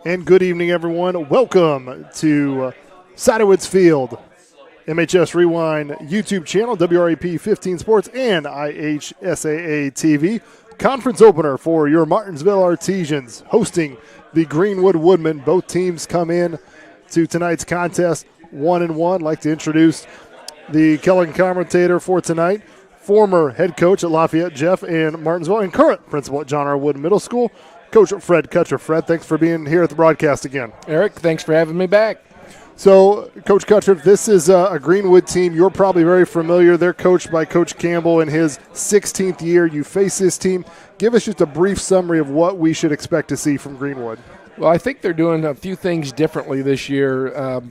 And good evening, everyone. Welcome to Sidewoods Field, MHS Rewind YouTube channel, WRAP 15 Sports, and IHSAA TV. Conference opener for your Martinsville Artesians hosting the Greenwood Woodmen. Both teams come in to tonight's contest 1-1. I'd like to introduce the Kellen commentator for tonight, former head coach at Lafayette Jeff and Martinsville, and current principal at John R. Wood Middle School, Coach Fred Kutcher. Fred, thanks for being here at the broadcast again. Eric, thanks for having me back. So, Coach Kutcher, this is a Greenwood team you're probably very familiar. They're coached by Coach Campbell in his 16th year. You face this team. Give us just a brief summary of what we should expect to see from Greenwood. Well, I think they're doing a few things differently this year.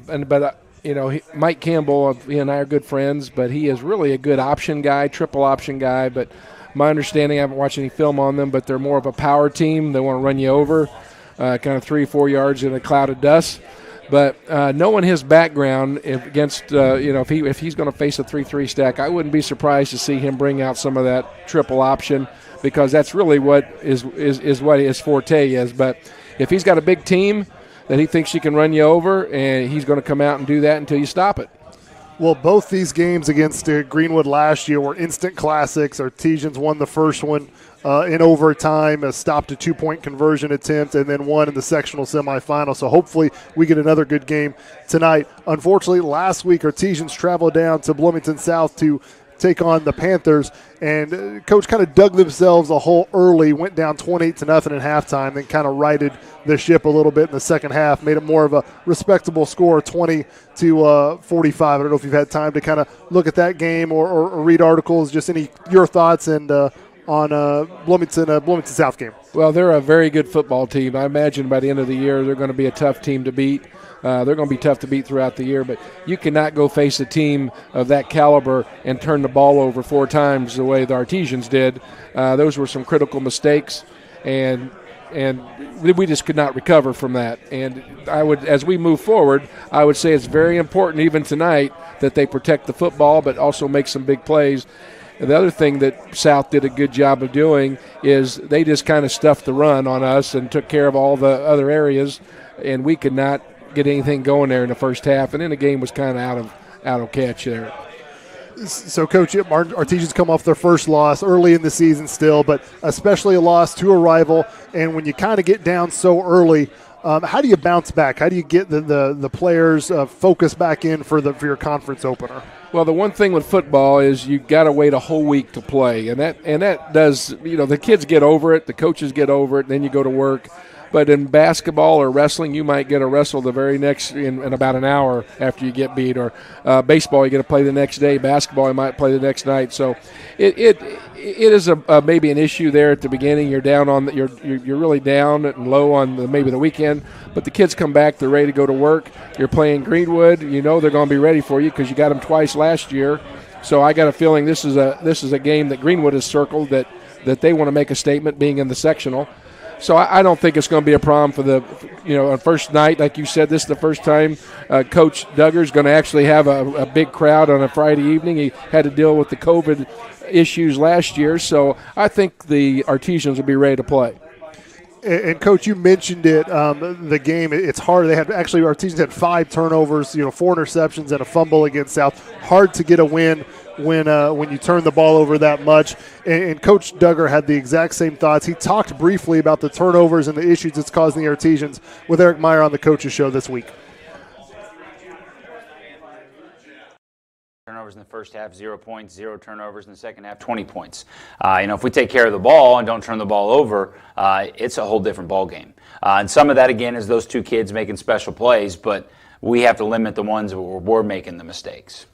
Mike Campbell, he and I are good friends, but he is really a good option guy, triple option guy. But my understanding, I haven't watched any film on them, but they're more of a power team. They want to run you over, kind of 3-4 yards in a cloud of dust. But knowing his background if he's going to face a 3-3 stack, I wouldn't be surprised to see him bring out some of that triple option, because that's really what is what his forte is. But if he's got a big team that he thinks he can run you over, and he's going to come out and do that until you stop it. Well, both these games against Greenwood last year were instant classics. Artesians won the first one in overtime, stopped a 2-point conversion attempt, and then won in the sectional semifinal. So hopefully we get another good game tonight. Unfortunately, last week Artesians traveled down to Bloomington South to take on the Panthers, and Coach kind of dug themselves a hole early, went down 28-0 at halftime, then kind of righted the ship a little bit in the second half, made it more of a respectable score, 20-45. I don't know if you've had time to kind of look at that game or read articles, just your thoughts and on Bloomington South game. Well, they're a very good football team. I imagine by the end of the year they're going to be a tough team to beat. They're going to be tough to beat throughout the year, but you cannot go face a team of that caliber and turn the ball over 4 times the way the Artesians did. Those were some critical mistakes, and we just could not recover from that. And as we move forward, I would say it's very important, even tonight, that they protect the football but also make some big plays. And the other thing that South did a good job of doing is they just kind of stuffed the run on us and took care of all the other areas, and we could not get anything going there in the first half, and then the game was kind of out of catch there. So, Coach, Artesians come off their first loss early in the season still, but especially a loss to a rival. And when you kind of get down so early, how do you bounce back? How do you get the players focused back in for your conference opener? Well, the one thing with football is you got to wait a whole week to play, and that does, the kids get over it, the coaches get over it, and then you go to work. But in basketball or wrestling, you might get a wrestle the very next in about an hour after you get beat. Or baseball, you get to play the next day. Basketball, you might play the next night. So it is maybe an issue there at the beginning. You're down on you're really down and low on maybe the weekend. But the kids come back, they're ready to go to work. You're playing Greenwood. They're going to be ready for you because you got them twice last year. So I got a feeling this is a game that Greenwood has circled that they want to make a statement, being in the sectional. So I don't think it's going to be a problem for on first night. Like you said, this is the first time Coach Duggar's going to actually have a big crowd on a Friday evening. He had to deal with the COVID issues last year. So I think the Artesians will be ready to play. And, Coach, you mentioned it, the game, it's hard. Artesians had 5 turnovers, 4 interceptions and a fumble against South. Hard to get a win when you turn the ball over that much. And Coach Duggar had the exact same thoughts. He talked briefly about the turnovers and the issues it's causing the Artesians with Eric Meyer on the Coach's Show this week. Turnovers in the first half, 0 points, 0 turnovers in the second half, 20 points. If we take care of the ball and don't turn the ball over, it's a whole different ball game. And some of that, again, is those 2 kids making special plays, but we have to limit the ones where we're making the mistakes.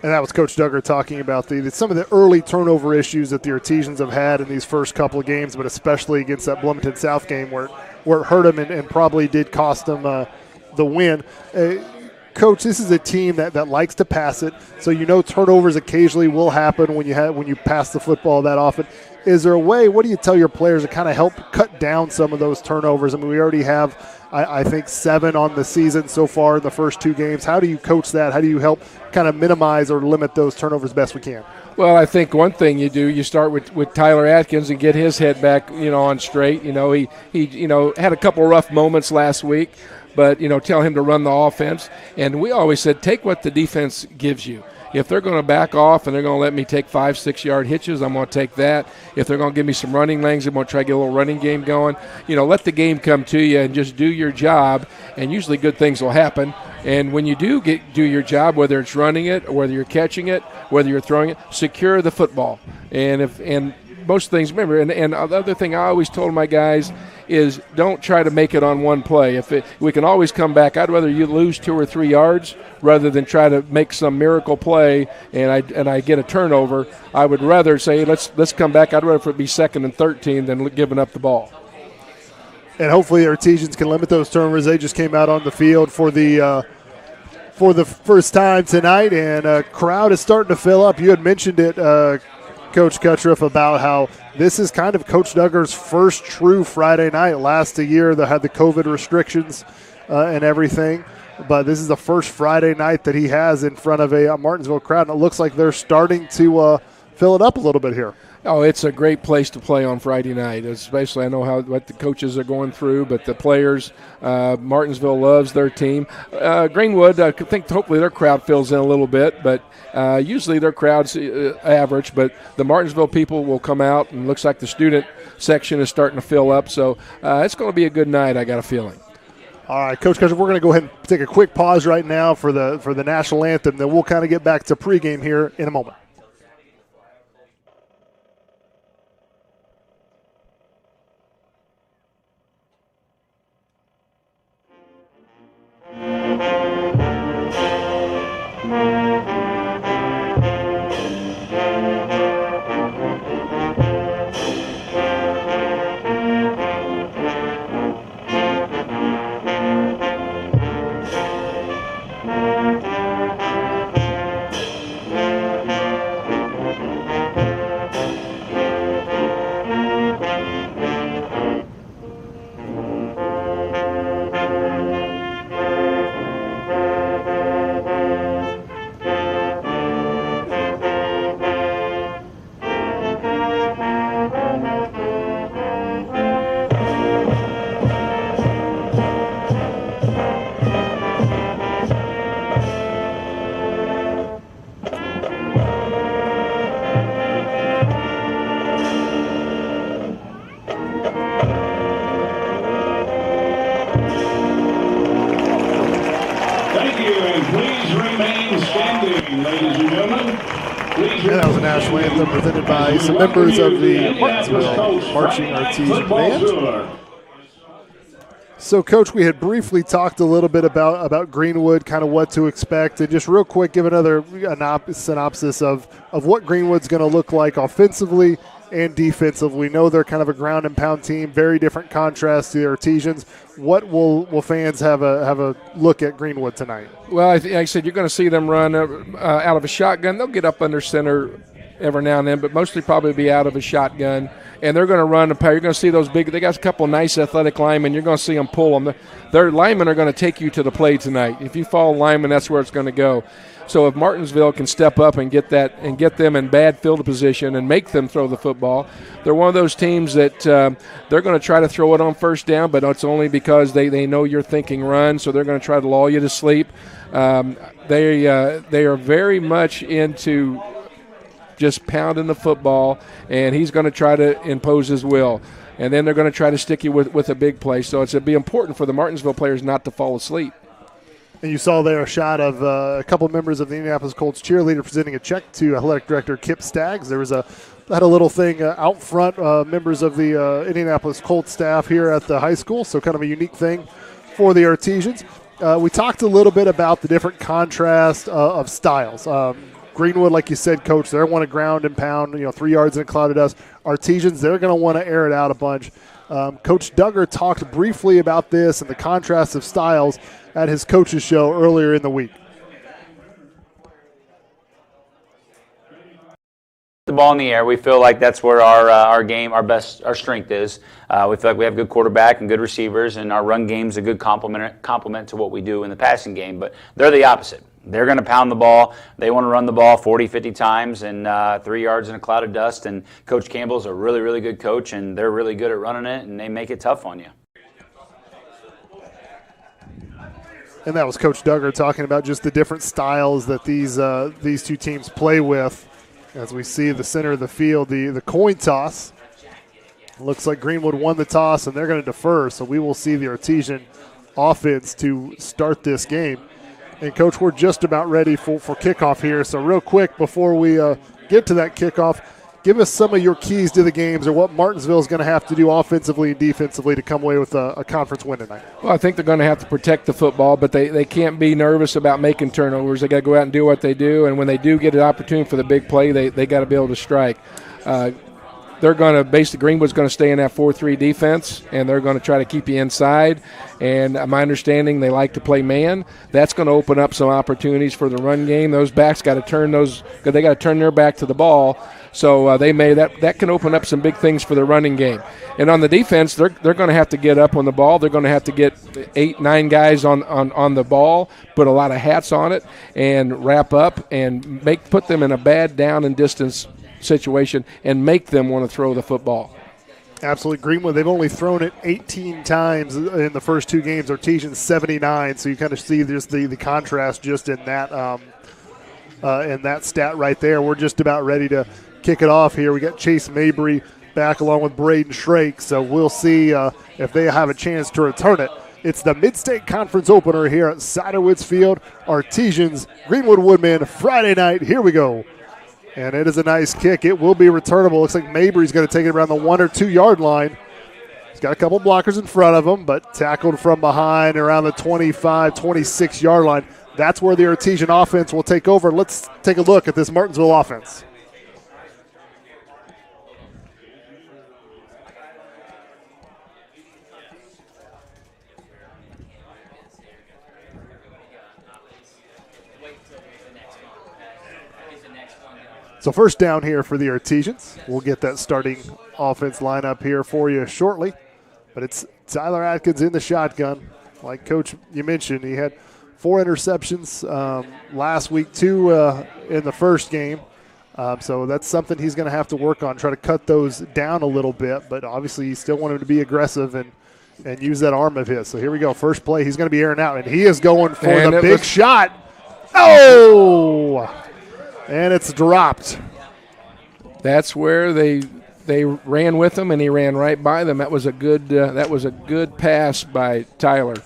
And that was Coach Duggar talking about some of the early turnover issues that the Artesians have had in these first couple of games, but especially against that Bloomington South game where it hurt them and probably did cost them the win. Coach, this is a team that likes to pass it, so turnovers occasionally will happen when you pass the football that often. Is there a way, what do you tell your players to kind of help cut down some of those turnovers? I mean, we already have, I think, 7 on the season so far in the first 2 games. How do you coach that? How do you help kind of minimize or limit those turnovers best we can? Well, I think one thing you do, you start with Tyler Atkins and get his head back, on straight. He had a couple rough moments last week, but, tell him to run the offense. And we always said, take what the defense gives you. If they're going to back off and they're going to let me take 5-6 yard hitches, I'm going to take that. If they're going to give me some running lanes, I'm going to try to get a little running game going. Let the game come to you and just do your job, and usually good things will happen. And when you do your job, whether it's running it or whether you're catching it, whether you're throwing it, secure the football. And most things, remember, and the other thing I always told my guys is don't try to make it on one play. We can always come back. I'd rather you lose 2 or 3 yards rather than try to make some miracle play and I get a turnover. I would rather say let's come back. I'd rather it be 2nd and 13 than giving up the ball. And hopefully Artesians can limit those turnovers. They just came out on the field for the first time tonight, and a crowd is starting to fill up. You had mentioned it, Coach Cuttriff, about how this is kind of Coach Duggar's first true Friday night. Last year they had the COVID restrictions and everything, but this is the first Friday night that he has in front of a Martinsville crowd, and it looks like they're starting to fill it up a little bit here. Oh, it's a great place to play on Friday night. Especially, I know what the coaches are going through, but the players, Martinsville loves their team. Greenwood, I think hopefully their crowd fills in a little bit, but usually their crowd's average. But the Martinsville people will come out, and looks like the student section is starting to fill up. So it's going to be a good night, I got a feeling. All right, Coach Cuttriff, we're going to go ahead and take a quick pause right now for the national anthem. Then we'll kind of get back to pregame here in a moment. That was a national anthem presented by some members of the Martinsville Marching Artesian Band. So, Coach, we had briefly talked a little bit about Greenwood, kind of what to expect, and just real quick, give another synopsis of what Greenwood's going to look like offensively and defensively. We know they're kind of a ground and pound team, very different contrast to the Artesians. What will fans have a look at Greenwood tonight? Well, like I said, you're going to see them run out of a shotgun. They'll get up under center every now and then, but mostly probably be out of a shotgun. And they're going to run a pair. You're going to see those big – they got a couple nice athletic linemen. You're going to see them pull them. Their linemen are going to take you to the play tonight. If you follow linemen, that's where it's going to go. So if Martinsville can step up and get that and get them in bad field position and make them throw the football, they're one of those teams that they're going to try to throw it on first down, but it's only because they know you're thinking run, so they're going to try to lull you to sleep. They are very much into just pounding the football, and he's going to try to impose his will. And then they're going to try to stick you with a big play. So it'll be important for the Martinsville players not to fall asleep. And you saw there a shot of a couple members of the Indianapolis Colts cheerleader presenting a check to athletic director Kip Staggs. There was had a little thing out front, members of the Indianapolis Colts staff here at the high school, so kind of a unique thing for the Artesians. We talked a little bit about the different contrast of styles. Greenwood, like you said, Coach, they want to ground and pound, 3 yards in a cloud of dust. Artesians, they're going to want to air it out a bunch. Coach Duggar talked briefly about this and the contrast of styles at his coaches show earlier in the week. The ball in the air, we feel like that's where our game, our strength is. We feel like we have good quarterback and good receivers, and our run game's a good complement to what we do in the passing game. But they're the opposite. They're going to pound the ball. They want to run the ball 40, 50 times and 3 yards in a cloud of dust. And Coach Campbell's a really, really good coach, and they're really good at running it, and they make it tough on you. And that was Coach Duggar talking about just the different styles that these two teams play with. As we see the center of the field, the coin toss. Looks like Greenwood won the toss, and they're going to defer. So we will see the Artesian offense to start this game. And, Coach, we're just about ready for kickoff here. So real quick before we get to that kickoff, give us some of your keys to the games or what Martinsville is going to have to do offensively and defensively to come away with a conference win tonight. Well, I think they're going to have to protect the football, but they can't be nervous about making turnovers. They got to go out and do what they do, and when they do get an opportunity for the big play, they got to be able to strike. They're going to basically Greenwood's going to stay in that 4-3 defense, and they're going to try to keep you inside. And my understanding, they like to play man. That's going to open up some opportunities for the run game. Those backs got to turn they got to turn their back to the ball. So that can open up some big things for the running game. And on the defense, they're going to have to get up on the ball. They're going to have to get 8, 9 guys on the ball, put a lot of hats on it, and wrap up and put them in a bad down and distance situation and make them want to throw the football. Absolutely. Greenwood, they've only thrown it 18 times in the first 2 games. Artesian 79. So you kind of see just the contrast just in that stat right there. We're just about ready to kick it off here. We got Chase Mabry back along with Braden Shrake. So we'll see if they have a chance to return it. It's the Mid-State Conference opener here at Siderwoods Field. Artesians, Greenwood Woodmen, Friday night. Here we go. And it is a nice kick. It will be returnable. Looks like Mabry's going to take it around the 1 or 2 yard line. He's got a couple blockers in front of him, but tackled from behind around the 25, 26 yard line. That's where the Artesian offense will take over. Let's take a look at this Martinsville offense. So first down here for the Artesians. We'll get that starting offense lineup here for you shortly. But it's Tyler Atkins in the shotgun. Like Coach, you mentioned, he had 4 interceptions last week, 2 in the first game. So that's something he's going to have to work on, try to cut those down a little bit. But obviously you still want him to be aggressive and use that arm of his. So here we go. First play, he's going to be airing out, and he is going for the big shot. Oh! And it's dropped. That's where they ran with him, and he ran right by them. That was a good pass by Tyler.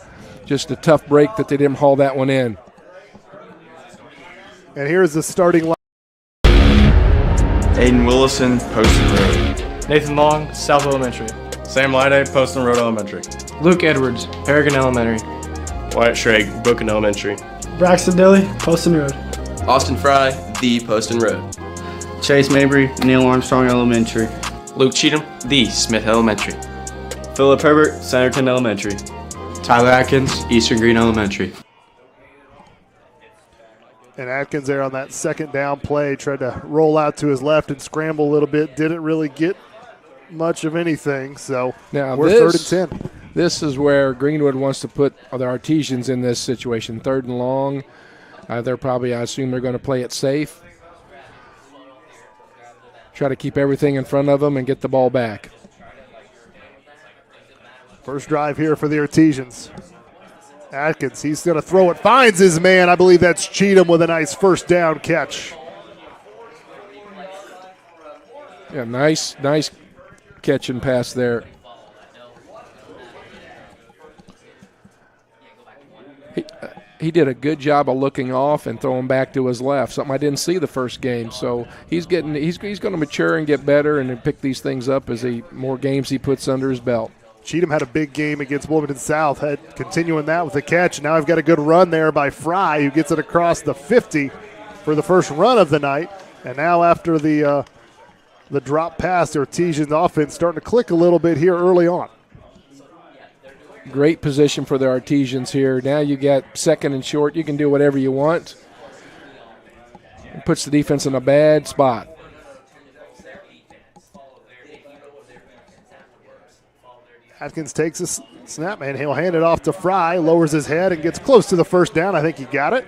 Just a tough break that they didn't haul that one in. And here's the starting line. Aiden Willison, Poston Road. Nathan Long, South Elementary. Sam Lyday, Poston Road Elementary. Luke Edwards, Paragon Elementary. Wyatt Schrag, Bookin Elementary. Braxton Dilly, Poston Road. Austin Fry, The Poston Road. Chase Mabry, Neil Armstrong Elementary. Luke Cheatham, The Smith Elementary. Philip Herbert, Centerton Elementary. Tyler Atkins, Eastern Green Elementary. And Atkins there on that second down play tried to roll out to his left and scramble a little bit. Didn't really get much of anything. So now we're 3rd and 10. This is where Greenwood wants to put the Artesians in this situation. 3rd and long. They're probably, I assume, they're going to play it safe. Try to keep everything in front of them and get the ball back. First drive here for the Artesians. Atkins, he's going to throw it. Finds his man. I believe that's Cheatham with a nice first down catch. Yeah, nice catch and pass there. He did a good job of looking off and throwing back to his left, something I didn't see the first game. So he's going to mature and get better and pick these things up as more games he puts under his belt. Cheatham had a big game against Bloomington South, continuing that with a catch. Now I've got a good run there by Fry, who gets it across the 50 for the first run of the night. And now after the drop pass, the Artesian offense starting to click a little bit here early on. Great position for the Artesians here. Now you get 2nd and short. You can do whatever you want. It puts the defense in a bad spot. Atkins takes a snap, and he'll hand it off to Fry, lowers his head and gets close to the first down. I think he got it.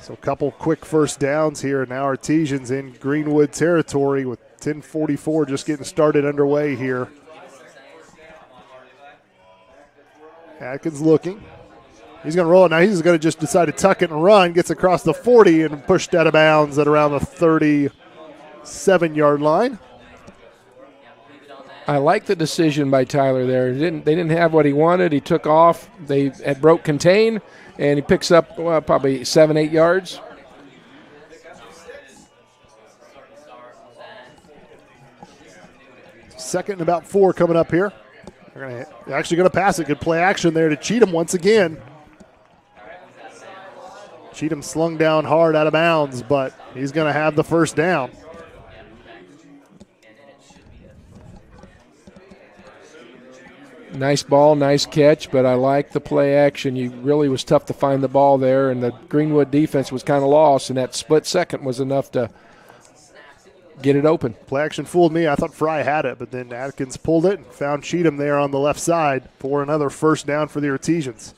So a couple quick first downs here. Now Artesians in Greenwood territory with 10:44 just getting started underway here. Atkins looking. He's going to roll it. Now he's going to just decide to tuck it and run. Gets across the 40 and pushed out of bounds at around the 37-yard line. I like the decision by Tyler there. They didn't have what he wanted. He took off. They had broke contain, and he picks up probably 7-8 yards. Second and about 4 coming up here. They're actually going to pass it. Good play action there to Cheatham once again. Cheatham slung down hard out of bounds, but he's going to have the first down. Nice ball, nice catch, but I like the play action. You really was tough to find the ball there, and the Greenwood defense was kind of lost, and that split second was enough to get it open. Play action fooled me. I thought Fry had it, but then Atkins pulled it and found Cheatham there on the left side for another first down for the Artesians.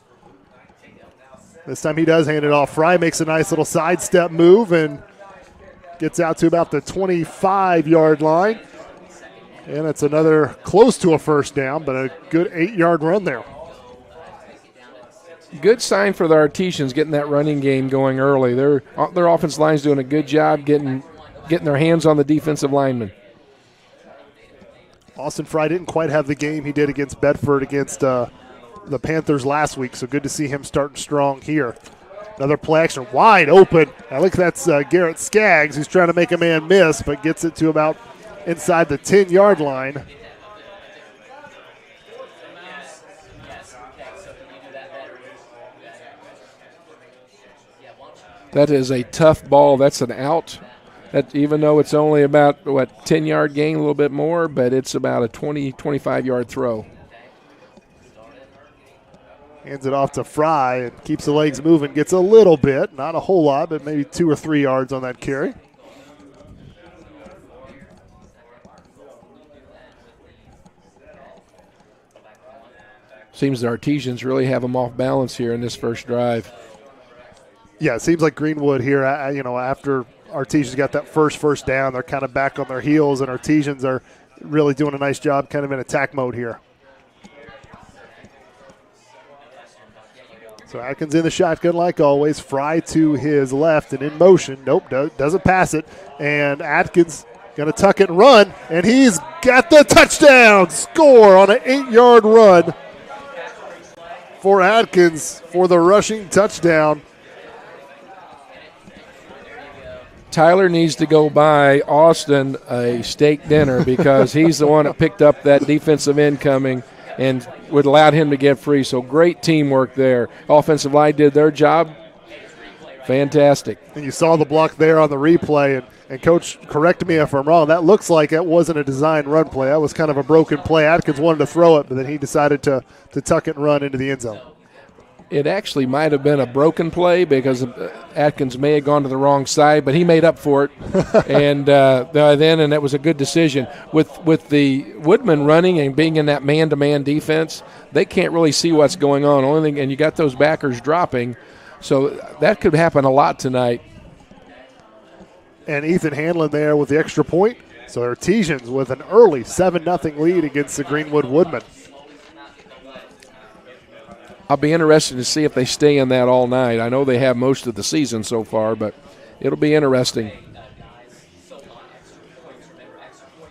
This time he does hand it off. Fry makes a nice little sidestep move and gets out to about the 25-yard line. And it's another close to a first down, but a good 8-yard run there. Good sign for the Artesians getting that running game going early. Their offensive line's doing a good job getting their hands on the defensive linemen. Austin Fry didn't quite have the game he did against Bedford against the Panthers last week, so good to see him starting strong here. Another play action wide open. I think that's Garrett Skaggs who's trying to make a man miss, but gets it to about inside the 10-yard line. That is a tough ball. That's an out. That, even though it's only about, 10-yard gain, a little bit more, but it's about a 20, 25-yard throw. Hands it off to Fry and keeps the legs moving. Gets a little bit, not a whole lot, but maybe 2 or 3 yards on that carry. Seems the Artesians really have them off balance here in this first drive. Yeah, it seems like Greenwood here, after Artesians got that first down, they're kind of back on their heels, and Artesians are really doing a nice job kind of in attack mode here. So Atkins in the shotgun like always. Fry to his left and in motion. Nope, doesn't pass it. And Atkins going to tuck it and run, and he's got the touchdown score on an 8-yard run for Atkins for the rushing touchdown. Tyler needs to go buy Austin a steak dinner because he's the one that picked up that defensive end coming and would allow him to get free. So great teamwork there. Offensive line did their job. Fantastic. And you saw the block there on the replay, and Coach, correct me if I'm wrong, that looks like that wasn't a designed run play. That was kind of a broken play. Atkins wanted to throw it, but then he decided to tuck it and run into the end zone. It actually might have been a broken play because Atkins may have gone to the wrong side, but he made up for it. And that was a good decision. With the Woodman running and being in that man-to-man defense, they can't really see what's going on. Only thing, and you got those backers dropping, so that could happen a lot tonight. And Ethan Hanlon there with the extra point. So Artesians with an early 7-0 lead against the Greenwood Woodmen. I'll be interested to see if they stay in that all night. I know they have most of the season so far, but it'll be interesting.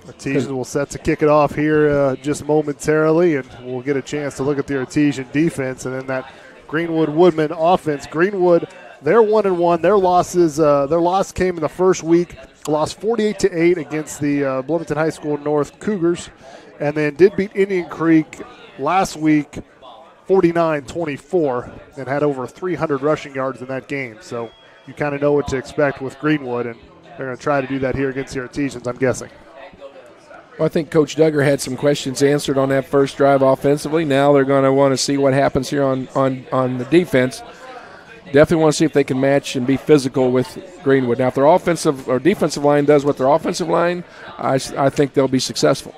Artesians will set to kick it off here just momentarily, and we'll get a chance to look at the Artesian defense and then that Greenwood Woodman offense. Greenwood, they're 1-1. Their loss came in the first week. Lost 48-8 against the Bloomington High School North Cougars, and then did beat Indian Creek last week 49-24 and had over 300 rushing yards in that game. So you kind of know what to expect with Greenwood, and they're going to try to do that here against the Artesians, I'm guessing. Well, I think Coach Duggar had some questions answered on that first drive offensively. Now they're going to want to see what happens here on the defense. Definitely want to see if they can match and be physical with Greenwood. Now, if their offensive or defensive line does what their offensive line, I think they'll be successful.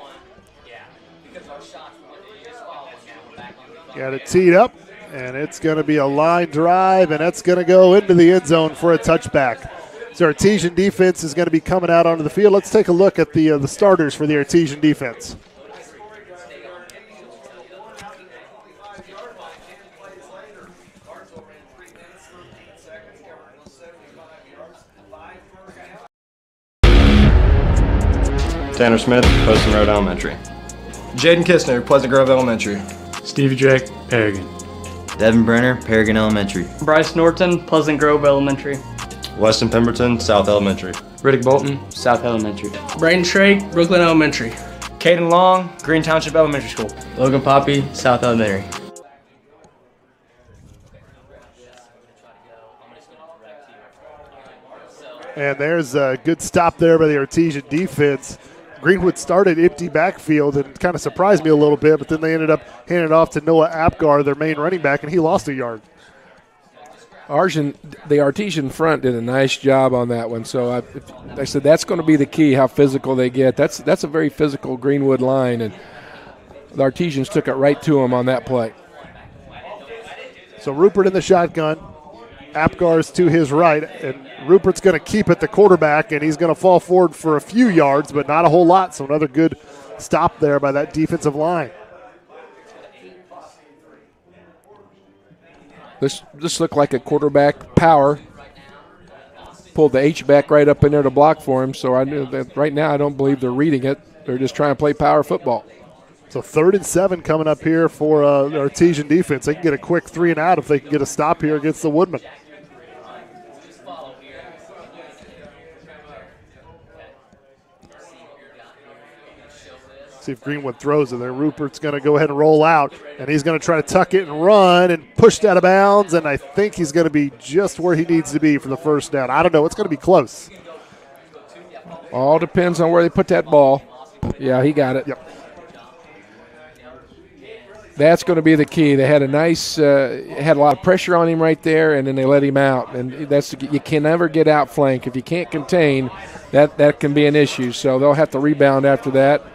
Got it teed up, And it's going to be a line drive, and that's going to go into the end zone for a touchback. So Artesian defense is going to be coming out onto the field. Let's take a look at the starters for the Artesian defense. Tanner Smith, Poston Road Elementary. Jaden Kistner, Pleasant Grove Elementary. Stevie Drake, Paragon. Devin Brenner, Paragon Elementary. Bryce Norton, Pleasant Grove Elementary. Weston Pemberton, South Elementary. Riddick Bolton, South Elementary. Brayden Schrage, Brooklyn Elementary. Caden Long, Green Township Elementary School. Logan Poppy, South Elementary. And there's a good stop there by the Artesian defense. Greenwood started empty backfield and kind of surprised me a little bit, but then they ended up handing it off to Noah Apgar, their main running back, and he lost a yard. The Artesian front did a nice job on that one. So I said that's going to be the key, how physical they get. That's a very physical Greenwood line, and the Artesians took it right to them on that play. So Rupert in the shotgun. Apgar's to his right, and Rupert's going to keep it the quarterback, and he's going to fall forward for a few yards, but not a whole lot. So another good stop there by that defensive line. This looked like a quarterback power. Pulled the H-back right up in there to block for him, so I knew that right now I don't believe they're reading it. They're just trying to play power football. So 3rd and 7 coming up here for the Artesian defense. They can get a quick 3 and out if they can get a stop here against the Woodmen. See if Greenwood throws it there. Rupert's going to go ahead and roll out, and he's going to try to tuck it and run and push out of bounds, and I think he's going to be just where he needs to be for the first down. I don't know. It's going to be close. All depends on where they put that ball. Yeah, he got it. Yep. That's going to be the key. They had had a lot of pressure on him right there, and then they let him out. And you can never get out flank. If you can't contain, that can be an issue. So they'll have to rebound after that.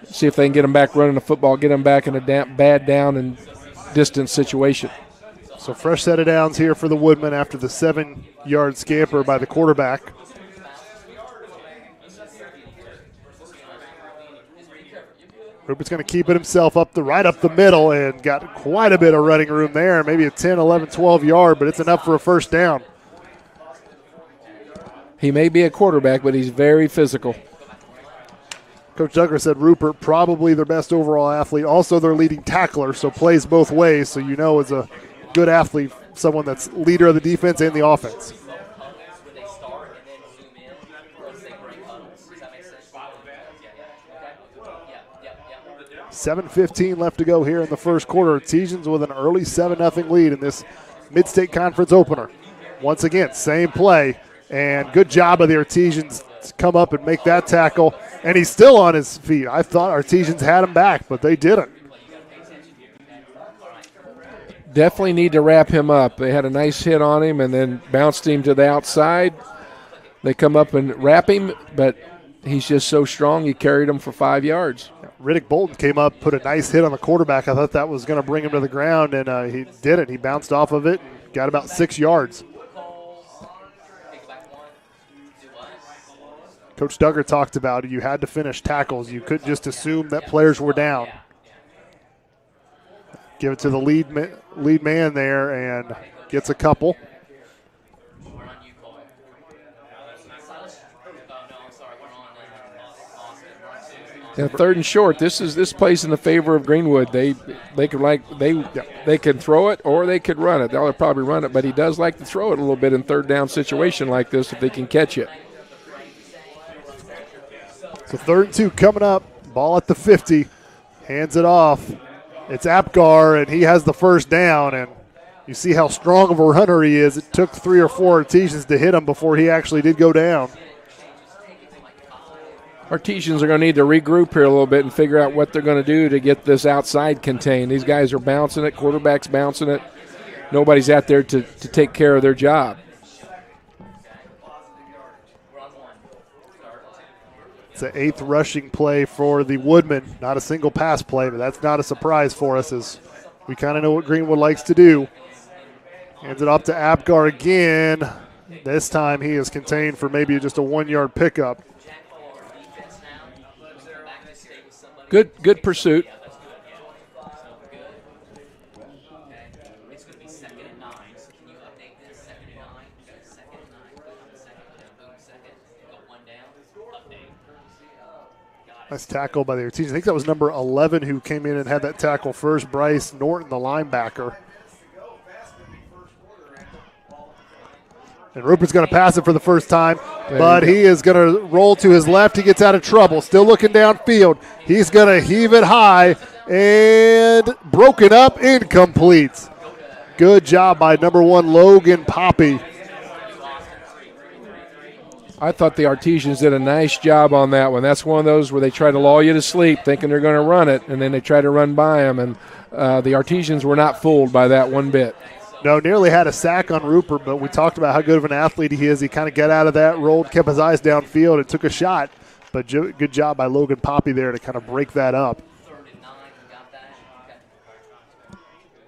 See if they can get them back running the football, get them back in a bad down and distance situation. So fresh set of downs here for the Woodmen after the 7-yard scamper by the quarterback. Rupert's going to keep it himself right up the middle and got quite a bit of running room there, maybe a 10, 11, 12-yard, but it's enough for a first down. He may be a quarterback, but he's very physical. Coach Duggar said Rupert probably their best overall athlete, also their leading tackler, so plays both ways, so you know is a good athlete, someone that's leader of the defense and the offense. $7:15 left to go here in the first quarter. Artesians with an early 7-0 lead in this Mid-State Conference opener. Once again, same play, and good job of the Artesians to come up and make that tackle, and he's still on his feet. I thought Artesians had him back, but they didn't. Definitely need to wrap him up. They had a nice hit on him and then bounced him to the outside. They come up and wrap him, but he's just so strong he carried him for 5 yards. Riddick Bolton came up, put a nice hit on the quarterback. I thought that was going to bring him to the ground, and he didn't. He bounced off of it and got about 6 yards. Coach Duggar talked about you had to finish tackles. You couldn't just assume that players were down. Give it to the lead man there and gets a couple. Yeah, 3rd and short. This plays in the favor of Greenwood. They can throw it or they could run it. They'll probably run it, but he does like to throw it a little bit in 3rd down situation like this if they can catch it. So 3rd and 2 coming up. Ball at the 50. Hands it off. It's Apgar, and he has the first down. And you see how strong of a runner he is. It took 3 or 4 Artesians to hit him before he actually did go down. Artesians are going to need to regroup here a little bit and figure out what they're going to do to get this outside contained. These guys are bouncing it. Quarterback's bouncing it. Nobody's out there to take care of their job. It's an 8th rushing play for the Woodmen. Not a single pass play, but that's not a surprise for us as We kind of know what Greenwood likes to do. Hands it up to Apgar again. This time he is contained for maybe just a 1-yard pickup. Good pursuit. Nice tackle by the Artesians. I think that was number 11 who came in and had that tackle first, Bryce Norton, the linebacker. And Rupert's going to pass it for the first time, but he is going to roll to his left. He gets out of trouble. Still looking downfield. He's going to heave it high and broken up, incomplete. Good job by number 1, Logan Poppy. I thought the Artesians did a nice job on that one. That's one of those where they try to lull you to sleep thinking they're going to run it, and then they try to run by them, and the Artesians were not fooled by that one bit. No, nearly had a sack on Rupert, but we talked about how good of an athlete he is. He kind of got out of that, rolled, kept his eyes downfield, and took a shot. But good job by Logan Poppy there to kind of break that up.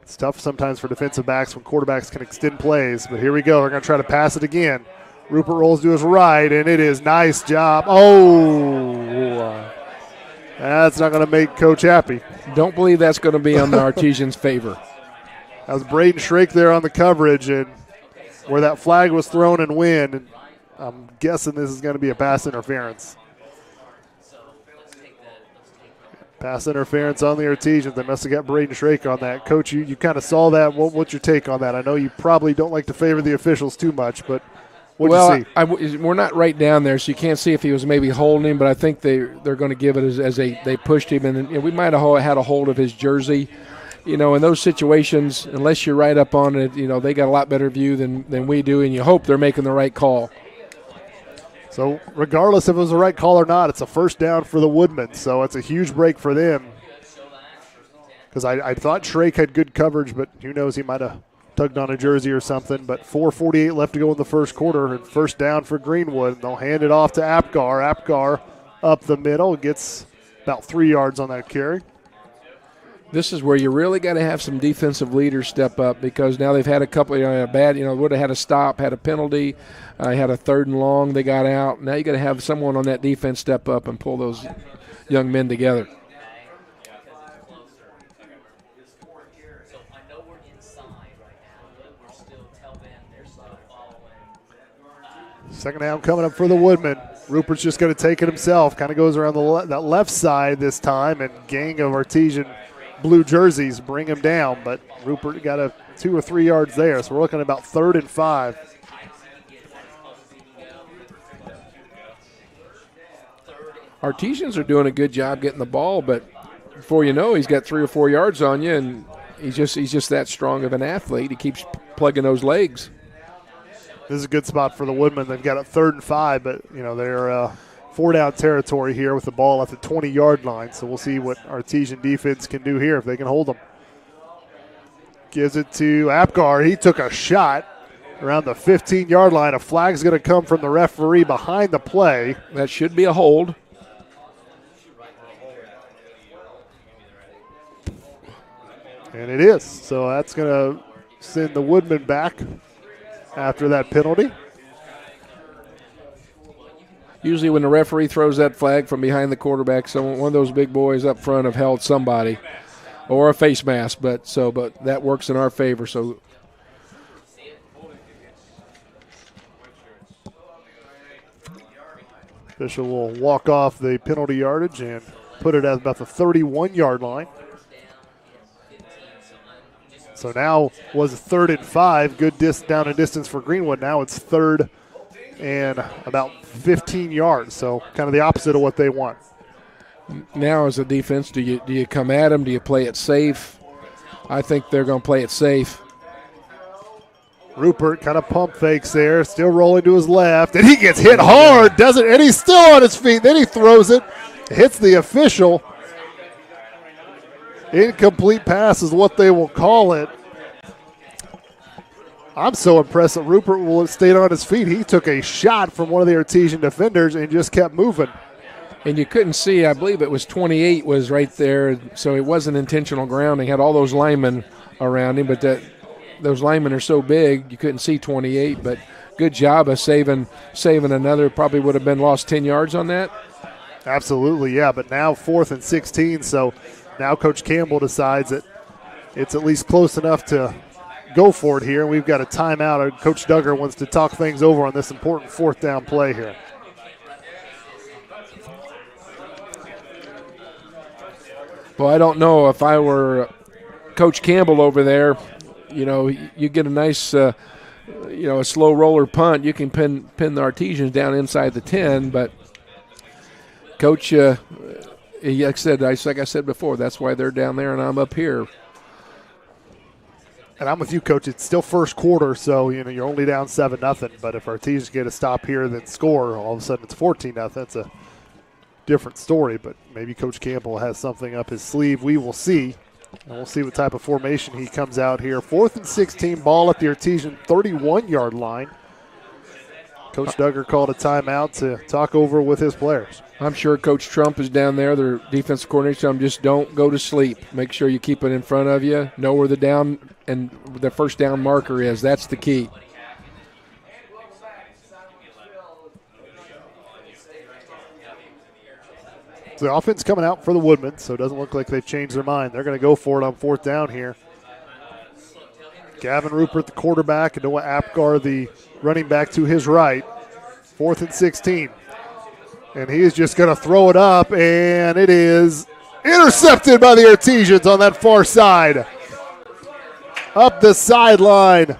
It's tough sometimes for defensive backs when quarterbacks can extend plays, but here we go. They're going to try to pass it again. Rupert rolls to his right, and it is nice job. Oh, that's not going to make Coach happy. Don't believe that's going to be on the Artesians' favor. That was Braden Shrake there on the coverage, and where that flag was thrown and win, and I'm guessing this is going to be a pass interference. Pass interference on the Artesians. They must have got Braden Shrake on that. Coach, you kind of saw that. What's your take on that? I know you probably don't like to favor the officials too much, but what'd you see? We're not right down there, so you can't see if he was maybe holding him, but I think they're going to give it as they pushed him, and we might have had a hold of his jersey. You know, in those situations, unless you're right up on it, they got a lot better view than we do, and you hope they're making the right call. So regardless if it was the right call or not, it's a first down for the Woodmen, so it's a huge break for them. Because I thought Shrake had good coverage, but who knows, he might have tugged on a jersey or something. But 4:48 left to go in the first quarter, and first down for Greenwood. They'll hand it off to Apgar. Apgar up the middle, gets about 3 yards on that carry. This is where you really got to have some defensive leaders step up, because now they've had a couple, would have had a stop, had a penalty, had a 3rd and long, they got out. Now you got to have someone on that defense step up and pull those young men together. Second down coming up for the Woodmen. Rupert's just going to take it himself. Kind of goes around that left side this time, and gang of Artesian blue jerseys bring him down, but Rupert got 2 or 3 yards there, so we're looking at about 3rd and 5. Artesians are doing a good job getting the ball, but before you know, he's got 3 or 4 yards on you, and he's just that strong of an athlete. He keeps plugging those legs. This is a good spot for the Woodmen. They've got a 3rd and 5, but they're 4-down territory here with the ball at the 20-yard line. So we'll see what Artesian defense can do here if they can hold them. Gives it to Apgar. He took a shot around the 15-yard line. A flag's going to come from the referee behind the play. That should be a hold. And it is. So that's going to send the Woodmen back after that penalty. Usually when the referee throws that flag from behind the quarterback, one of those big boys up front have held somebody or a face mask, but that works in our favor. So official will walk off the penalty yardage and put it at about the 31-yard line. So now was 3rd and 5, good down and distance for Greenwood. Now it's 3rd and about 15 yards, so kind of the opposite of what they want. Now as a defense, do you come at them? Do you play it safe? I think they're going to play it safe. Rupert kind of pump fakes there, still rolling to his left, and he gets hit hard, doesn't? And he's still on his feet. Then he throws it, hits the official. Incomplete pass is what they will call it. I'm so impressed that Rupert will have stayed on his feet. He took a shot from one of the Artesian defenders and just kept moving. And you couldn't see, I believe it was 28 was right there, so it wasn't intentional grounding. Had all those linemen around him, but those linemen are so big you couldn't see 28. But good job of saving another. Probably would have been lost 10 yards on that. Absolutely, yeah. But now 4th and 16, so now Coach Campbell decides that it's at least close enough to go for it here. We've got a timeout. Coach Duggar wants to talk things over on this important 4th down play here. Well, I don't know if I were Coach Campbell over there. You know, you get a nice, a slow roller punt. You can pin the Artesians down inside the 10, but Coach, like I said before, that's why they're down there and I'm up here. And I'm with you, Coach. It's still first quarter, so you're only down 7-0. But if Artesians get a stop here, then score, all of a sudden it's 14-0. That's a different story. But maybe Coach Campbell has something up his sleeve. We will see. And we'll see what type of formation he comes out here. 4th and 16, ball at the Artesian 31-yard line. Coach Duggar called a timeout to talk over with his players. I'm sure Coach Trump is down there, their defensive coordinator. So just don't go to sleep. Make sure you keep it in front of you. Know where the down and the first down marker is. That's the key. So the offense coming out for the Woodmen, so it doesn't look like they've changed their mind. They're going to go for it on 4th down here. Gavin Rupert, the quarterback, and Noah Apgar, the running back to his right. 4th and 16. And he is just going to throw it up, and it is intercepted by the Artesians on that far side. Up the sideline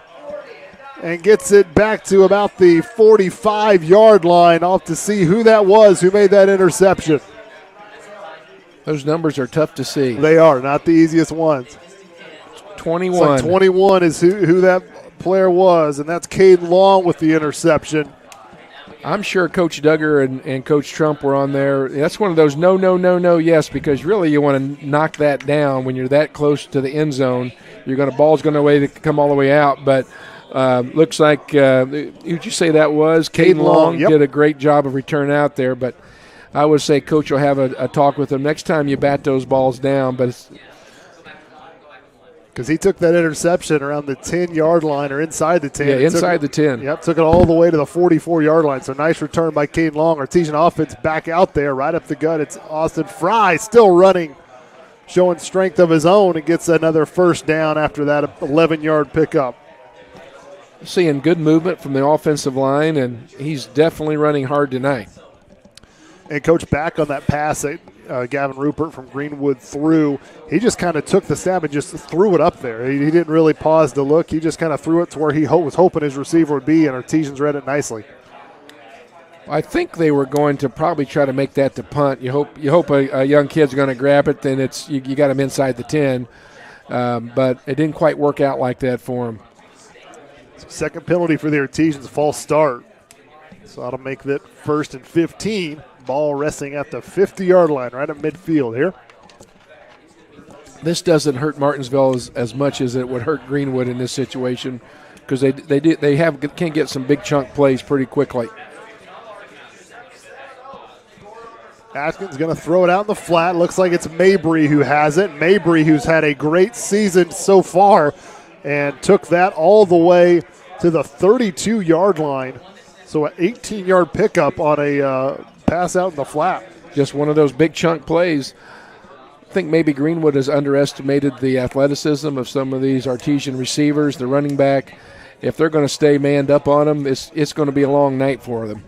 and gets it back to about the 45-yard line. Off to see who that was who made that interception. Those numbers are tough to see. They are, not the easiest ones. 21. It's like 21 is who that player was, and that's Caden Long with the interception. I'm sure Coach Duggar and Coach Trump were on there. That's one of those no, yes, because really you want to knock that down when you're that close to the end zone. Ball's going to come all the way out, but looks like who'd you say that was? Caden Long. Yep. Did a great job of return out there, but I would say Coach will have a talk with him next time you bat those balls down, but it's because he took that interception around the 10-yard line or inside the 10. Yeah, inside the 10. Yep, took it all the way to the 44-yard line. So nice return by Caden Long. Artesian offense back out there, right up the gut. It's Austin Fry still running, showing strength of his own, and gets another first down after that 11-yard pickup. Seeing good movement from the offensive line, and he's definitely running hard tonight. And Coach, back on that pass that Gavin Rupert from Greenwood threw, he just kind of took the snap and just threw it up there. He didn't really pause to look. He just kind of threw it to where he was hoping his receiver would be, and Artesians read it nicely. I think they were going to probably try to make that to punt. You hope a young kid's going to grab it, then it's you got him inside the 10. But it didn't quite work out like that for him. Second penalty for the Artesians, false start. So that'll make that 1st and 15. Ball resting at the 50-yard line, right at midfield here. This doesn't hurt Martinsville as much as it would hurt Greenwood in this situation because they can get some big chunk plays pretty quickly. Atkins going to throw it out in the flat. Looks like it's Mabry who has it. Mabry, who's had a great season so far, and took that all the way to the 32-yard line. So an 18-yard pickup on a pass out in the flat. Just one of those big chunk plays. I think maybe Greenwood has underestimated the athleticism of some of these Artesian receivers, the running back. If they're going to stay manned up on them, it's going to be a long night for them.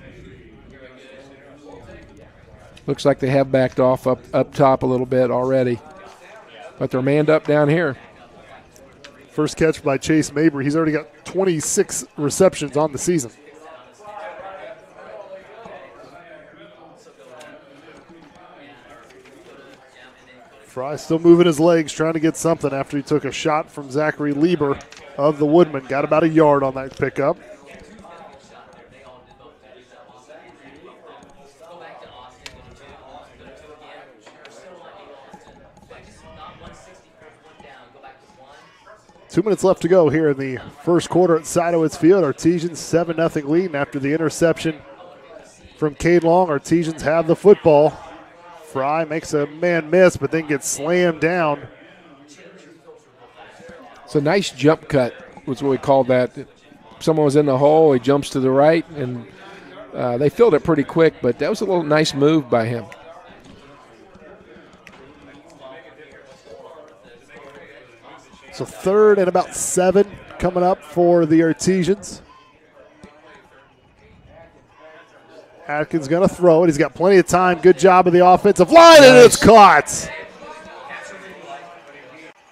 Looks like they have backed off up top a little bit already, but they're manned up down here. First catch by Chase Mabry. He's already got 26 receptions on the season. Fry still moving his legs, trying to get something after he took a shot from Zachary Lieber of the Woodmen. Got about a yard on that pickup. Two minutes left to go here in the first quarter at Sidowitz Field. Artesians 7-0 lead after the interception from Cade Long. Artesians have the football. Fry makes a man miss, but then gets slammed down. It's a nice jump cut, was what we called that. Someone was in the hole, he jumps to the right, and they filled it pretty quick, but that was a little nice move by him. So 3rd and about 7 coming up for the Artesians. Atkins going to throw it. He's got plenty of time. Good job of the offensive line, and it's caught.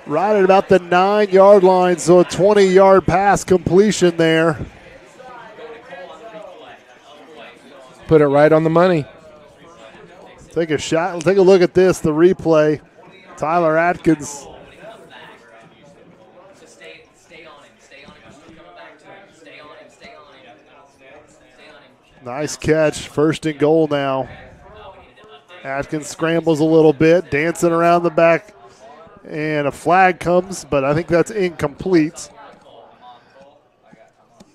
Right at about the 9-yard line, so a 20-yard pass completion there. Put it right on the money. Take a shot. Take a look at this, the replay. Tyler Atkins. Nice catch. 1st and goal now. Atkins scrambles a little bit, dancing around the back, and a flag comes, but I think that's incomplete.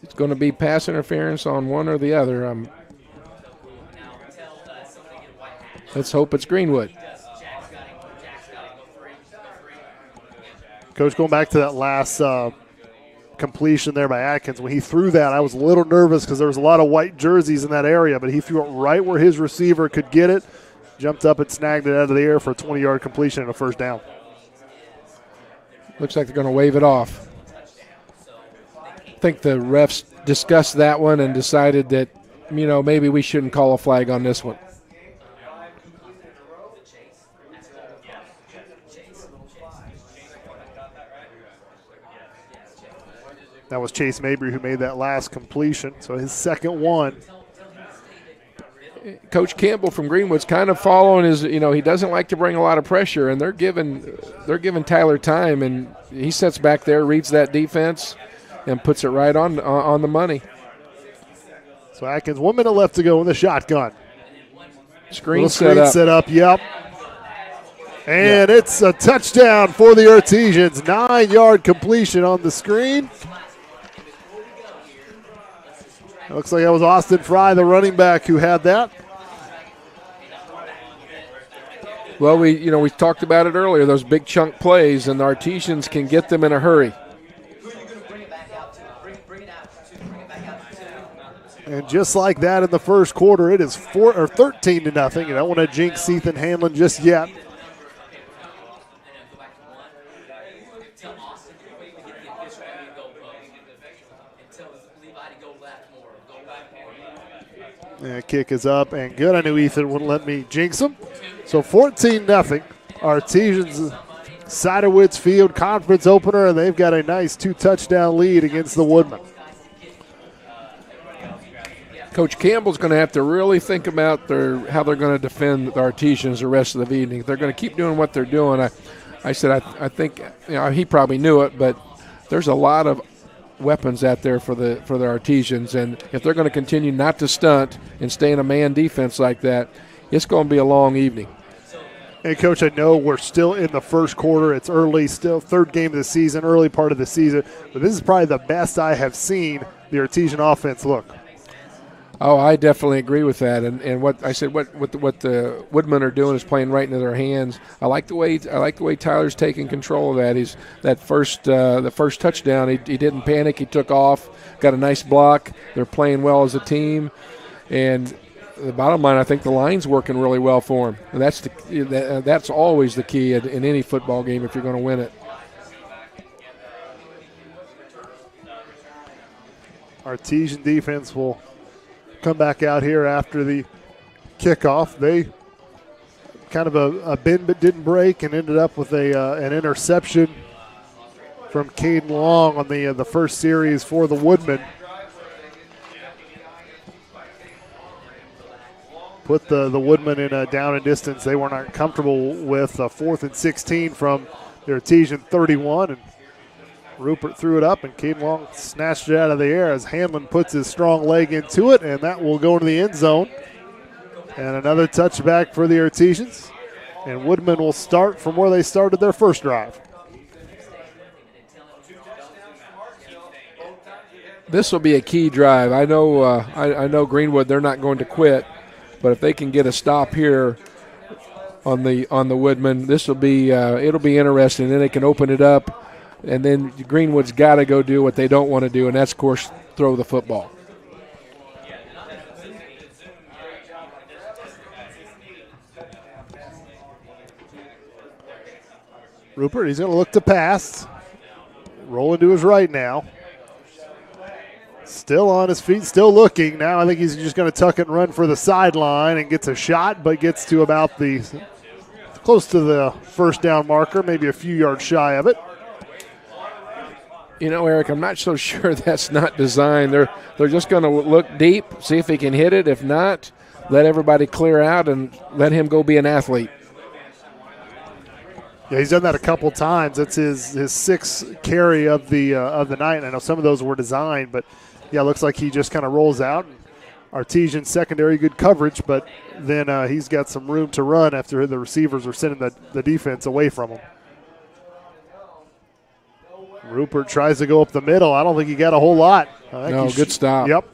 It's going to be pass interference on one or the other. Let's hope it's Greenwood. Coach, going back to that last completion there by Atkins, when he threw that, I was a little nervous because there was a lot of white jerseys in that area, but he threw it right where his receiver could get it, jumped up and snagged it out of the air for a 20-yard completion and a 1st down. Looks like they're going to wave it off. I think the refs discussed that one and decided that, maybe we shouldn't call a flag on this one. That was Chase Mabry who made that last completion, so his 2nd one. Coach Campbell from Greenwood's kind of following his, he doesn't like to bring a lot of pressure, and they're giving Tyler time, and he sits back there, reads that defense, and puts it right on the money. So Atkins, 1 minute left to go in the shotgun. Screen set up, yep. And yep. It's a touchdown for the Artesians. 9-yard completion on the screen. Looks like that was Austin Fry, the running back, who had that. Well, we talked about it earlier, those big chunk plays, and the Artesians can get them in a hurry. And just like that in the 1st quarter, it is 13 to nothing. You don't want to jinx Ethan Hanlon just yet. And kick is up and good. I knew Ethan wouldn't let me jinx him. So 14-0. Artesians side of Woods Field conference opener, and they've got a nice 2-touchdown lead against the Woodmen. Coach Campbell's going to have to really think about how they're going to defend the Artesians the rest of the evening. If they're going to keep doing what they're doing, I think he probably knew it, but there's a lot of weapons out there for the Artesians, and if they're going to continue not to stunt and stay in a man defense like that, it's going to be a long evening. Hey, Coach, I know we're still in the 1st quarter. It's early, still 3rd game of the season, early part of the season, but this is probably the best I have seen the Artesian offense look. Oh, I definitely agree with that. And what I said, what the Woodmen are doing is playing right into their hands. I like the way Tyler's taking control of that. He's the first touchdown. He didn't panic. He took off, got a nice block. They're playing well as a team, and the bottom line, I think the line's working really well for him. And that's always the key in any football game if you're going to win it. Artesian defense will come back out here after the kickoff. They kind of a bend but didn't break and ended up with an interception from Caden Long on the first series for the Woodmen. Put the Woodmen in a down and distance they were not comfortable with. 4th and 16 from the Artesian 31, and Rupert threw it up, and Caden Long snatched it out of the air as Hanlon puts his strong leg into it, and that will go into the end zone. And another touchback for the Artesians. And Woodmen will start from where they started their first drive. This will be a key drive. I know Greenwood, they're not going to quit. But if they can get a stop here on the Woodman, this will be it'll be interesting. Then they can open it up, and then Greenwood's got to go do what they don't want to do, and that's, of course, throw the football. Rupert, he's going to look to pass. Rolling to his right now. Still on his feet, still looking. Now I think he's just going to tuck it and run for the sideline and gets a shot, but gets to about close to the first down marker, maybe a few yards shy of it. You know, Eric, I'm not so sure that's not designed. They're just going to look deep, see if he can hit it. If not, let everybody clear out and let him go be an athlete. Yeah, he's done that a couple times. That's his sixth carry of the night. I know some of those were designed, but yeah, looks like he just kind of rolls out. Artesian secondary, good coverage, but then he's got some room to run after the receivers are sending the defense away from him. Rupert tries to go up the middle. I don't think he got a whole lot. No, good stop. Yep.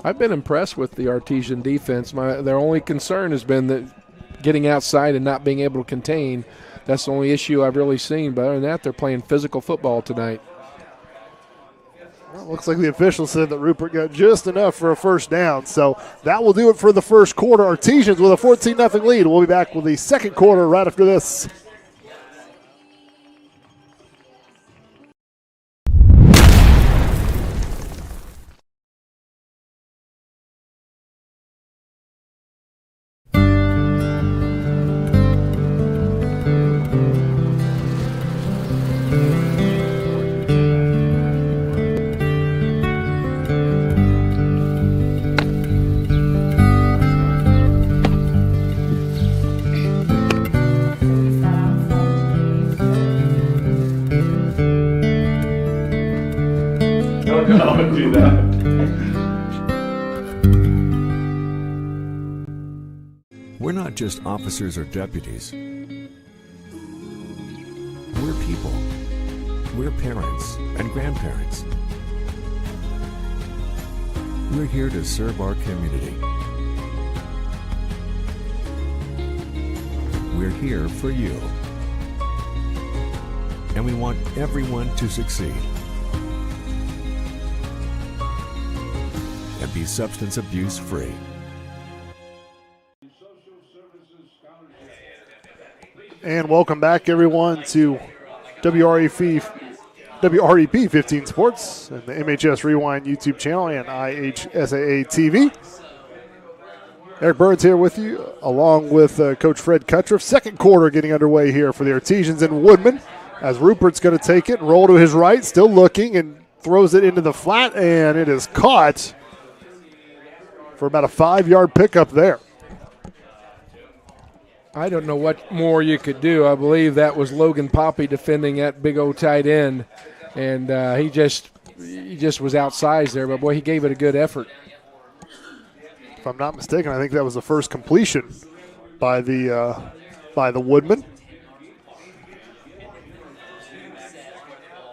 I've been impressed with the Artesian defense. Their only concern has been that getting outside and not being able to contain. That's the only issue I've really seen. But other than that, they're playing physical football tonight. Well, looks like the official said that Rupert got just enough for a first down. So that will do it for the first quarter. Artesians with a 14-0 lead. We'll be back with the second quarter right after this. Do that. We're not just officers or deputies. We're people. We're parents and grandparents. We're here to serve our community. We're here for you. And we want everyone to succeed and be substance abuse free. And welcome back, everyone, to WREP 15 Sports and the MHS Rewind YouTube channel and IHSAA TV. Eric Burns here with you, along with Coach Fred Cuttriff. Second quarter getting underway here for the Artesians and Woodman, as Rupert's going to take it and roll to his right, still looking, and throws it into the flat, and it is caught for about a 5-yard pickup there. I don't know what more you could do. I believe that was Logan Poppy defending that big old tight end, and he just was outsized there. But boy, he gave it a good effort. If I'm not mistaken, I think that was the first completion by the Woodman.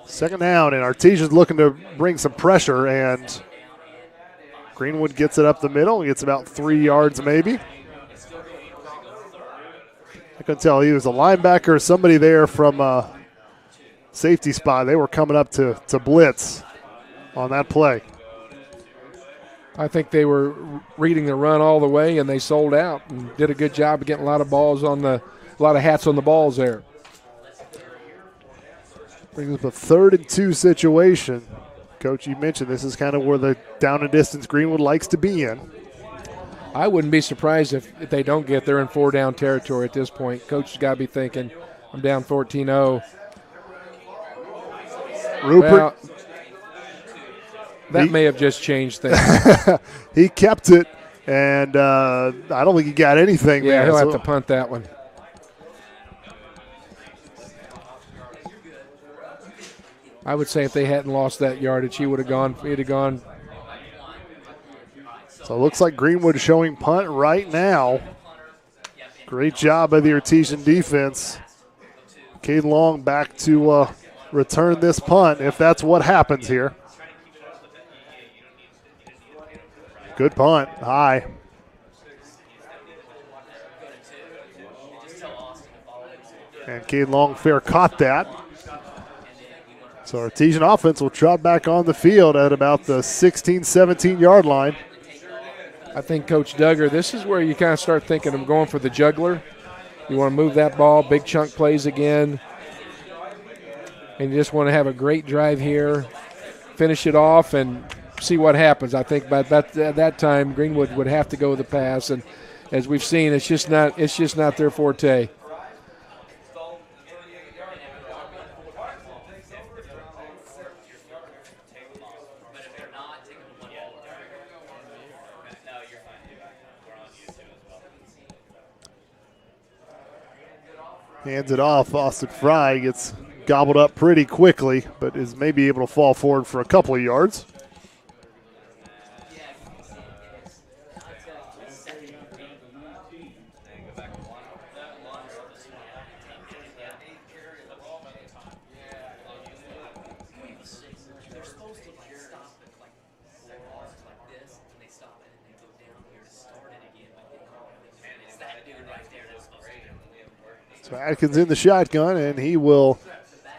Second down, and Artesian's looking to bring some pressure, and Greenwood gets it up the middle. He gets about 3 yards maybe. I couldn't tell he was a linebacker or somebody there from safety spot. They were coming up to blitz on that play. I think they were reading the run all the way, and they sold out and did a good job of getting a lot of hats on the balls there. Brings up a 3rd and 2 situation. Coach, you mentioned this is kind of where the down and distance Greenwood likes to be in. I wouldn't be surprised if they don't get there in 4-down territory at this point. Coach has got to be thinking, I'm down 14-0. Rupert. Well, that may have just changed things. He kept it, and I don't think he got anything. Yeah, there, he'll have to punt that one. I would say if they hadn't lost that yardage, he'd have gone. So it looks like Greenwood showing punt right now. Great job by the Artesian defense. Caden Long back to return this punt, if that's what happens here. Good punt, high. And Cade Longfair caught that. So Artesian offense will trot back on the field at about the 16, 17-yard line. I think Coach Duggar, this is where you kind of start thinking of going for the juggler. You want to move that ball, big chunk plays again. And you just want to have a great drive here, finish it off, and see what happens. I think by that time Greenwood would have to go with the pass, and as we've seen, it's just not their forte. Hands it off. Austin Fry gets gobbled up pretty quickly, but is maybe able to fall forward for a couple of yards. So Atkins in the shotgun, and he will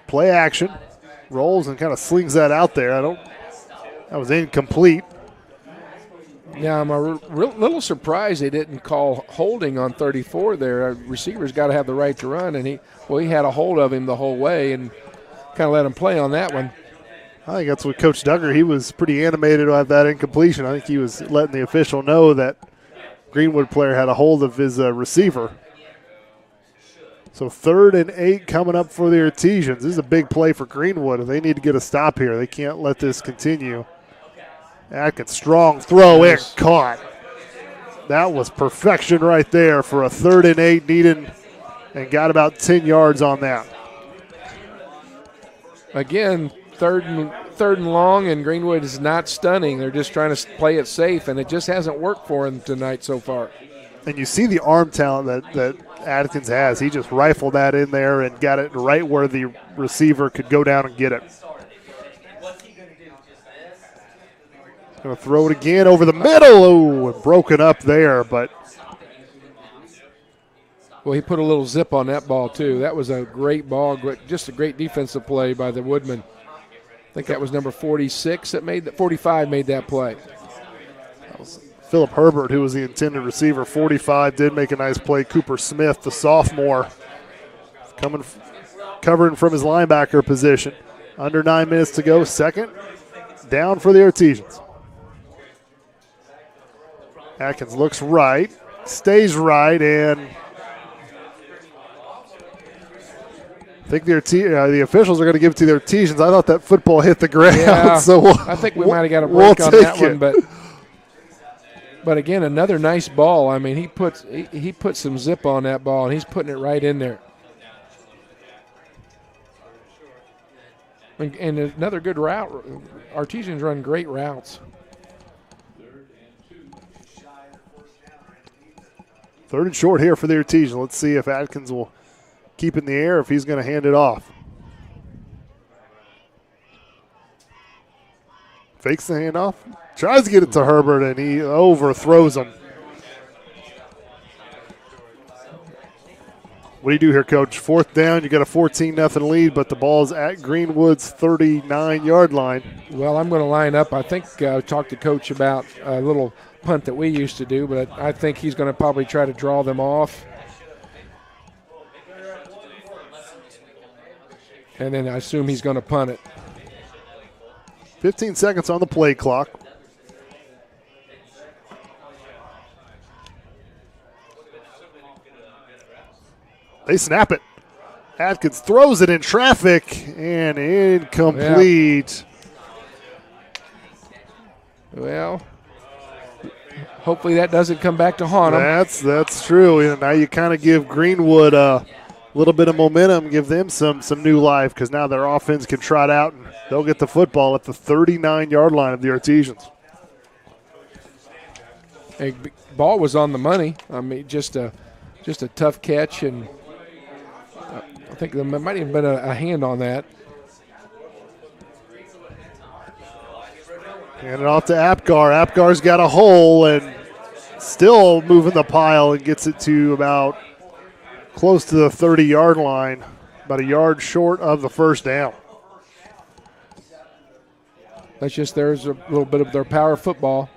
play action, rolls and kind of slings that out there. That was incomplete. Yeah, I'm a little surprised they didn't call holding on 34 there. A receiver's got to have the right to run, and he had a hold of him the whole way and kind of let him play on that one. I think that's what Coach Duggar, he was pretty animated at that incompletion. I think he was letting the official know that Greenwood player had a hold of his receiver. So 3rd and 8 coming up for the Artesians. This is a big play for Greenwood. They need to get a stop here. They can't let this continue. Atkins, strong throw, and caught. That was perfection right there for a 3rd and 8 needed, and got about 10 yards on that. Again, third and long, and Greenwood is not stunning. They're just trying to play it safe, and it just hasn't worked for him tonight so far. And you see the arm talent that Atkins has. He just rifled that in there and got it right where the receiver could go down and get it. Going to throw it again over the middle. Oh, and broken up there, but. Well, he put a little zip on that ball, too. That was a great ball, just a great defensive play by the Woodman. I think that was number 46 that made that, 45 made that play. That was Philip Herbert, who was the intended receiver. 45 did make a nice play. Cooper Smith, the sophomore, covering from his linebacker position. Under 9 minutes to go. 2nd down for the Artesians. Atkins looks right, stays right, and I think the officials are going to give it to the Artesians. I thought that football hit the ground. Yeah, so I think we might have got a break on that one, but again, another nice ball. I mean, he put some zip on that ball, and he's putting it right in there. And another good route. Artesians run great routes. 3rd and short here for the Artesians. Let's see if Atkins will keep it in the air, if he's going to hand it off. Fakes the handoff. Tries to get it to Herbert, and he overthrows him. What do you do here, Coach? 4th down, you got a 14-0 lead, but the ball's at Greenwood's 39-yard line. Well, I'm going to line up. I think I talked to Coach about a little punt that we used to do, but I think he's going to probably try to draw them off. And then I assume he's going to punt it. 15 seconds on the play clock. They snap it. Atkins throws it in traffic and incomplete. Yeah. Well, hopefully that doesn't come back to haunt them. That's true. Now you kind of give Greenwood a little bit of momentum, give them some new life, because now their offense can trot out and they'll get the football at the 39-yard line of the Artesians. Hey, ball was on the money. I mean, just a tough catch, and I think there might have been a hand on that. Hand it off to Apgar. Apgar's got a hole and still moving the pile and gets it to about close to the 30-yard line, about a yard short of the first down. That's just there's a little bit of their power football.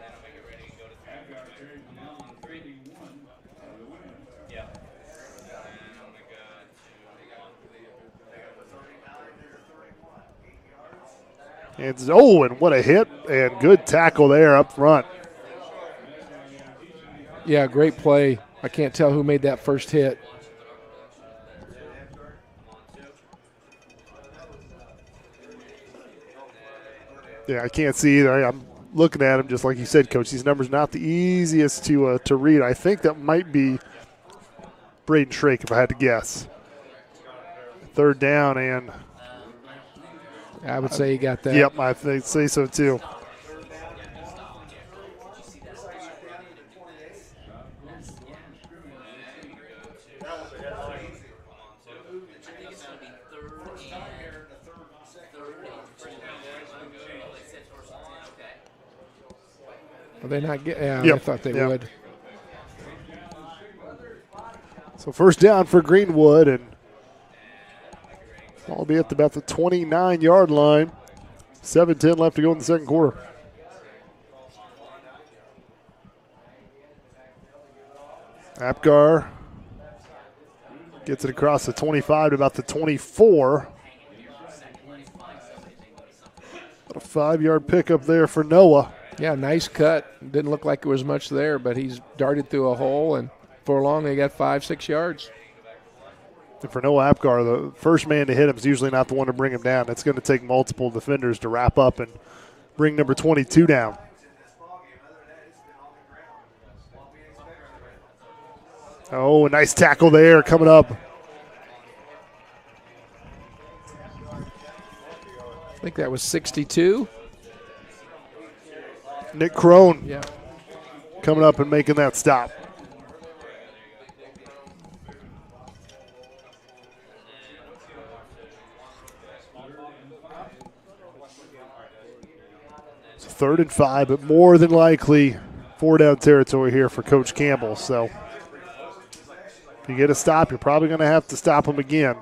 And what a hit and good tackle there up front. Yeah, great play. I can't tell who made that first hit. Yeah, I can't see either. I'm looking at him just like you said, Coach. These numbers not the easiest to read. I think that might be Braden Shrake if I had to guess. Third down and I would say he got that. Yep, I think say so too. Are they not getting? Yeah, yep. I thought they yep. would. So first down for Greenwood, and I'll be at about the 29-yard line. 7:10 left to go in the second quarter. Apgar gets it across the 25 to about the 24. About a 5-yard pickup there for Noah. Yeah, nice cut. Didn't look like there was much there, but he's darted through a hole, and for long they got 5-6 yards. And for Noah Apgar, the first man to hit him is usually not the one to bring him down. It's going to take multiple defenders to wrap up and bring number 22 down. Oh, a nice tackle there coming up. I think that was 62. Nick Crone yeah. coming up and making that stop. So 3rd and 5, but more than likely 4-down territory here for Coach Campbell. So if you get a stop, you're probably going to have to stop him again.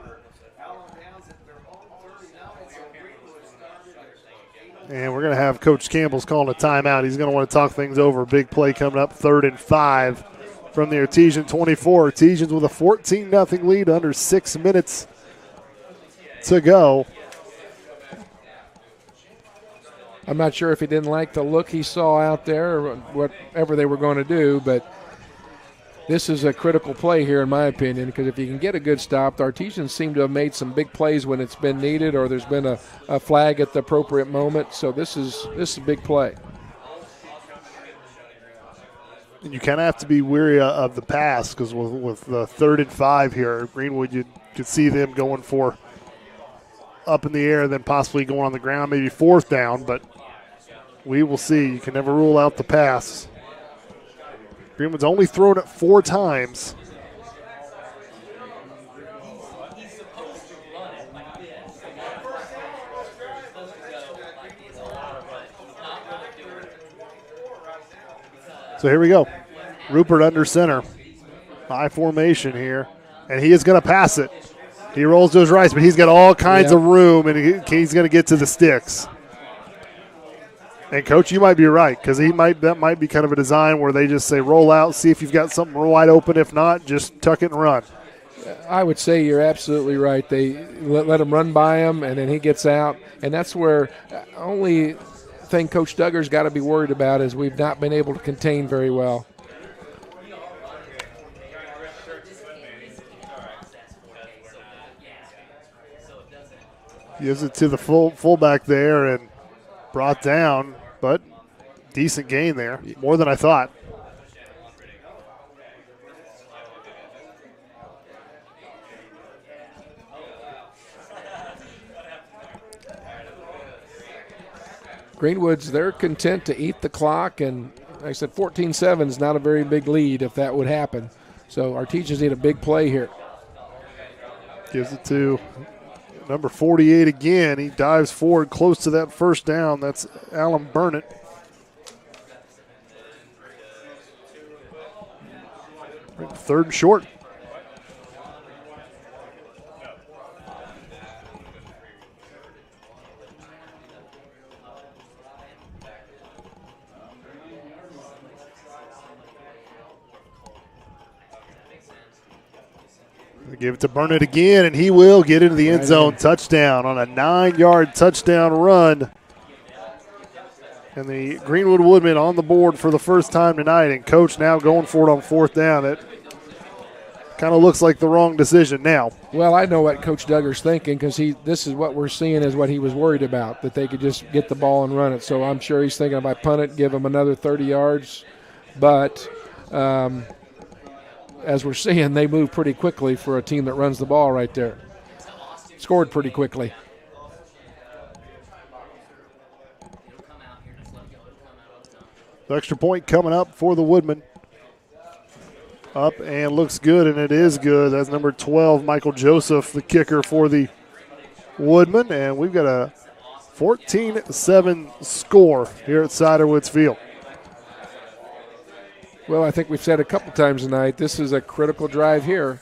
And we're going to have Coach Campbell's calling a timeout. He's going to want to talk things over. Big play coming up, 3rd and 5 from the Artesian 24. Artesians with a 14-0 lead, under 6 minutes to go. I'm not sure if he didn't like the look he saw out there or whatever they were going to do, but this is a critical play here, in my opinion, because if you can get a good stop, the Artesians seem to have made some big plays when it's been needed or there's been a flag at the appropriate moment. So this is a big play. And you kind of have to be wary of the pass because with the 3rd and 5 here, Greenwood, you could see them going for up in the air, then possibly going on the ground, maybe 4th down, but we will see. You can never rule out the pass. Greenwood's only thrown it 4 times. So here we go. Rupert under center. High formation here. And he is going to pass it. He rolls to his right, but he's got all kinds of room, and he's going to get to the sticks. And, Coach, you might be right because that might be kind of a design where they just say roll out, see if you've got something wide open. If not, just tuck it and run. I would say you're absolutely right. They let him run by him, and then he gets out. And that's where only thing Coach Duggar's got to be worried about is we've not been able to contain very well. Gives it to the fullback there and brought down, but decent gain there, more than I thought. Greenwood's, they're content to eat the clock, and like I said, 14-7 is not a very big lead if that would happen. So our teachers need a big play here. Gives it to number 48 again. He dives forward close to that first down. That's Alan Burnett. 3rd and short. Give it to Burnett again, and he will get into the end zone. Touchdown on a 9-yard touchdown run. And the Greenwood Woodmen on the board for the first time tonight, and Coach now going for it on 4th down. It kind of looks like the wrong decision now. Well, I know what Coach Duggar's thinking, because this is what we're seeing is what he was worried about, that they could just get the ball and run it. So I'm sure he's thinking if I punt it, give him another 30 yards. But as we're seeing, they move pretty quickly for a team that runs the ball right there. Scored pretty quickly. The extra point coming up for the Woodmen. Up and looks good, and it is good. That's number 12, Michael Joseph, the kicker for the Woodmen. And we've got a 14-7 score here at Ciderwoods Field. Well, I think we've said a couple times tonight, this is a critical drive here.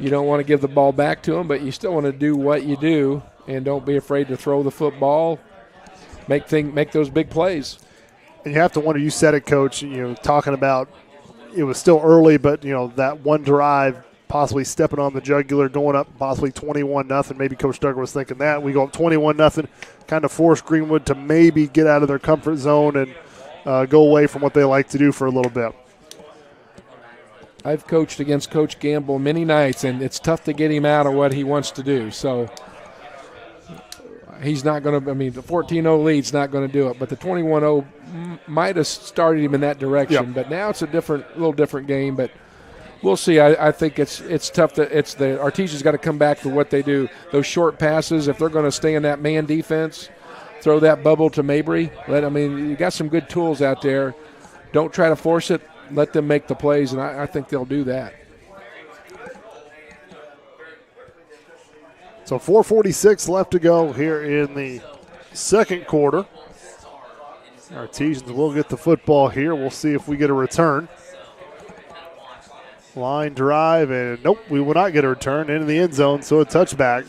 You don't want to give the ball back to them, but you still want to do what you do, and don't be afraid to throw the football, make those big plays. And you have to wonder, you said it, Coach, talking about it was still early, but, that one drive possibly stepping on the jugular, going up possibly 21-0. Maybe Coach Duggar was thinking that. We go up 21-0, kind of force Greenwood to maybe get out of their comfort zone and go away from what they like to do for a little bit. I've coached against Coach Gamble many nights, and it's tough to get him out of what he wants to do. So he's not going to – the 14-0 lead's not going to do it. But the 21-0 might have started him in that direction. Yep. But now it's a little different game. But we'll see. I think it's tough. Artesia's got to come back to what they do. Those short passes, if they're going to stay in that man defense – throw that bubble to Mabry. You got some good tools out there. Don't try to force it. Let them make the plays, and I think they'll do that. So 4:46 left to go here in the second quarter. Artesians will get the football here. We'll see if we get a return. Line drive, and nope, we will not get a return into the end zone, so a touchback.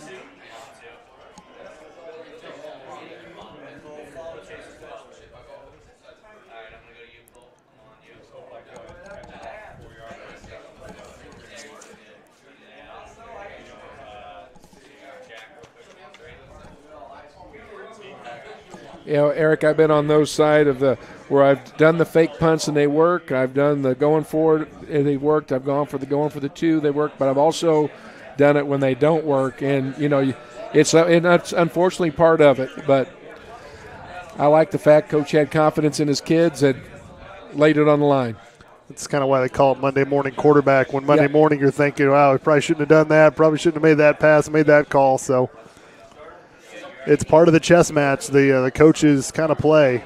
Eric, I've been on those side of where I've done the fake punts and they work. I've done the going forward and they worked. I've gone for the 2, they work. But I've also done it when they don't work, and that's unfortunately part of it. But I like the fact Coach had confidence in his kids and laid it on the line. That's kind of why they call it Monday morning quarterback. When Monday morning you're thinking, wow, we probably shouldn't have done that, probably shouldn't have made that pass, made that call. So it's part of the chess match, the coaches kind of play.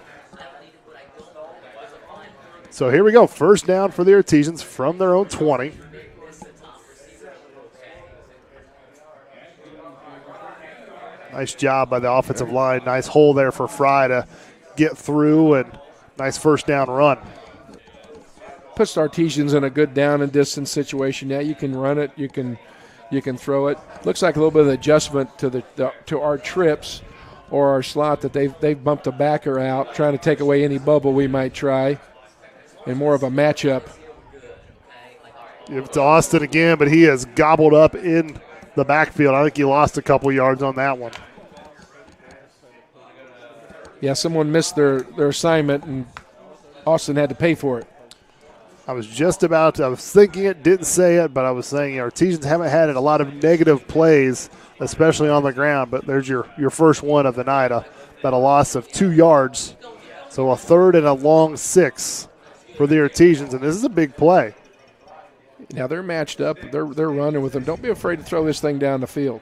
So here we go. First down for the Artesians from their own 20. Nice job by the offensive line. Nice hole there for Fry to get through, and nice first down run. Puts the Artesians in a good down and distance situation. Yeah, you can run it. You can throw it. Looks like a little bit of adjustment to our trips or our slot that they've bumped the backer out, trying to take away any bubble we might try, and more of a matchup. Give it to Austin again, but he is gobbled up in the backfield. I think he lost a couple yards on that one. Yeah, someone missed their assignment, and Austin had to pay for it. I was thinking it, didn't say it, but I was saying Artesians haven't had a lot of negative plays, especially on the ground, but there's your first one of the night, about a loss of 2 yards. So a 3rd and a long 6 for the Artesians, and this is a big play. Now they're matched up. They're running with them. Don't be afraid to throw this thing down the field.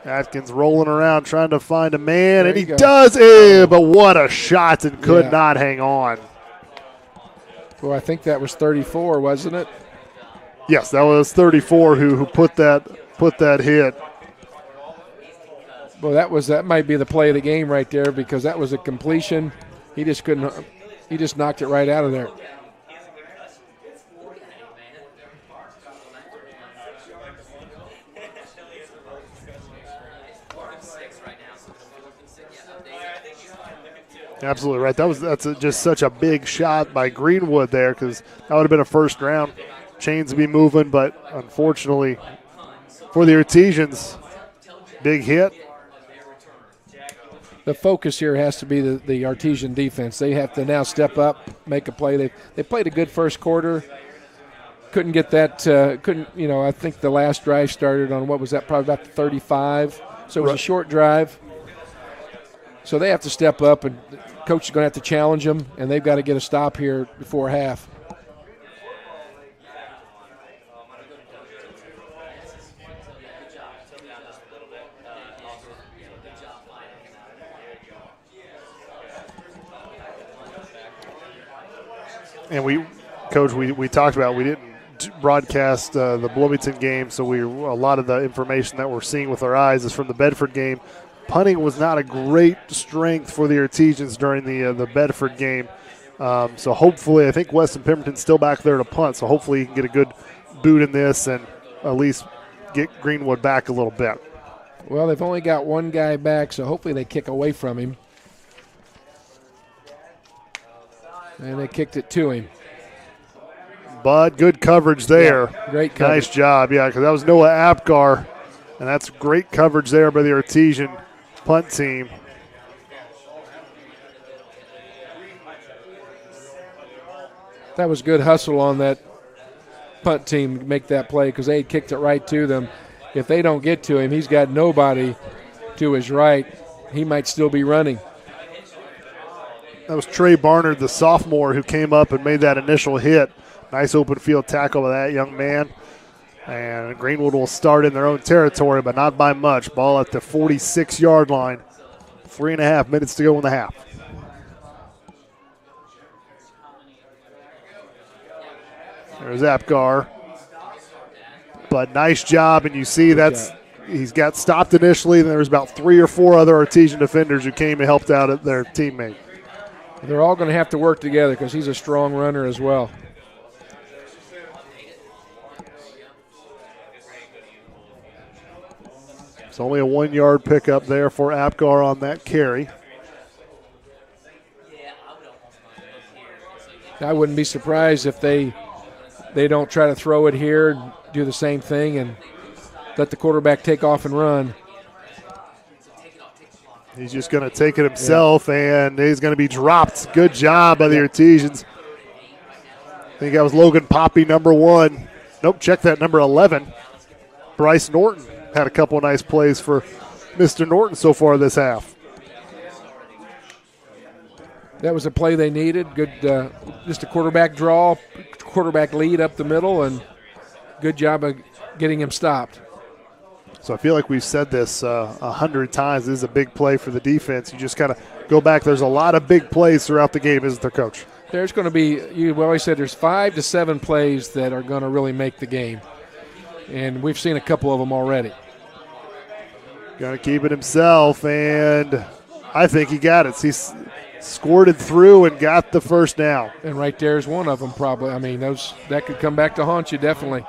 Atkins rolling around trying to find a man, there and he go. does, but what a shot, and could not hang on. Well, I think that was 34, wasn't it? Yes, that was 34 who put that hit. Well, that might be the play of the game right there, because that was a completion. He just knocked it right out of there. Absolutely right. Just such a big shot by Greenwood there, because that would have been a first round. Chains would be moving, but unfortunately for the Artesians, big hit. The focus here has to be the Artesian defense. They have to now step up, make a play. They played a good first quarter. Couldn't get that. I think the last drive started on, what was that, probably about the 35. So it was a short drive. So they have to step up, and the coach is going to have to challenge them, and they've got to get a stop here before half. And Coach, we talked about, we didn't broadcast the Bloomington game, so a lot of the information that we're seeing with our eyes is from the Bedford game. Punting was not a great strength for the Artesians during the Bedford game. So hopefully, I think Weston Pemberton's still back there to punt, so hopefully he can get a good boot in this and at least get Greenwood back a little bit. Well, they've only got one guy back, so hopefully they kick away from him. And they kicked it to him. But good coverage there. Yeah, great coverage. Nice job, yeah, because that was Noah Apgar, and that's great coverage there by the Artesian punt team. That was good hustle on that punt team to make that play, because they had kicked it right to them. If they don't get to him, he's got nobody to his right. He might still be running. That was Trey Barnard, the sophomore, who came up and made that initial hit. Nice open field tackle by that young man. And Greenwood will start in their own territory, but not by much. Ball at the 46-yard line. 3.5 minutes to go in the half. There's Apgar. But nice job, and you see he's got stopped initially, and there was about 3 or 4 other Artesian defenders who came and helped out their teammate. They're all going to have to work together because he's a strong runner as well. It's only a 1-yard pickup there for Apgar on that carry. I wouldn't be surprised if they don't try to throw it here and do the same thing and let the quarterback take off and run. He's just going to take it himself, and he's going to be dropped. Good job by the Artesians. I think that was Logan Poppy, number 1. Nope, check that, number 11. Bryce Norton had a couple of nice plays for Mr. Norton so far this half. That was a play they needed. Good, just a quarterback draw, quarterback lead up the middle, and good job of getting him stopped. So I feel like we've said this 100 times. This is a big play for the defense. You just kind of go back. There's a lot of big plays throughout the game, isn't there, Coach? There's going to be, you always said there's 5 to 7 plays that are going to really make the game. And we've seen a couple of them already. Going to keep it himself, and I think he got it. He's squirted through and got the first down. And right there's one of them probably. I mean, that could come back to haunt you, definitely.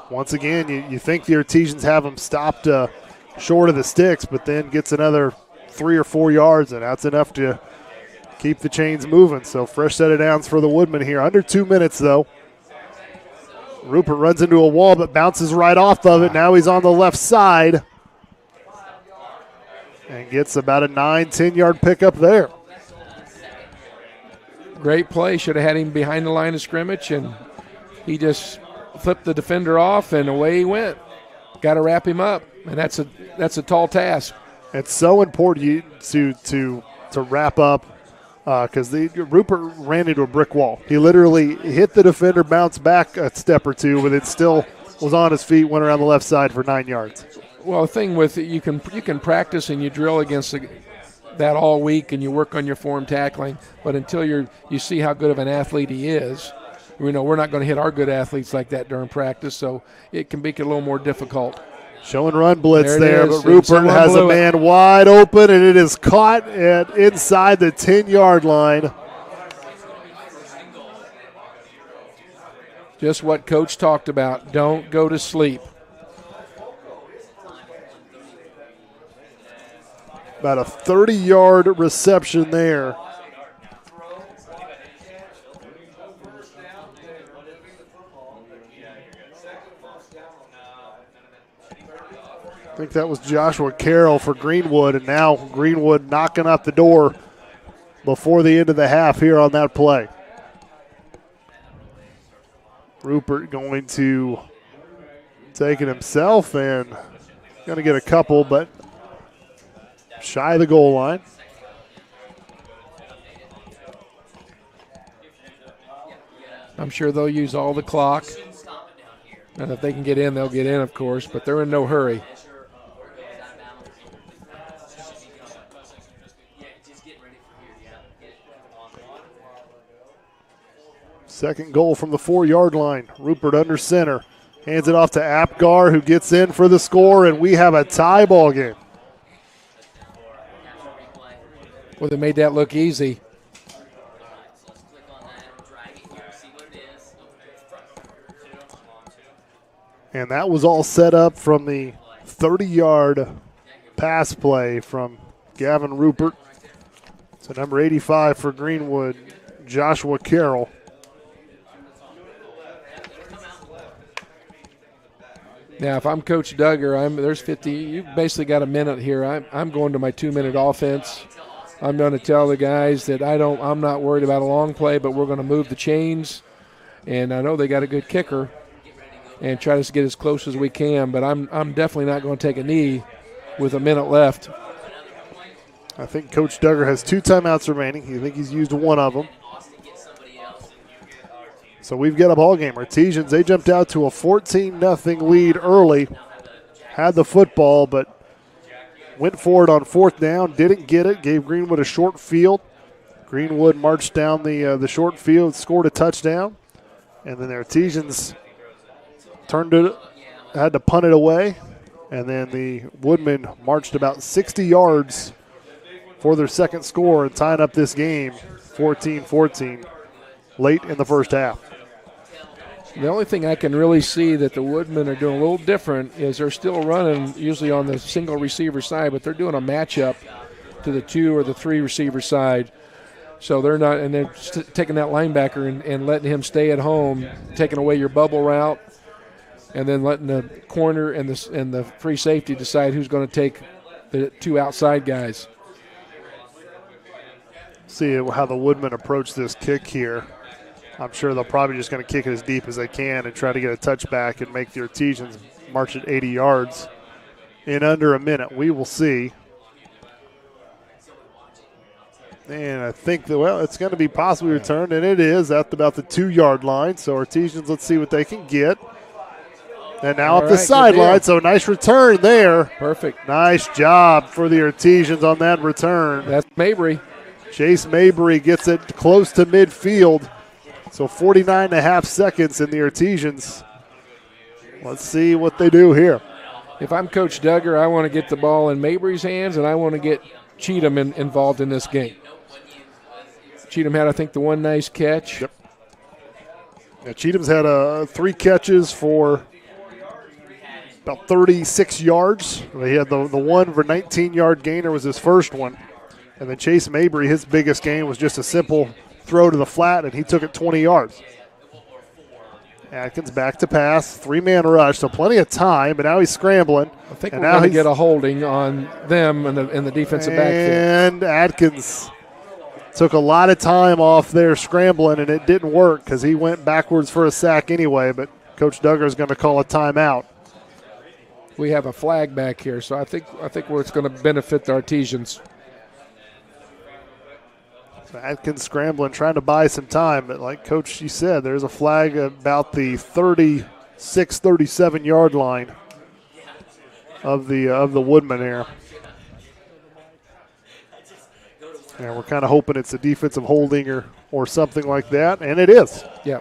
Once again, you think the Artesians have him stopped short of the sticks, but then gets another 3 or 4 yards, and that's enough to keep the chains moving. So fresh set of downs for the Woodmen here. Under 2 minutes, though. Rupert runs into a wall but bounces right off of it. Now he's on the left side and gets about a 9-10-yard pickup there. Great play. Should have had him behind the line of scrimmage, and he just flipped the defender off, and away he went. Got to wrap him up, and that's a tall task. It's so important to wrap up because Rupert ran into a brick wall. He literally hit the defender, bounced back a step or two, but it still was on his feet, went around the left side for 9 yards. Well, the thing with it, you can practice and you drill against that all week, and you work on your form tackling, but until you see how good of an athlete he is, we're not going to hit our good athletes like that during practice, so it can make it a little more difficult. Show and run blitz there, but Rupert has a man wide open, and it is caught inside the 10-yard line. Just what Coach talked about. Don't go to sleep. About a 30-yard reception there. I think that was Joshua Carroll for Greenwood, and now Greenwood knocking up the door before the end of the half here on that play. Rupert going to take it himself and going to get a couple, but shy of the goal line. I'm sure they'll use all the clock. And if they can get in, they'll get in, of course, but they're in no hurry. Second goal from the 4-yard line. Rupert under center. Hands it off to Apgar, who gets in for the score, and we have a tie ball game. Well, they made that look easy. And that was all set up from the 30-yard pass play from Gavin Rupert. So number 85 for Greenwood, Joshua Carroll. Now, if I'm Coach Duggar, there's 50. You've basically got a minute here. I'm going to my 2-minute offense. I'm going to tell the guys that I'm not worried about a long play, but we're going to move the chains. And I know they got a good kicker, and try to get as close as we can. But I'm definitely not going to take a knee with a minute left. I think Coach Duggar has 2 timeouts remaining. I think he's used one of them. So we've got a ball game. Artesians, they jumped out to a 14-0 lead early. Had the football, but went for it on 4th down. Didn't get it. Gave Greenwood a short field. Greenwood marched down the short field, scored a touchdown. And then the Artesians turned it, had to punt it away. And then the Woodmen marched about 60 yards for their second score and tying up this game 14-14 late in the first half. The only thing I can really see that the Woodmen are doing a little different is they're still running usually on the single receiver side, but they're doing a matchup to the 2 or the 3 receiver side. So they're not, and they're taking that linebacker and letting him stay at home, taking away your bubble route, and then letting the corner and the free safety decide who's going to take the 2 outside guys. See how the Woodmen approach this kick here. I'm sure they're probably just going to kick it as deep as they can and try to get a touchback and make the Artesians march at 80 yards in under a minute. We will see. And I think it's going to be possibly returned, and it is at about the 2-yard line. So Artesians, let's see what they can get. And now up the sideline, so nice return there. Perfect. Nice job for the Artesians on that return. That's Mabry. Chase Mabry gets it close to midfield. So 49.5 seconds in the Artesians. Let's see what they do here. If I'm Coach Duggar, I want to get the ball in Mabry's hands, and I want to get Cheatham involved in this game. Cheatham had, I think, the one nice catch. Yep. Yeah, Cheatham's had 3 catches for about 36 yards. He had the one for 19-yard gainer was his first one. And then Chase Mabry, his biggest gain was just a simple throw to the flat, and he took it 20 yards. Atkins back to pass, 3-man rush, so plenty of time, but now he's scrambling. I think we're going to get a holding on them in the defensive backfield. And Atkins took a lot of time off there scrambling, and it didn't work because he went backwards for a sack anyway, but Coach Duggar is going to call a timeout. We have a flag back here, so I think where it's going to benefit the Artesians. Atkins scrambling, trying to buy some time, but like Coach, you said, there's a flag about the 36, 37-yard line of the Woodmen here. And we're kind of hoping it's a defensive holding or something like that, and it is. Yeah.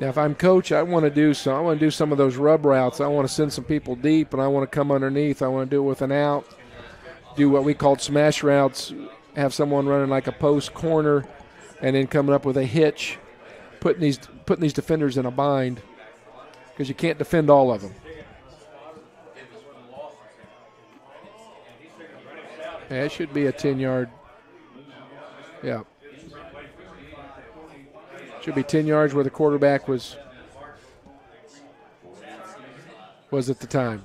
Now, if I'm coach, I want to do some of those rub routes. I want to send some people deep, and I want to come underneath. I want to do it with an out. Do what we called smash routes, have someone running like a post corner and then coming up with a hitch, putting these defenders in a bind because you can't defend all of them. Yeah, it should be a 10-yard. Yeah. Should be 10 yards where the quarterback was at the time.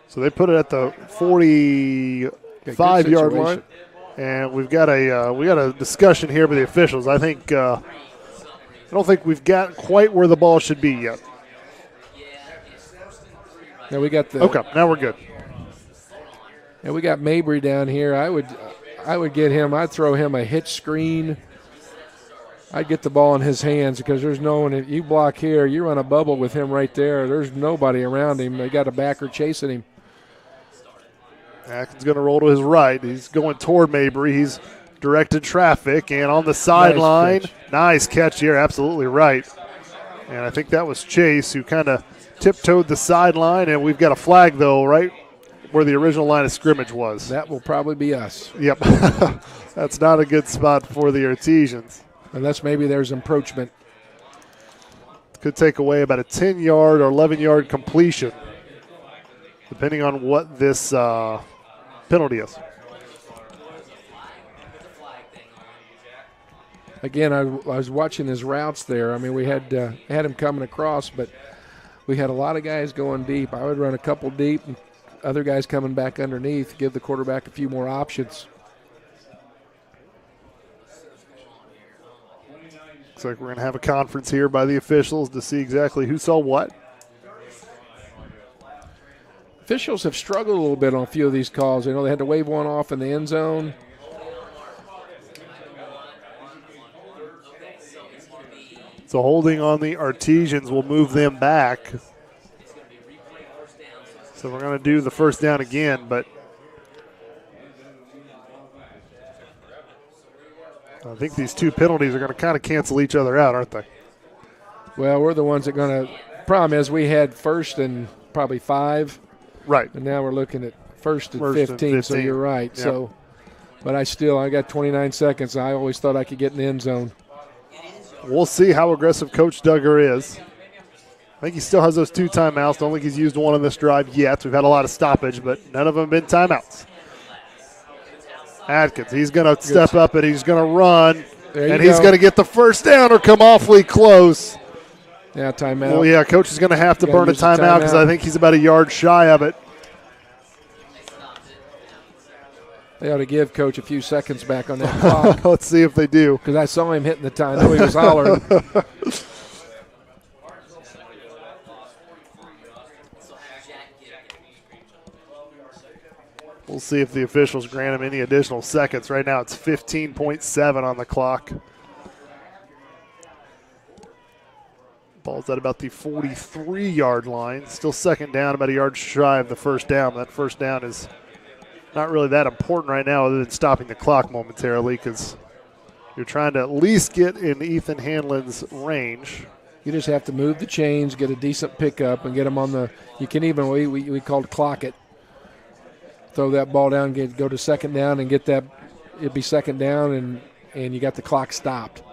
So they put it at the 45-yard line, and we've got a discussion here with the officials. I don't think we've got quite where the ball should be yet. Now we got okay. Now we're good. And we got Mabry down here. I would get him. I'd throw him a hitch screen. I'd get the ball in his hands because there's no one. If you block here, you run a bubble with him right there. There's nobody around him. They got a backer chasing him. Atkins going to roll to his right. He's going toward Mabry. He's directed traffic, and on the sideline, nice catch here. Absolutely right. And I think that was Chase who kind of tiptoed the sideline, and we've got a flag, though, right where the original line of scrimmage was. That will probably be us. Yep. That's not a good spot for the Artesians. Unless maybe there's encroachment. Could take away about a 10-yard or 11-yard completion, depending on what this penalty is. Again, I was watching his routes there. I mean, we had him coming across, but we had a lot of guys going deep. I would run a couple deep and other guys coming back underneath, give the quarterback a few more options. Looks like we're going to have a conference here by the officials to see exactly who saw what. Officials have struggled a little bit on a few of these calls. You know, they had to wave one off in the end zone. So holding on the Artesians will move them back. So we're going to do the first down again, but I think these two penalties are going to kind of cancel each other out, aren't they? Well, we're the ones that are going to – problem is we had first and probably 5. Right. And now we're looking at first and 15, so you're right. Yep. So, but I got 29 seconds. I always thought I could get in the end zone. We'll see how aggressive Coach Duggar is. I think he still has those 2 timeouts. Don't think he's used one on this drive yet. We've had a lot of stoppage, but none of them have been timeouts. Atkins, he's going to step up and he's going to run, and he's going to get the first down or come awfully close. Yeah, timeout. Well, yeah, Coach is going to have to burn a timeout because I think he's about a yard shy of it. They ought to give Coach a few seconds back on that clock. Let's see if they do. Because I saw him hitting the time. I know he was hollering. We'll see if the officials grant him any additional seconds. Right now it's 15.7 on the clock. Ball's at about the 43-yard line. Still second down, about a yard shy of the first down. That first down is not really that important right now other than stopping the clock momentarily because you're trying to at least get in Ethan Hanlon's range. You just have to move the chains, get a decent pickup, and get them on the – you can even – we called clock it. Throw that ball down, go to second down and get that – it'd be second down and you got the clock stopped.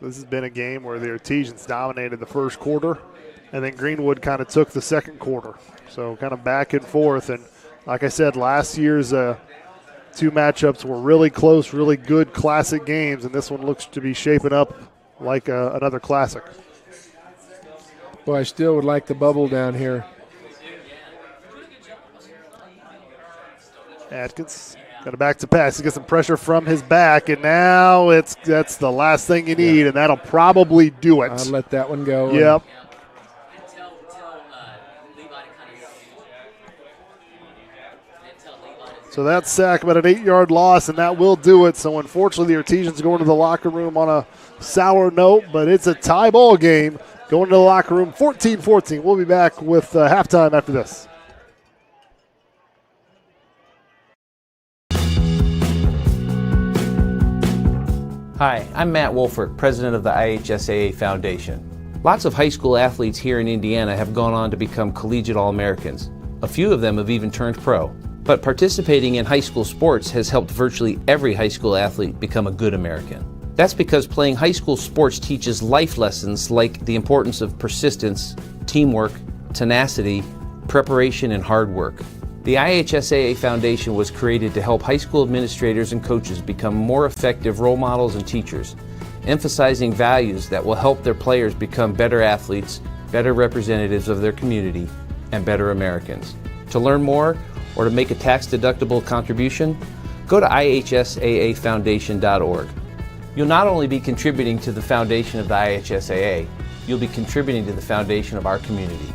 This has been a game where the Artesians dominated the first quarter, and then Greenwood kind of took the second quarter. So kind of back and forth. And like I said, last year's 2 matchups were really close, really good classic games, and this one looks to be shaping up like another classic. Boy, I still would like the bubble down here. Atkins got a back to pass. He gets some pressure from his back, and now that's the last thing you need, and that'll probably do it. I'll let that one go. Yep. So that's sack, about an 8-yard loss, and that will do it. So unfortunately, the Artesians go into the locker room on a sour note, but it's a tie ball game. Going to the locker room, 14-14. We'll be back with halftime after this. Hi, I'm Matt Wolfert, president of the IHSAA Foundation. Lots of high school athletes here in Indiana have gone on to become collegiate All-Americans. A few of them have even turned pro. But participating in high school sports has helped virtually every high school athlete become a good American. That's because playing high school sports teaches life lessons like the importance of persistence, teamwork, tenacity, preparation, and hard work. The IHSAA Foundation was created to help high school administrators and coaches become more effective role models and teachers, emphasizing values that will help their players become better athletes, better representatives of their community, and better Americans. To learn more or to make a tax-deductible contribution, go to ihsaafoundation.org. You'll not only be contributing to the foundation of the IHSAA, you'll be contributing to the foundation of our community.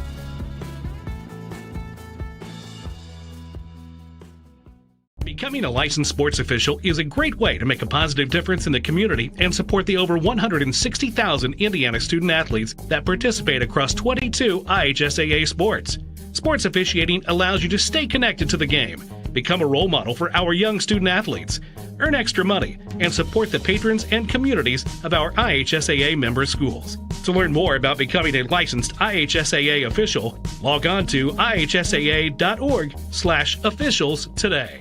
Becoming a licensed sports official is a great way to make a positive difference in the community and support the over 160,000 Indiana student athletes that participate across 22 IHSAA sports. Sports officiating allows you to stay connected to the game, become a role model for our young student athletes, earn extra money, and support the patrons and communities of our IHSAA member schools. To learn more about becoming a licensed IHSAA official, log on to ihsaa.org/officials today.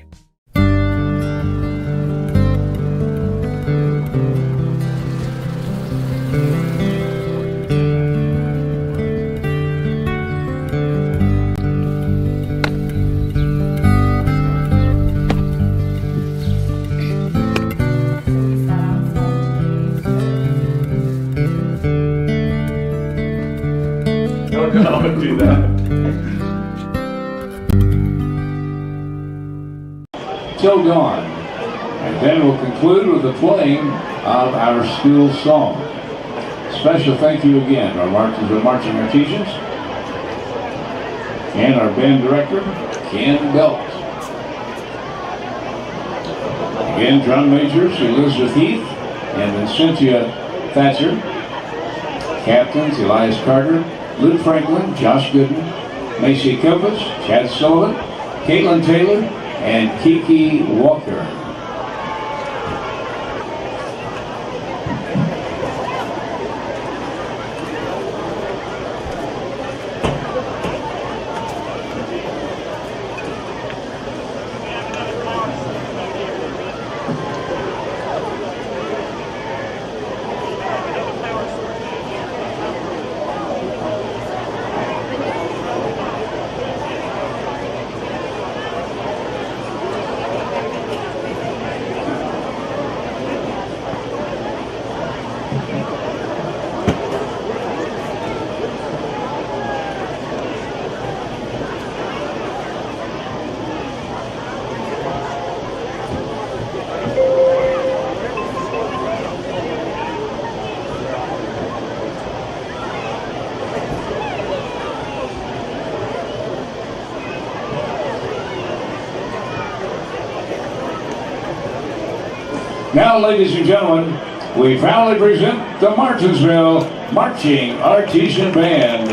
Do that. Till dawn, and then we'll conclude with the playing of our school song. Special thank you again to our Martinsville marching artisans and our band director, Ken Belt. Again, drum majors Elizabeth Heath and then Cynthia Thatcher. Captains Elias Carter, Luke Franklin, Josh Gooden, Macy Kilpas, Chad Sullivan, Caitlin Taylor, and Kiki Walker. Now, ladies and gentlemen, we proudly present the Martinsville Marching Artisan Band.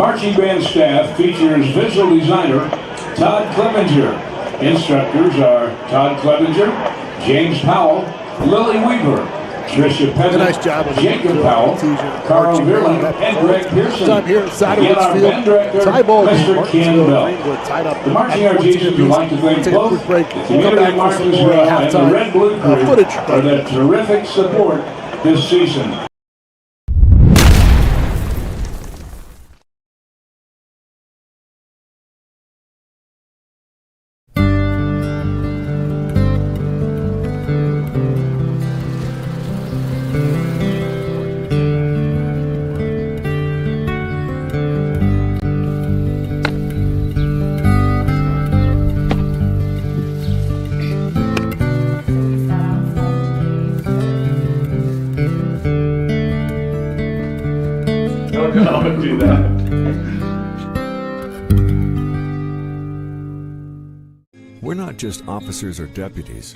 marching band staff features visual designer Todd Clevenger. Instructors are Todd Clevenger, James Powell, Lily Weaver, Tricia Pennant, nice job of Jacob Powell, Carl Virland, and Greg Pearson. Time here inside of Again, our field. band director, Tie ball game. Mr. Ken Martinsville, Bell. Greenwood tied up. The marching artisans would like to thank Take a both quick break. the We'll come community back of for some Martinsville more and the halftime Red Blue Crew footage. for their terrific support this season. Don't do that. We're not just officers or deputies.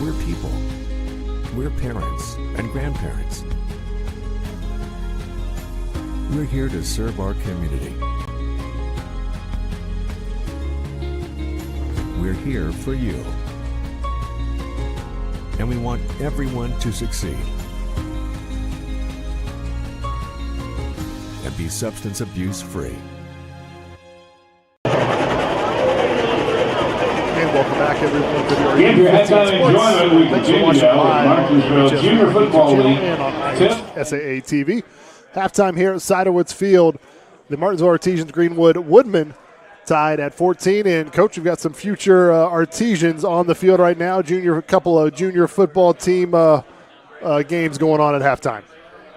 We're people. We're parents and grandparents. We're here to serve our community. We're here for you. And we want everyone to succeed and be substance abuse free. Welcome back, everyone, to the Again, your halftime enjoyment, we continue now with Martinsville Junior Football League. SAA TV. Halftime here at Ciderwoods Field. The Martinsville Artesians Greenwood Woodmen tied at 14. And, Coach, we've got some future Artesians on the field right now. A couple of junior football team games going on at halftime.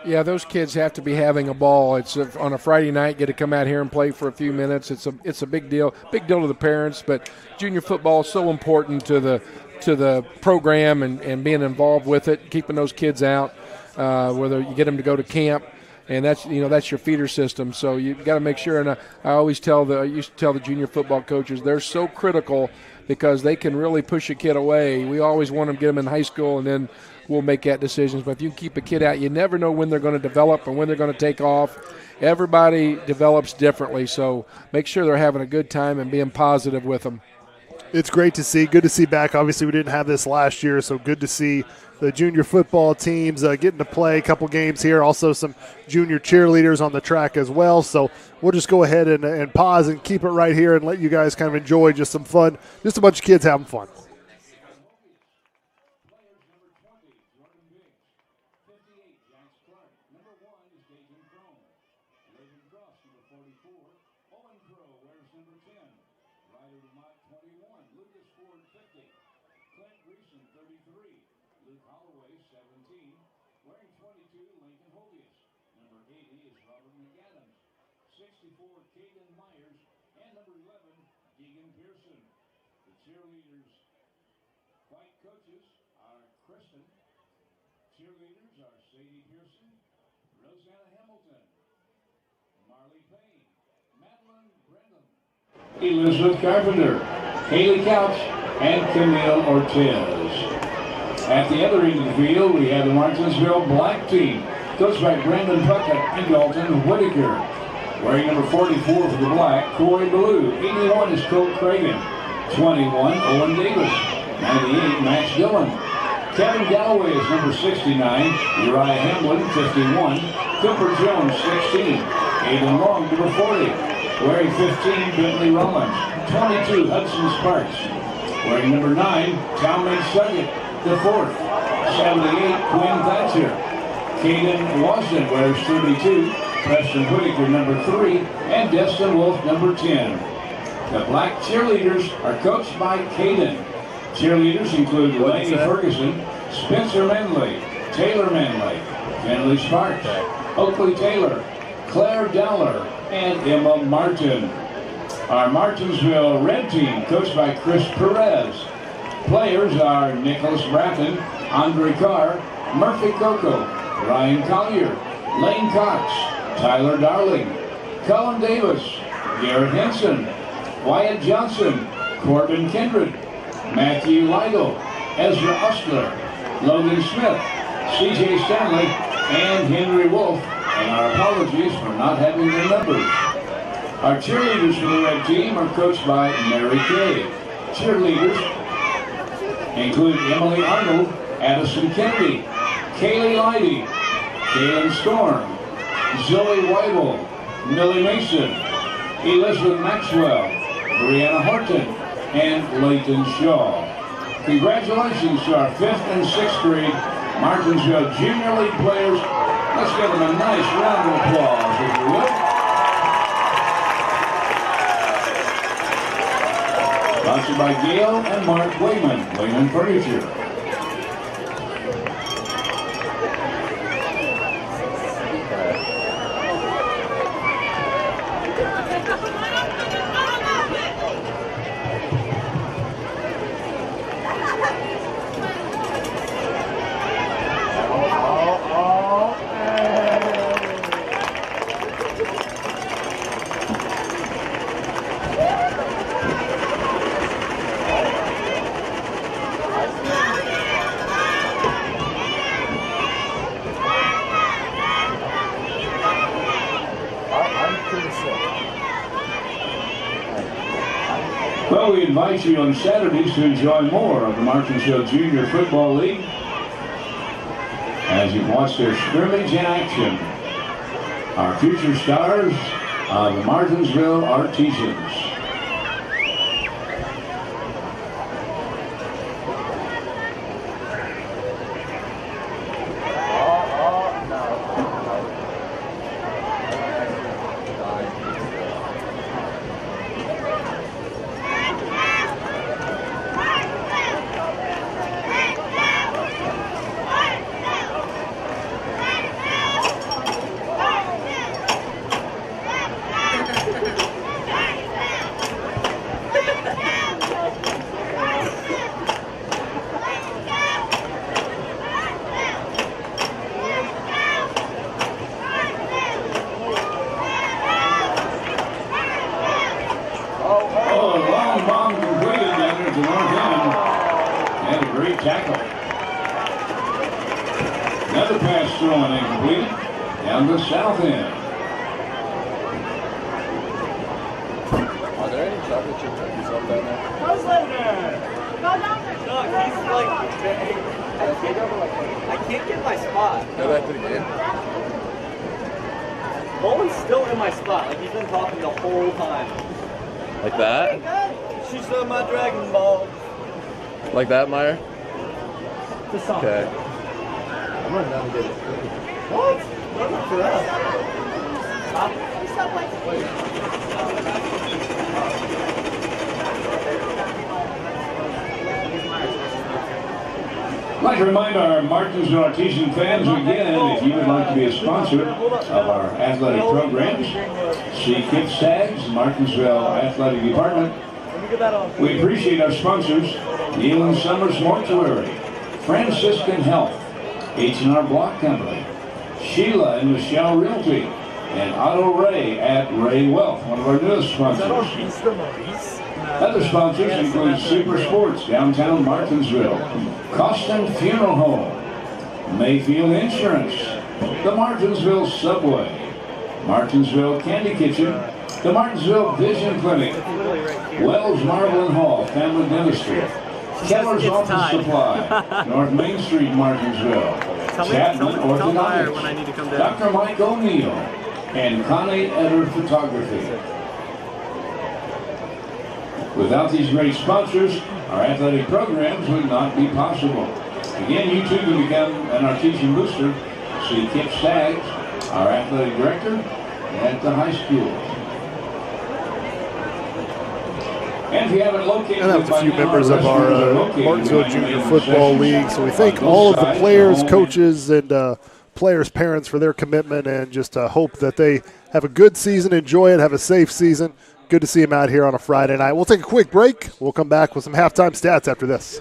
Yeah, those kids have to be having a ball. It's on a Friday night, get to come out here and play for a few minutes. It's a big deal to the parents. But junior football is so important to the program and being involved with it, keeping those kids out. Whether you get them to go to camp, and that's your feeder system. So you've got to make sure. And I used to tell the junior football coaches, they're so critical because they can really push a kid away. We always want them to get them in high school, and then we'll make that decisions. But if you keep a kid out, you never know when they're going to develop and when they're going to take off. Everybody develops differently, so make sure they're having a good time and being positive with them. It's great to see. Good to see back. Obviously, we didn't have this last year, so good to see the junior football teams getting to play a couple games here. Also, some junior cheerleaders on the track as well. So we'll just go ahead and pause and keep it right here and let you guys kind of enjoy just some fun, just a bunch of kids having fun. Elizabeth Carpenter, Haley Couch, and Camille Ortiz. At the other end of the field, we have the Martinsville Black team, coached by Brandon Puckett and Dalton Whitaker. Wearing number 44 for the Black, Corey Ballou. 81 is Colt Cragen. 21, Owen Davis. 98, Max Dillon. Kevin Galloway is number 69. Uriah Hamlin, 51. Cooper Jones, 16. Aiden Long, number 40. Wearing 15, Bentley Rollins. 22, Hudson Sparks. Wearing number 9, Talmadge Suggett, the 4th. 78, Quinn Thatcher. Caden Wasden wears 32. Preston Whitaker, number 3. And Destin Wolf, number 10. The Black cheerleaders are coached by Caden. Cheerleaders include Laney Ferguson, Spencer Manley, Taylor Manley, Finley Sparks, Oakley Taylor, Claire Dowler, and Emma Martin. Our Martinsville Red team, coached by Chris Perez. Players are Nicholas Bratton, Andre Carr, Murphy Coco, Ryan Collier, Lane Cox, Tyler Darling, Colin Davis, Garrett Henson, Wyatt Johnson, Corbin Kindred, Matthew Lytle, Ezra Ostler, Logan Smith, C.J. Stanley, and Henry Wolf, and our apologies for not having their numbers. Our cheerleaders for the red team are coached by Mary Kay. Cheerleaders include Emily Arnold, Addison Kennedy, Kaylee Leidy, Kaylin Storm, Zoe Weibel, Millie Mason, Elizabeth Maxwell, Brianna Horton, and Layton Shaw. Congratulations to our 5th and 6th grade Martinsville Junior League players. Let's give them a nice round of applause, if you would. Sponsored by Gail and Mark Wayman, Wayman Furniture. Well, we invite you on Saturdays to enjoy more of the Martinsville Junior Football League as you watch their scrimmage in action. Our future stars are the Martinsville Artesians. Tackle. Another pass thrown and completed down the south end. Are there any chocolate chip cookies up down there? Who's there? Go down there. Look, he's like, I can't get my spot. Go back to the game. Bowen's still in my spot. Like, he's been talking the whole time. Like that? She's on my Dragon Ball. Like that, Meyer? Okay. I'm running down to get it. What? Not for us. I'd like to remind our Martinsville Artesian fans again, if you would like to be a sponsor of our athletic programs, see Kip Staggs, Martinsville Athletic Department. We appreciate our sponsors, Neil and Summers Mortuary, Franciscan Health, H&R Block Company, Sheila and Michelle Realty, and Otto Ray at Ray Wealth, one of our newest sponsors. Other sponsors include Super Sports, downtown Martinsville, Costin Funeral Home, Mayfield Insurance, the Martinsville Subway, Martinsville Candy Kitchen, the Martinsville Vision Clinic, Wells Marble and Hall Family Dentistry, Keller's Office Supply, North Main Street, Martinsville, Chapman Orthodontics, Dr. Mike O'Neill, and Connie Eder Photography. Without these great sponsors, our athletic programs would not be possible. Again, you too can become an Artesian booster. See Kip Staggs, our athletic director, at the high school. And if you haven't located, and that was a few members of our Martinsville Junior Football League. So we thank all of the players, coaches, and players' parents for their commitment, and just hope that they have a good season, enjoy it, have a safe season. Good to see them out here on a Friday night. We'll take a quick break. We'll come back with some halftime stats after this.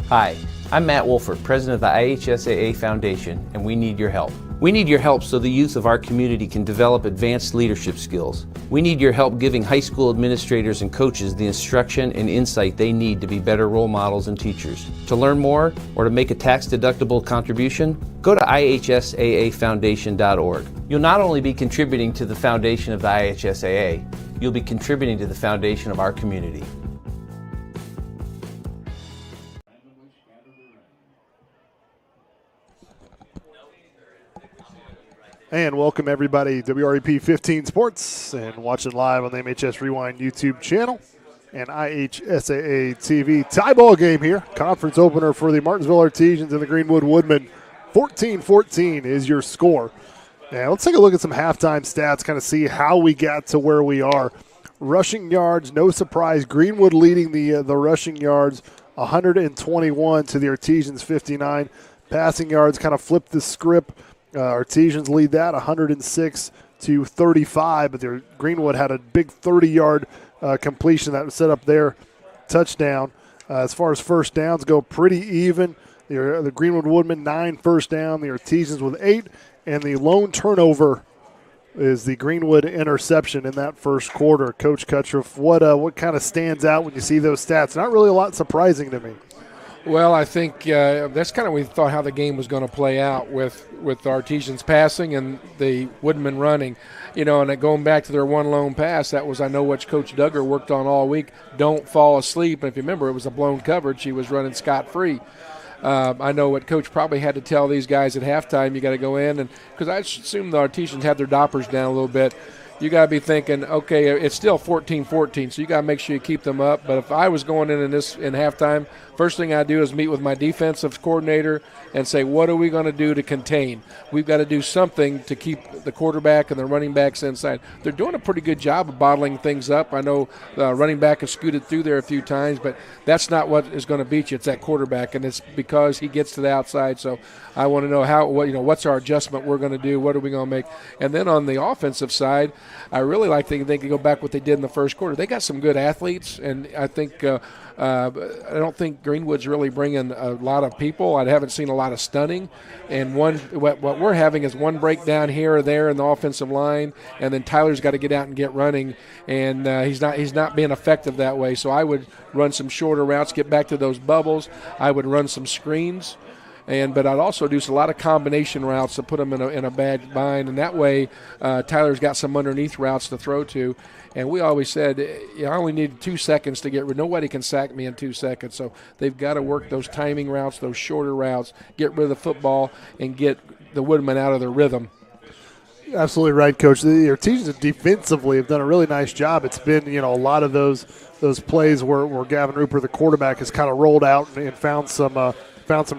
Hi, I'm Matt Wolford, president of the IHSAA Foundation, and we need your help. We need your help so the youth of our community can develop advanced leadership skills. We need your help giving high school administrators and coaches the instruction and insight they need to be better role models and teachers. To learn more or to make a tax-deductible contribution, go to ihsaafoundation.org. You'll not only be contributing to the foundation of the IHSAA, you'll be contributing to the foundation of our community. And welcome everybody to WREP 15 Sports and watching live on the MHS Rewind YouTube channel and IHSAA TV. Tie ball game here. Conference opener for the Martinsville Artesians and the Greenwood Woodmen. 14-14 is your score. Now let's take a look at some halftime stats, kind of see how we got to where we are. Rushing yards, no surprise. Greenwood leading the rushing yards, 121 to the Artesians 59. Passing yards kind of flipped the script. Artesians lead that 106 to 35, but Greenwood had a big 30-yard completion that was set up their touchdown. As far as first downs go, pretty even. The Greenwood Woodmen 9 first down, the Artesians with 8, and the lone turnover is the Greenwood interception in that first quarter. Coach Kutroff, what kind of stands out when you see those stats? Not really a lot surprising to me. Well, I think that's kind of we thought how the game was going to play out with the Artesians passing and the Woodmen running. You know, and going back to their one lone pass, that was, I know, what Coach Duggar worked on all week. Don't fall asleep. And if you remember, it was a blown coverage. He was running scot-free. I know what Coach probably had to tell these guys at halftime, you got to go in. And because I assume the Artesians had their doppers down a little bit. You got to be thinking, okay, it's still 14-14, so you got to make sure you keep them up. But if I was going in halftime, first thing I do is meet with my defensive coordinator and say, what are we going to do to contain? We've got to do something to keep the quarterback and the running backs inside. They're doing a pretty good job of bottling things up. I know the running back has scooted through there a few times, but that's not what is going to beat you. It's that quarterback, and it's because he gets to the outside. So I want to know what's our adjustment we're going to do? What are we going to make? And then on the offensive side, I really like they can go back what they did in the first quarter. They got some good athletes, and I think I don't think Greenwood's really bringing a lot of people. I haven't seen a lot of stunning. And what we're having is one breakdown here or there in the offensive line, and then Tyler's got to get out and get running, and he's not being effective that way. So I would run some shorter routes, get back to those bubbles. I would run some screens. But I'd also do a lot of combination routes to put them in a bad bind, and that way Tyler's got some underneath routes to throw to. And we always said, I only need 2 seconds to get rid. Nobody can sack me in 2 seconds. So they've got to work those timing routes, those shorter routes, get rid of the football, and get the Woodmen out of their rhythm. Absolutely right, Coach. The Artesians defensively have done a really nice job. It's been, a lot of those plays where Gavin Rupert, the quarterback, has kind of rolled out and found some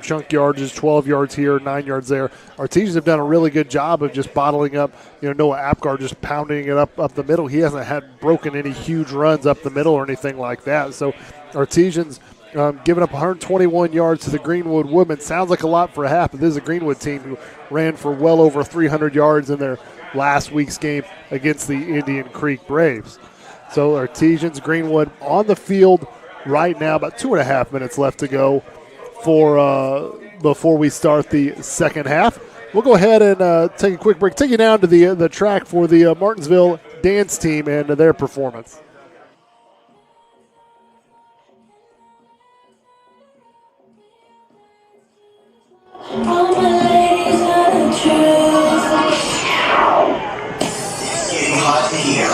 chunk yards, 12 yards here, 9 yards there. Artesians have done a really good job of just bottling up, Noah Apgar just pounding it up the middle. He hasn't had broken any huge runs up the middle or anything like that. So Artesians giving up 121 yards to the Greenwood Woodmen. Sounds like a lot for a half, but this is a Greenwood team who ran for well over 300 yards in their last week's game against the Indian Creek Braves. So Artesians, Greenwood on the field right now, about 2.5 minutes left to go before we start the second half. We'll go ahead and take a quick break. Take you down to the track for the Martinsville dance team and their performance. All my ladies are the truth. It's getting hot in here.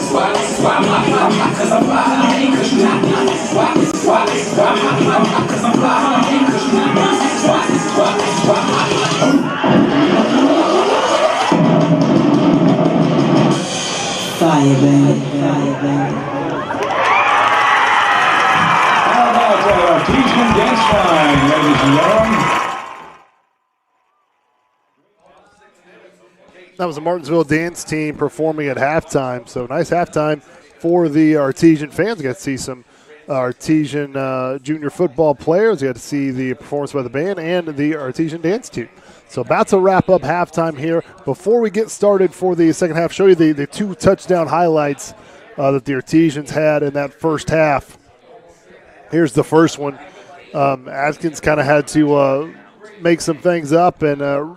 Swap. How about that Artesian dance line, ladies and gentlemen? That was the Martinsville dance team performing at halftime. So nice halftime for the Artesian fans. Got to see some Artesian junior football players. Got to see the performance by the band and the Artesian dance team. So about to wrap up halftime here. Before we get started for the second half, show you the 2 touchdown highlights that the Artesians had in that first half. Here's the first one. Atkins kind of had to make some things up and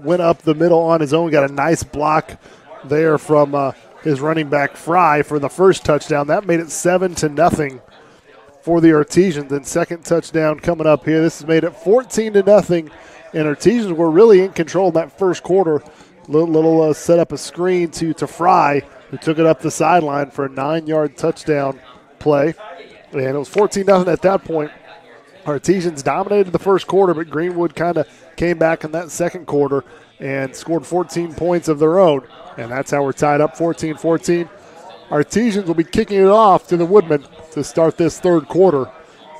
went up the middle on his own. Got a nice block there from his running back Fry for the first touchdown. That made it 7-0 for the Artesians. And second touchdown coming up here. This has made it 14-0. And Artesians were really in control in that first quarter. Little set up a screen to Fry, who took it up the sideline for a 9-yard touchdown play. And it was 14-0 at that point. Artesians dominated the first quarter, but Greenwood kind of came back in that second quarter and scored 14 points of their own. And that's how we're tied up 14-14. Artesians will be kicking it off to the Woodmen to start this third quarter.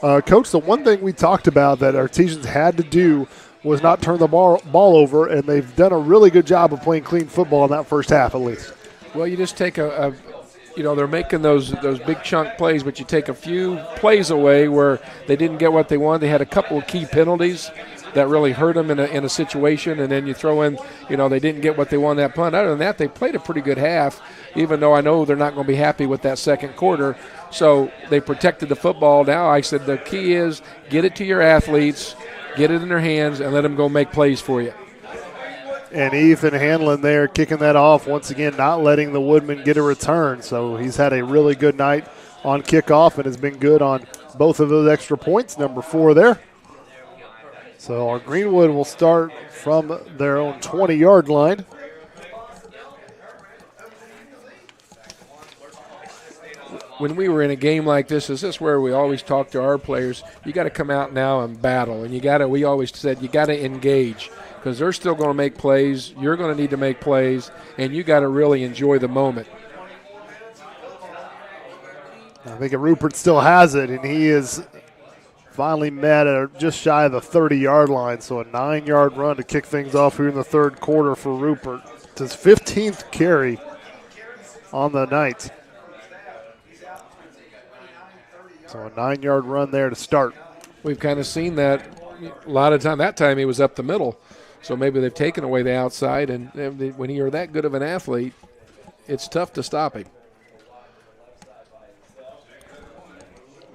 Coach, the one thing we talked about that Artesians had to do was not turn the ball over, and they've done a really good job of playing clean football in that first half at least. Well, you just take they're making those big chunk plays, but you take a few plays away where they didn't get what they wanted. They had a couple of key penalties that really hurt them in a situation, and then you throw in, they didn't get what they wanted that punt. Other than that, they played a pretty good half, even though I know they're not going to be happy with that second quarter. So they protected the football. Now I said the key is get it to your athletes, get it in their hands, and let them go make plays for you. And Ethan Hanlon there kicking that off once again, not letting the Woodmen get a return. So he's had a really good night on kickoff and has been good on both of those extra points, number 4 there. So our Greenwood will start from their own 20-yard line. When we were in a game like this, is this where we always talk to our players? You got to come out now and battle, and we always said you got to engage because they're still going to make plays. You're going to need to make plays, and you got to really enjoy the moment. I think Rupert still has it, and he is finally met at just shy of the 30-yard line. So a 9-yard run to kick things off here in the third quarter for Rupert. It's his 15th carry on the night. So a 9-yard run there to start. We've kind of seen that a lot of time. That time he was up the middle. So maybe they've taken away the outside, and when you're that good of an athlete, it's tough to stop him.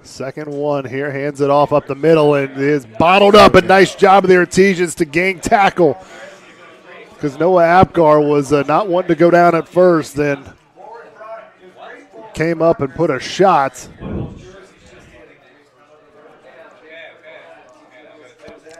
Second one here, hands it off up the middle and is bottled up. A nice job of the Artesians to gang tackle because Noah Apgar was not wanting to go down at first, then came up and put a shot.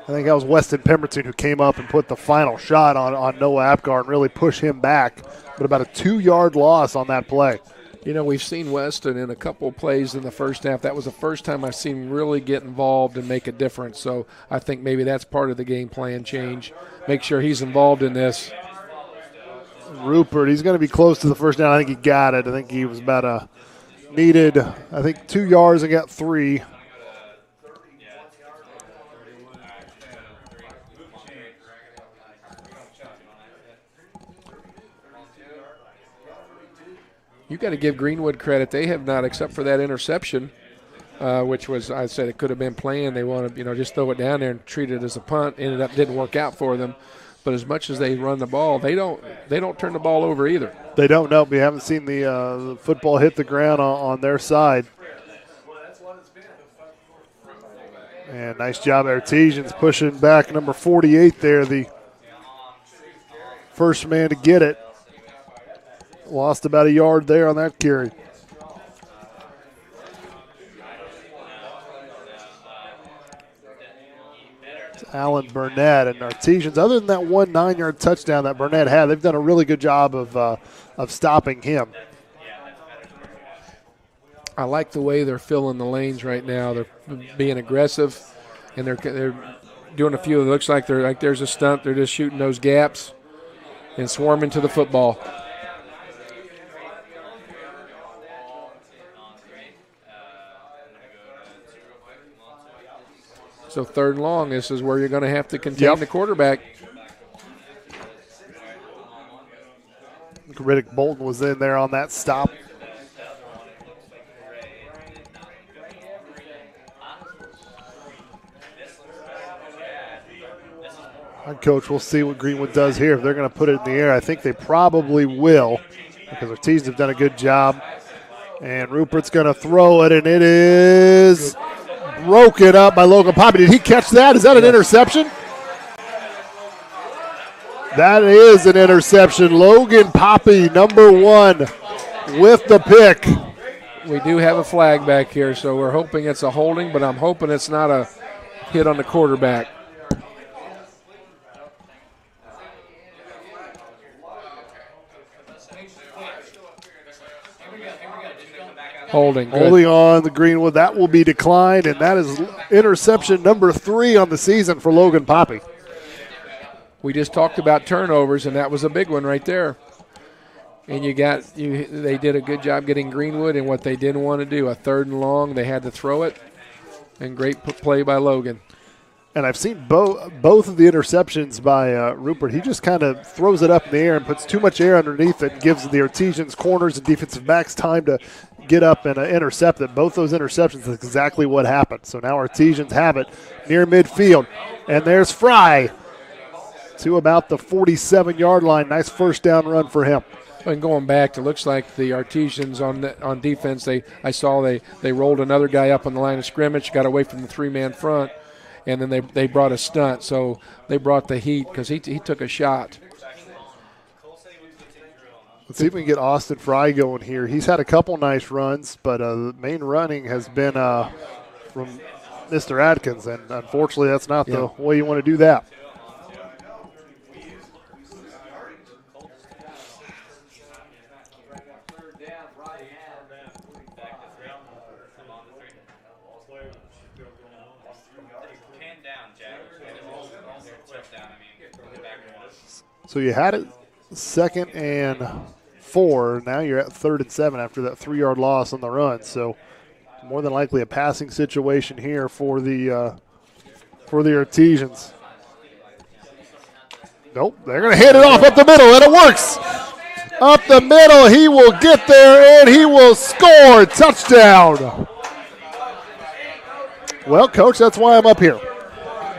I think that was Weston Pemberton who came up and put the final shot on Noah Apgar and really push him back, but about a 2-yard loss on that play. We've seen Weston in a couple of plays in the first half. That was the first time I've seen him really get involved and make a difference. So I think maybe that's part of the game plan change. Make sure he's involved in this. Rupert, he's going to be close to the first down. I think he got it. I think he was needed 2 yards and got 3. You got to give Greenwood credit. They have not, except for that interception, which was, I said it could have been planned. They want to, just throw it down there and treat it as a punt. Didn't work out for them. But as much as they run the ball, they don't turn the ball over either. They don't. No, we haven't seen the football hit the ground on their side. And nice job, Artesians pushing back number 48 there, the first man to get it. Lost about a yard there on that carry. It's Alan Burnett and Artesians. Other than that one 9-yard touchdown that Burnett had, they've done a really good job of stopping him. I like the way they're filling the lanes right now. They're being aggressive, and they're doing a few. It looks like there's a stunt. They're just shooting those gaps and swarming to the football. So 3rd and long, this is where you're going to have to contain the quarterback. Riddick Bolton was in there on that stop. Coach, we'll see what Greenwood does here. If they're going to put it in the air, I think they probably will because our teams have done a good job. And Rupert's going to throw it, and it is broken up by Logan Poppy. Did he catch that? Is that an interception? That is an interception. Logan Poppy, number 1, with the pick. We do have a flag back here, so we're hoping it's a holding, but I'm hoping it's not a hit on the quarterback. Holding on the Greenwood. That will be declined, and that is interception number 3 on the season for Logan Poppy. We just talked about turnovers, and that was a big one right there. And they did a good job getting Greenwood in what they didn't want to do. A 3rd and long, they had to throw it, and great play by Logan. And I've seen both of the interceptions by Rupert. He just kind of throws it up in the air and puts too much air underneath it and gives the Artesians corners and defensive backs time to get up and intercept it. Both those interceptions is exactly what happened. So now Artesians have it near midfield. And there's Fry to about the 47-yard line. Nice first down run for him. And going back, it looks like the Artesians on defense, I saw they rolled another guy up on the line of scrimmage, got away from the 3-man front, and then they brought a stunt. So they brought the heat because he took a shot. Let's see if we can get Austin Fry going here. He's had a couple nice runs, but the main running has been from Mr. Atkins, and unfortunately that's not the way you want to do that. So you had it 2nd and 4. Now you're at 3rd and 7 after that 3-yard loss on the run. So more than likely a passing situation here for the Artesians. Nope, they're going to hand it off up the middle, and it works. Up the middle, he will get there, and he will score. Touchdown. Well, Coach, that's why I'm up here.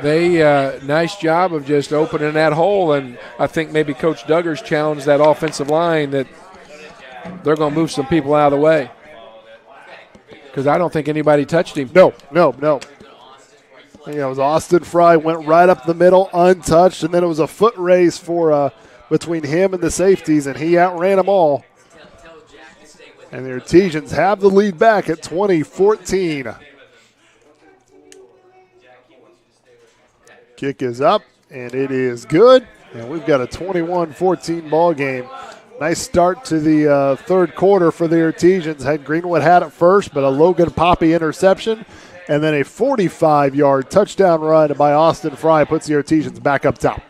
They nice job of just opening that hole, and I think maybe Coach Duggars challenged that offensive line that they're going to move some people out of the way because I don't think anybody touched him. No. It was Austin Fry, went right up the middle, untouched, and then it was a foot race for between him and the safeties, and he outran them all. And the Artesians have the lead back at 20-14. Kick is up, and it is good. And we've got a 21-14 ball game. Nice start to the 3rd quarter for the Artesians. Greenwood had it first, but a Logan Poppy interception, and then a 45-yard touchdown run by Austin Fry puts the Artesians back up top.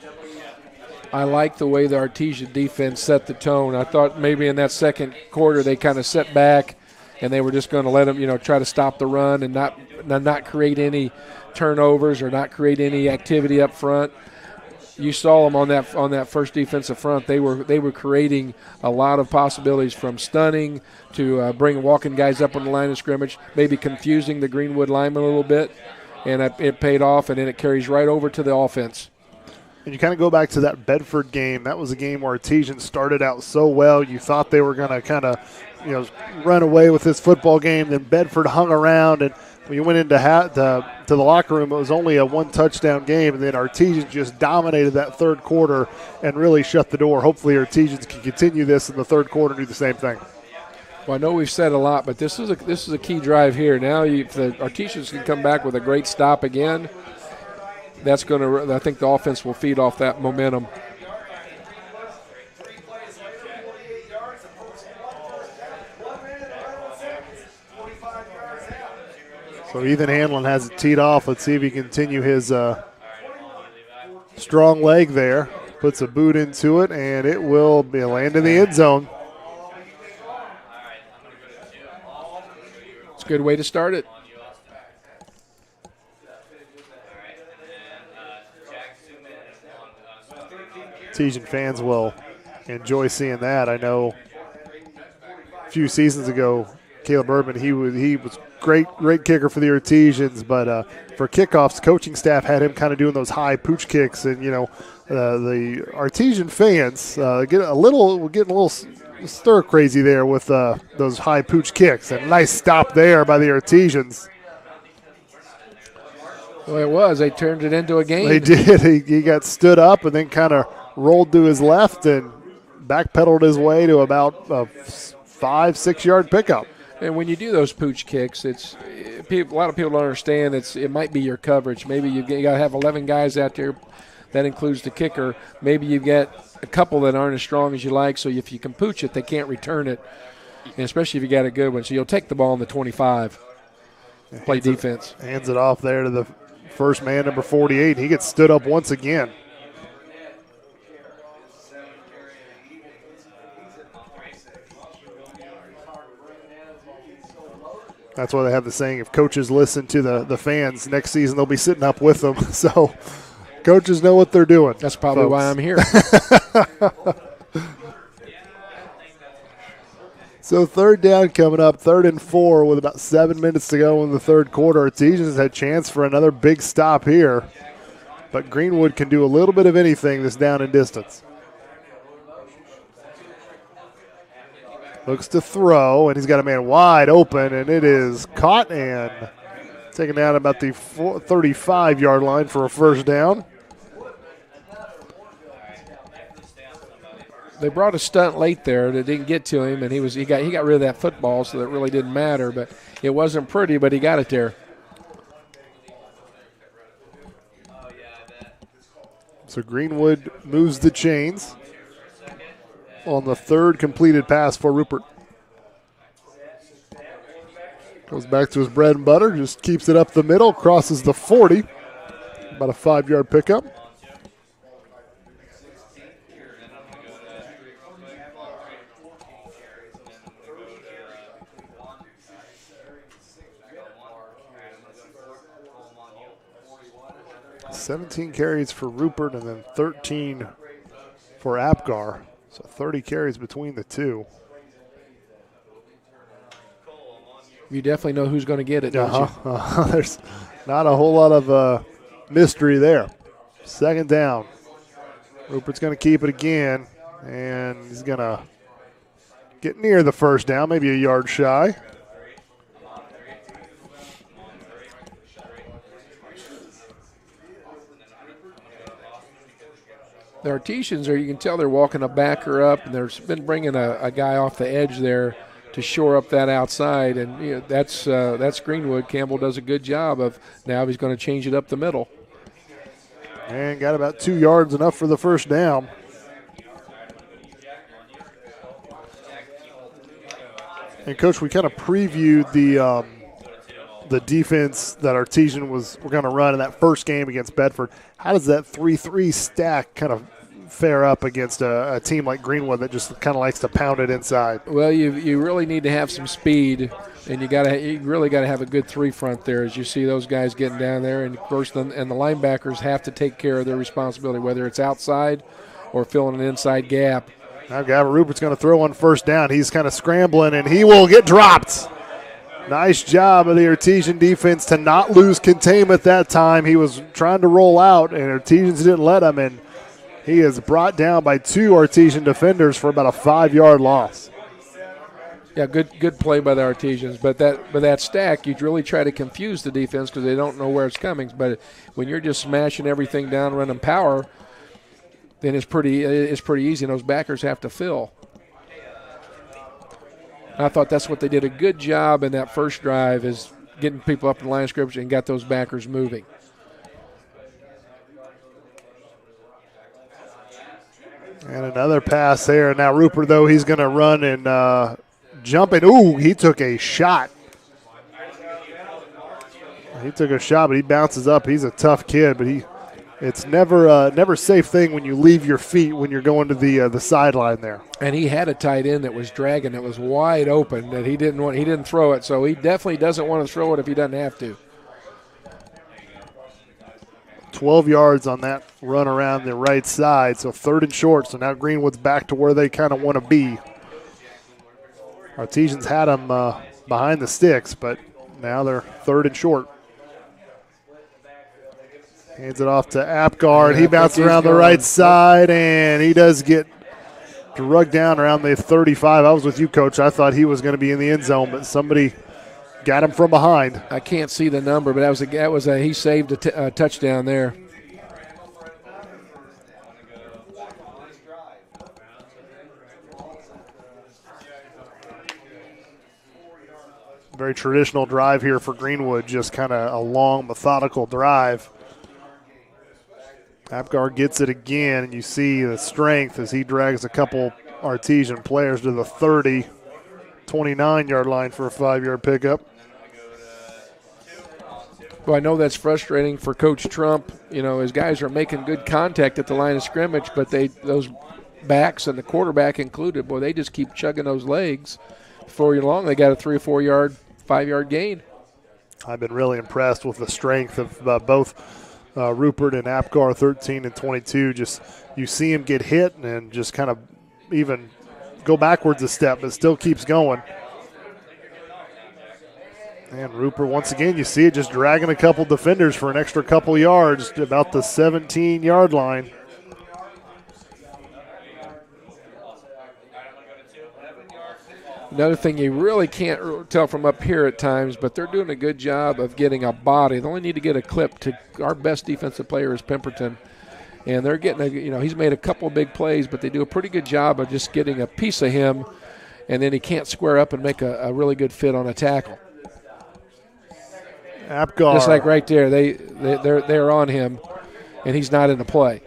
I like the way the Artesian defense set the tone. I thought maybe in that 2nd quarter they kind of set back, and they were just going to let them, try to stop the run and not create any turnovers or not create any activity up front. You saw them on that first defensive front. They were creating a lot of possibilities from stunning to walking guys up on the line of scrimmage, maybe confusing the Greenwood lineman a little bit, and it paid off, and then it carries right over to the offense. And you kind of go back to that Bedford game. That was a game where Artesians started out so well. You thought they were going to kind of run away with this football game. Then Bedford hung around, and when you went into the locker room, it was only a 1-touchdown game, and then Artesians just dominated that 3rd quarter and really shut the door. Hopefully Artesians can continue this in the 3rd quarter and do the same thing. Well, I know we've said a lot, but this is a key drive here. Now if the Artesians can come back with a great stop again, that's going to – I think the offense will feed off that momentum. So Ethan Hanlon has it teed off. Let's see if he can continue his strong leg there. Puts a boot into it, and it will be land in the end zone. It's a good way to start it. Tejan fans will enjoy seeing that. I know a few seasons ago, Caleb Urban, he was great kicker for the Artesians, but for kickoffs, coaching staff had him kind of doing those high pooch kicks, and the Artesian fans getting a little stir crazy there with those high pooch kicks. And a nice stop there by the Artesians. Well, it was. They turned it into a game. They did. He got stood up and then kind of rolled to his left and backpedaled his way to about a 5-6 yard pickup. And when you do those pooch kicks, a lot of people don't understand. It might be your coverage. Maybe you got to have 11 guys out there. That includes the kicker. Maybe you get a couple that aren't as strong as you like. So if you can pooch it, they can't return it, and especially if you got a good one. So you'll take the ball on the 25. Play defense. Hands it off there to the first man, number 48. He gets stood up once again. That's why they have the saying, if coaches listen to the fans, next season they'll be sitting up with them. So coaches know what they're doing. That's probably why I'm here. So third down coming up, 3rd and 4 with about 7 minutes to go in the third quarter. Artesians had a chance for another big stop here, but Greenwood can do a little bit of anything this down and distance. Looks to throw, and he's got a man wide open, and it is caught and taken down about the 35-yard line for a first down. They brought a stunt late there that didn't get to him, and he got rid of that football, so that really didn't matter. But it wasn't pretty, but he got it there. So Greenwood moves the chains on the third completed pass for Rupert. Goes back to his bread and butter, just keeps it up the middle, crosses the 40. About a 5-yard pickup. $17 carries for Rupert and then 13 for Apgar. So 30 carries between the two. You definitely know who's going to get it, don't you? There's not a whole lot of mystery there. Second down. Rupert's going to keep it again, and he's going to get near the first down, maybe a yard shy. The Artesians you can tell they're walking a backer up, and they've been bringing a guy off the edge there to shore up that outside, and that's Greenwood. Campbell does a good job of now he's going to change it up the middle. And got about 2 yards, enough for the first down. And Coach, we kind of previewed the defense that Artesian were going to run in that first game against Bedford. How does that 3-3 stack kind of fare up against a team like Greenwood that just kind of likes to pound it inside? Well, you really need to have some speed, and you really got to have a good three front there as you see those guys getting down there. And of course, the linebackers have to take care of their responsibility, whether it's outside or filling an inside gap. Now Gavin Rupert's going to throw on first down. He's kind of scrambling, and he will get dropped. Nice job of the Artesian defense to not lose containment that time. He was trying to roll out, and Artesians didn't let him, and he is brought down by 2 Artesian defenders for about a 5-yard loss. Yeah, good play by the Artesians, but that stack, you really try to confuse the defense because they don't know where it's coming. But when you're just smashing everything down, running power, then it's pretty easy, and those backers have to fill. I thought that's what they did a good job in that first drive, is getting people up in the line of scrimmage and got those backers moving. And another pass there. Now Rupert, though, he's going to run and jump, and ooh, he took a shot. He took a shot, but he bounces up. He's a tough kid, but it's never a safe thing when you leave your feet when you're going to the sideline there. And he had a tight end that was dragging, that was wide open, that he didn't throw it, so he definitely doesn't want to throw it if he doesn't have to. 12 yards on that run around the right side, so 3rd and short. So now Greenwood's back to where they kind of want to be. Artesians had them behind the sticks, but now they're 3rd and short. Hands it off to Apgar. He bounces around the right side, and he does get drugged down around the 35. I was with you, Coach. I thought he was going to be in the end zone, but somebody got him from behind. I can't see the number, but he saved a touchdown there. Very traditional drive here for Greenwood, just kind of a long, methodical drive. Apgar gets it again, and you see the strength as he drags a couple Artesian players to the 30, 29-yard line for a 5-yard pickup. Well, I know that's frustrating for Coach Trump. You know, his guys are making good contact at the line of scrimmage, but those backs and the quarterback included, boy, they just keep chugging those legs. Before long, they got a 3 or 4 yard, 5-yard gain. I've been really impressed with the strength of both Rupert and Apgar, 13 and 22. Just you see him get hit and just kind of even go backwards a step, but still keeps going. And Rupert, once again, you see it just dragging a couple defenders for an extra couple yards to about the 17-yard line. Another thing you really can't tell from up here at times, but they're doing a good job of getting a body. They only need to get a clip to our best defensive player is Pemberton. And they're getting he's made a couple of big plays, but they do a pretty good job of just getting a piece of him, and then he can't square up and make a really good fit on a tackle. Apgar. Just like right there, they're on him, and he's not in the play.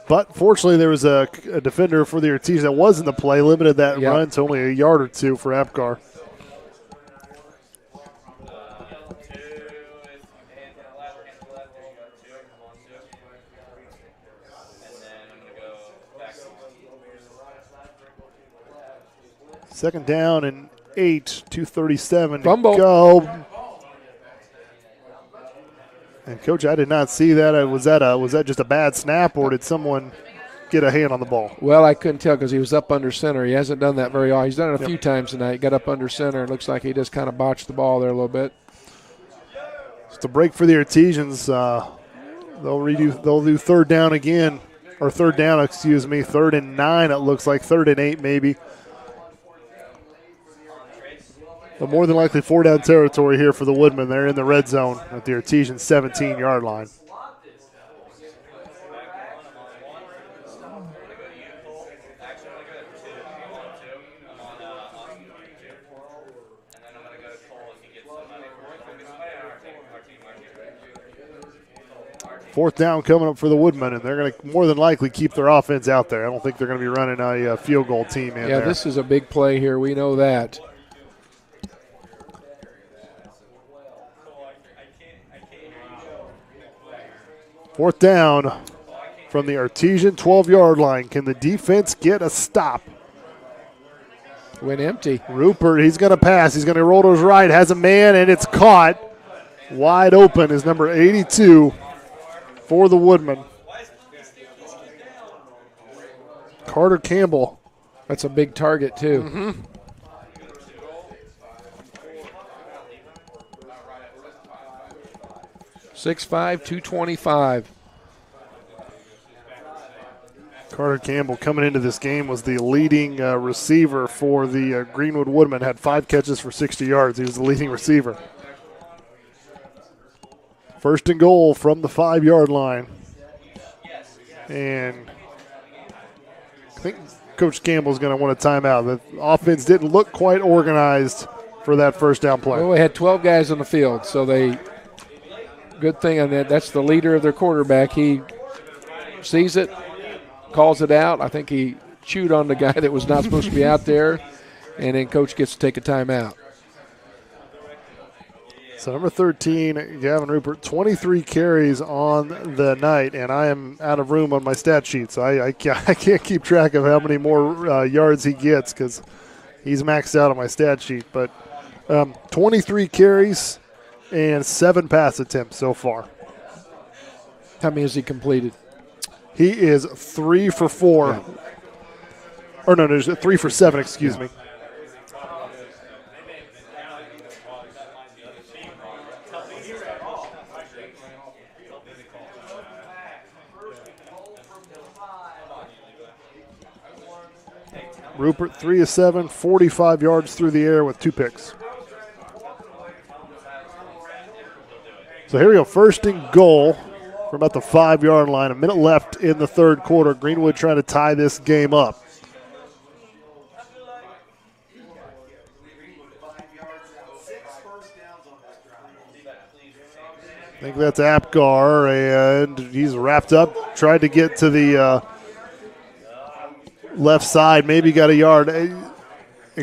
But fortunately, there was a defender for the Ortiz that was in the play, limited that run to only a yard or two for Apgar. Second down and 8, 2:37 to go. And Coach, I did not see that. Was that just a bad snap, or did someone get a hand on the ball? Well, I couldn't tell because he was up under center. He hasn't done that very often. He's done it a few times tonight. Got up under center. It looks like he just kind of botched the ball there a little bit. It's a break for the Artesians. They'll do third down again, or third down, 3rd and 9. It looks like 3rd and 8 maybe. But more than likely 4-down territory here for the Woodmen. They're in the red zone at the Artesian 17-yard line. Fourth down coming up for the Woodmen, and they're going to more than likely keep their offense out there. I don't think they're going to be running a field goal team in there. Yeah, this is a big play here. We know that. Fourth down from the Artesian 12-yard line. Can the defense get a stop? Went empty. Rupert, he's going to pass. He's going to roll to his right. Has a man, and it's caught. Wide open is number 82 for the Woodmen. Carter Campbell. That's a big target, too. Mm-hmm. .6'5", 225. Carter Campbell coming into this game was the leading receiver for the Greenwood Woodmen. Had 5 catches for 60 yards. He was the leading receiver. First and goal from the 5-yard line. And I think Coach Campbell's going to want a timeout. The offense didn't look quite organized for that first down play. Well, we had 12 guys on the field, so good thing on that. That's the leader of their quarterback. He sees it, calls it out. I think he chewed on the guy that was not supposed to be out there, and then Coach gets to take a timeout. So number 13, Gavin Rupert, 23 carries on the night, and I am out of room on my stat sheet, so I can't keep track of how many more yards he gets because he's maxed out on my stat sheet. But 23 carries and 7 pass attempts so far. How many has he completed? He is 3 for 4. Yeah. Or no, there's 3 for 7, excuse me. Rupert, 3 of 7, 45 yards through the air with 2 picks. So here we go, 1st and goal from about the 5-yard line. A minute left in the third quarter. Greenwood trying to tie this game up. I think that's Apgar, and he's wrapped up, tried to get to the left side, maybe got a yard. And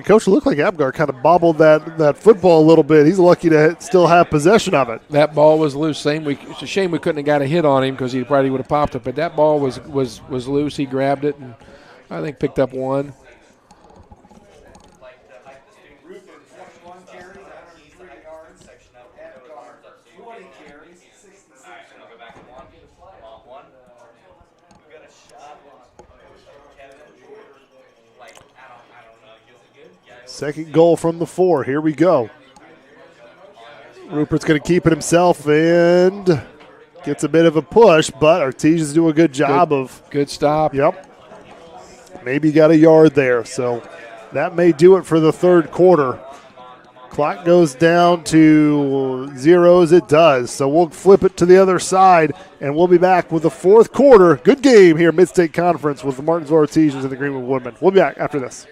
Coach, it looked like Apgar kind of bobbled that football a little bit. He's lucky to still have possession of it. That ball was loose. It's a shame we couldn't have got a hit on him because he probably would have popped it. But that ball was loose. He grabbed it and I think picked up 1. Second goal from the 4. Here we go. Rupert's going to keep it himself and gets a bit of a push, but Artesians do a good job of. Good stop. Yep. Maybe got a yard there. So that may do it for the third quarter. Clock goes down to 0. It does. So we'll flip it to the other side, and we'll be back with the fourth quarter. Good game here, Mid-State Conference with the Martinsville Artesians and the Greenwood Woodmen. We'll be back after this.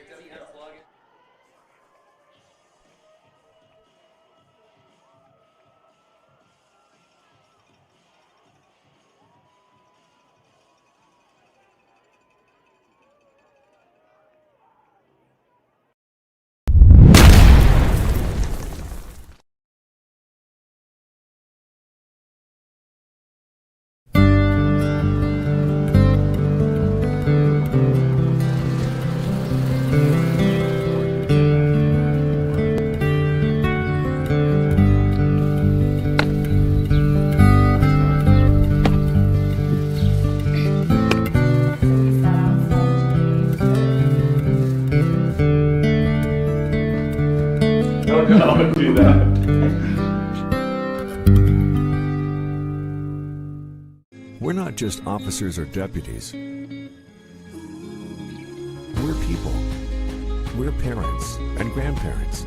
Don't do that. We're not just officers or deputies. We're people. We're parents and grandparents.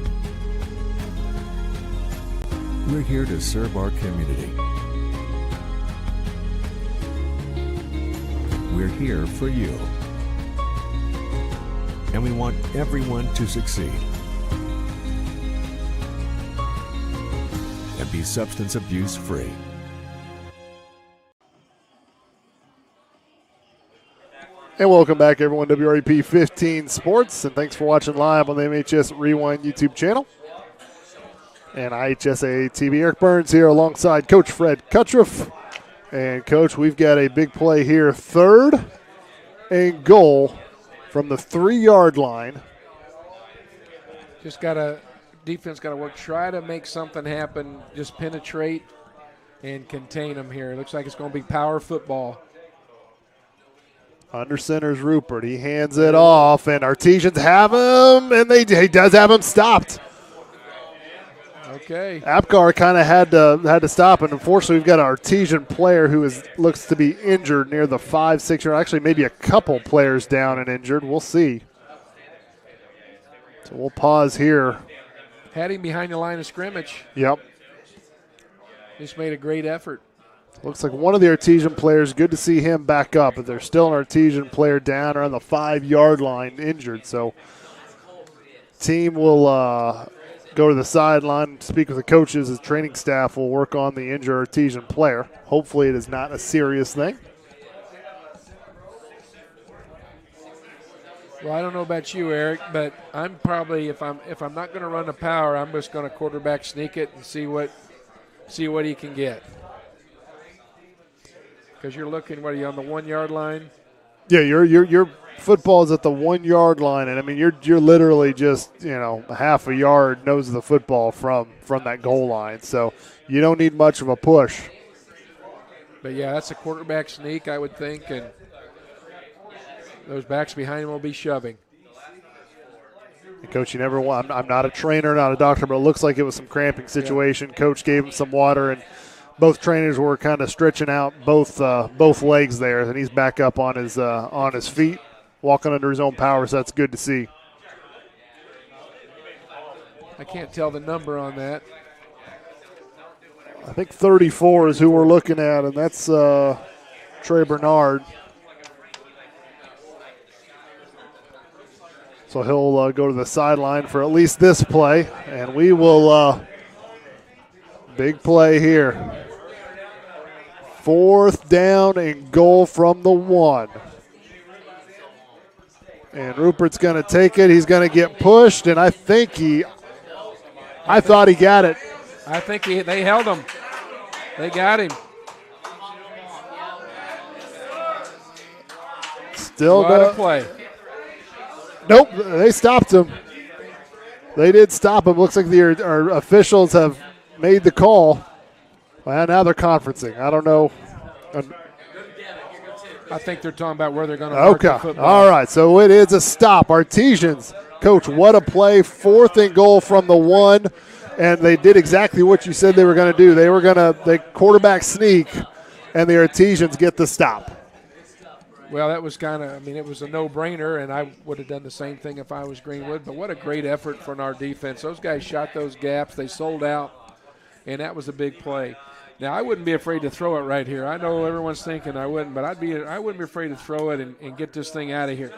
We're here to serve our community. We're here for you. And we want everyone to succeed. And be substance abuse free. And welcome back, everyone, WREP 15 Sports, and thanks for watching live on the MHS Rewind YouTube channel. And IHSA TV, Eric Burns here alongside Coach Fred Kutroff. And, Coach, we've got a big play here. 3rd and goal from the 3-yard line. Just defense got to work, try to make something happen, just penetrate and contain them here. It looks like it's going to be power football. Under center's Rupert. He hands it off, and Artesians have him, and he does have him stopped. Okay. Apgar kind of had to stop, and unfortunately we've got an Artesian player who looks to be injured near the 5-6 yard. Actually, maybe a couple players down and injured. We'll see. So we'll pause here. Had him behind the line of scrimmage. Yep. Just made a great effort. Looks like one of the Artesian players, good to see him back up, but there's still an Artesian player down around the 5-yard line injured. So team will go to the sideline, speak with the coaches. The training staff will work on the injured Artesian player. Hopefully it is not a serious thing. Well, I don't know about you, Eric, but I'm probably, if I'm not going to run the power, I'm just going to quarterback sneak it and see what see what he can get. Because you're looking, what are you, on the 1 yard line? Yeah, your football is at the 1 yard line, and I mean you're literally just a half a yard nose of the football from that goal line. So you don't need much of a push. But yeah, that's a quarterback sneak, I would think, and those backs behind him will be shoving. And Coach, you never want. I'm not a trainer, not a doctor, but it looks like it was some cramping situation. Yeah. Coach gave him some water, and both trainers were kind of stretching out both legs there, and he's back up on his feet, walking under his own power. So that's good to see. I can't tell the number on that. I think 34 is who we're looking at, and that's Trey Bernard. So he'll go to the sideline for at least this play, and we will big play here. 4th down and goal from the 1. And Rupert's going to take it. He's going to get pushed, and I thought he got it. I think they held him. They got him. Still what a play. Nope, they stopped him. They did stop him. Looks like our officials have made the call. Well, now they're conferencing. I don't know. I think they're talking about where they're going to mark the football. All right, so it is a stop. Artesians, Coach, what a play. 4th and goal from the 1, and they did exactly what you said they were going to do. They quarterback sneak, and the Artesians get the stop. Well, that was it was a no-brainer, and I would have done the same thing if I was Greenwood. But what a great effort from our defense. Those guys shot those gaps. They sold out, and that was a big play. Now, I wouldn't be afraid to throw it right here. I know everyone's thinking I wouldn't, but I wouldn't be afraid to throw it and get this thing out of here.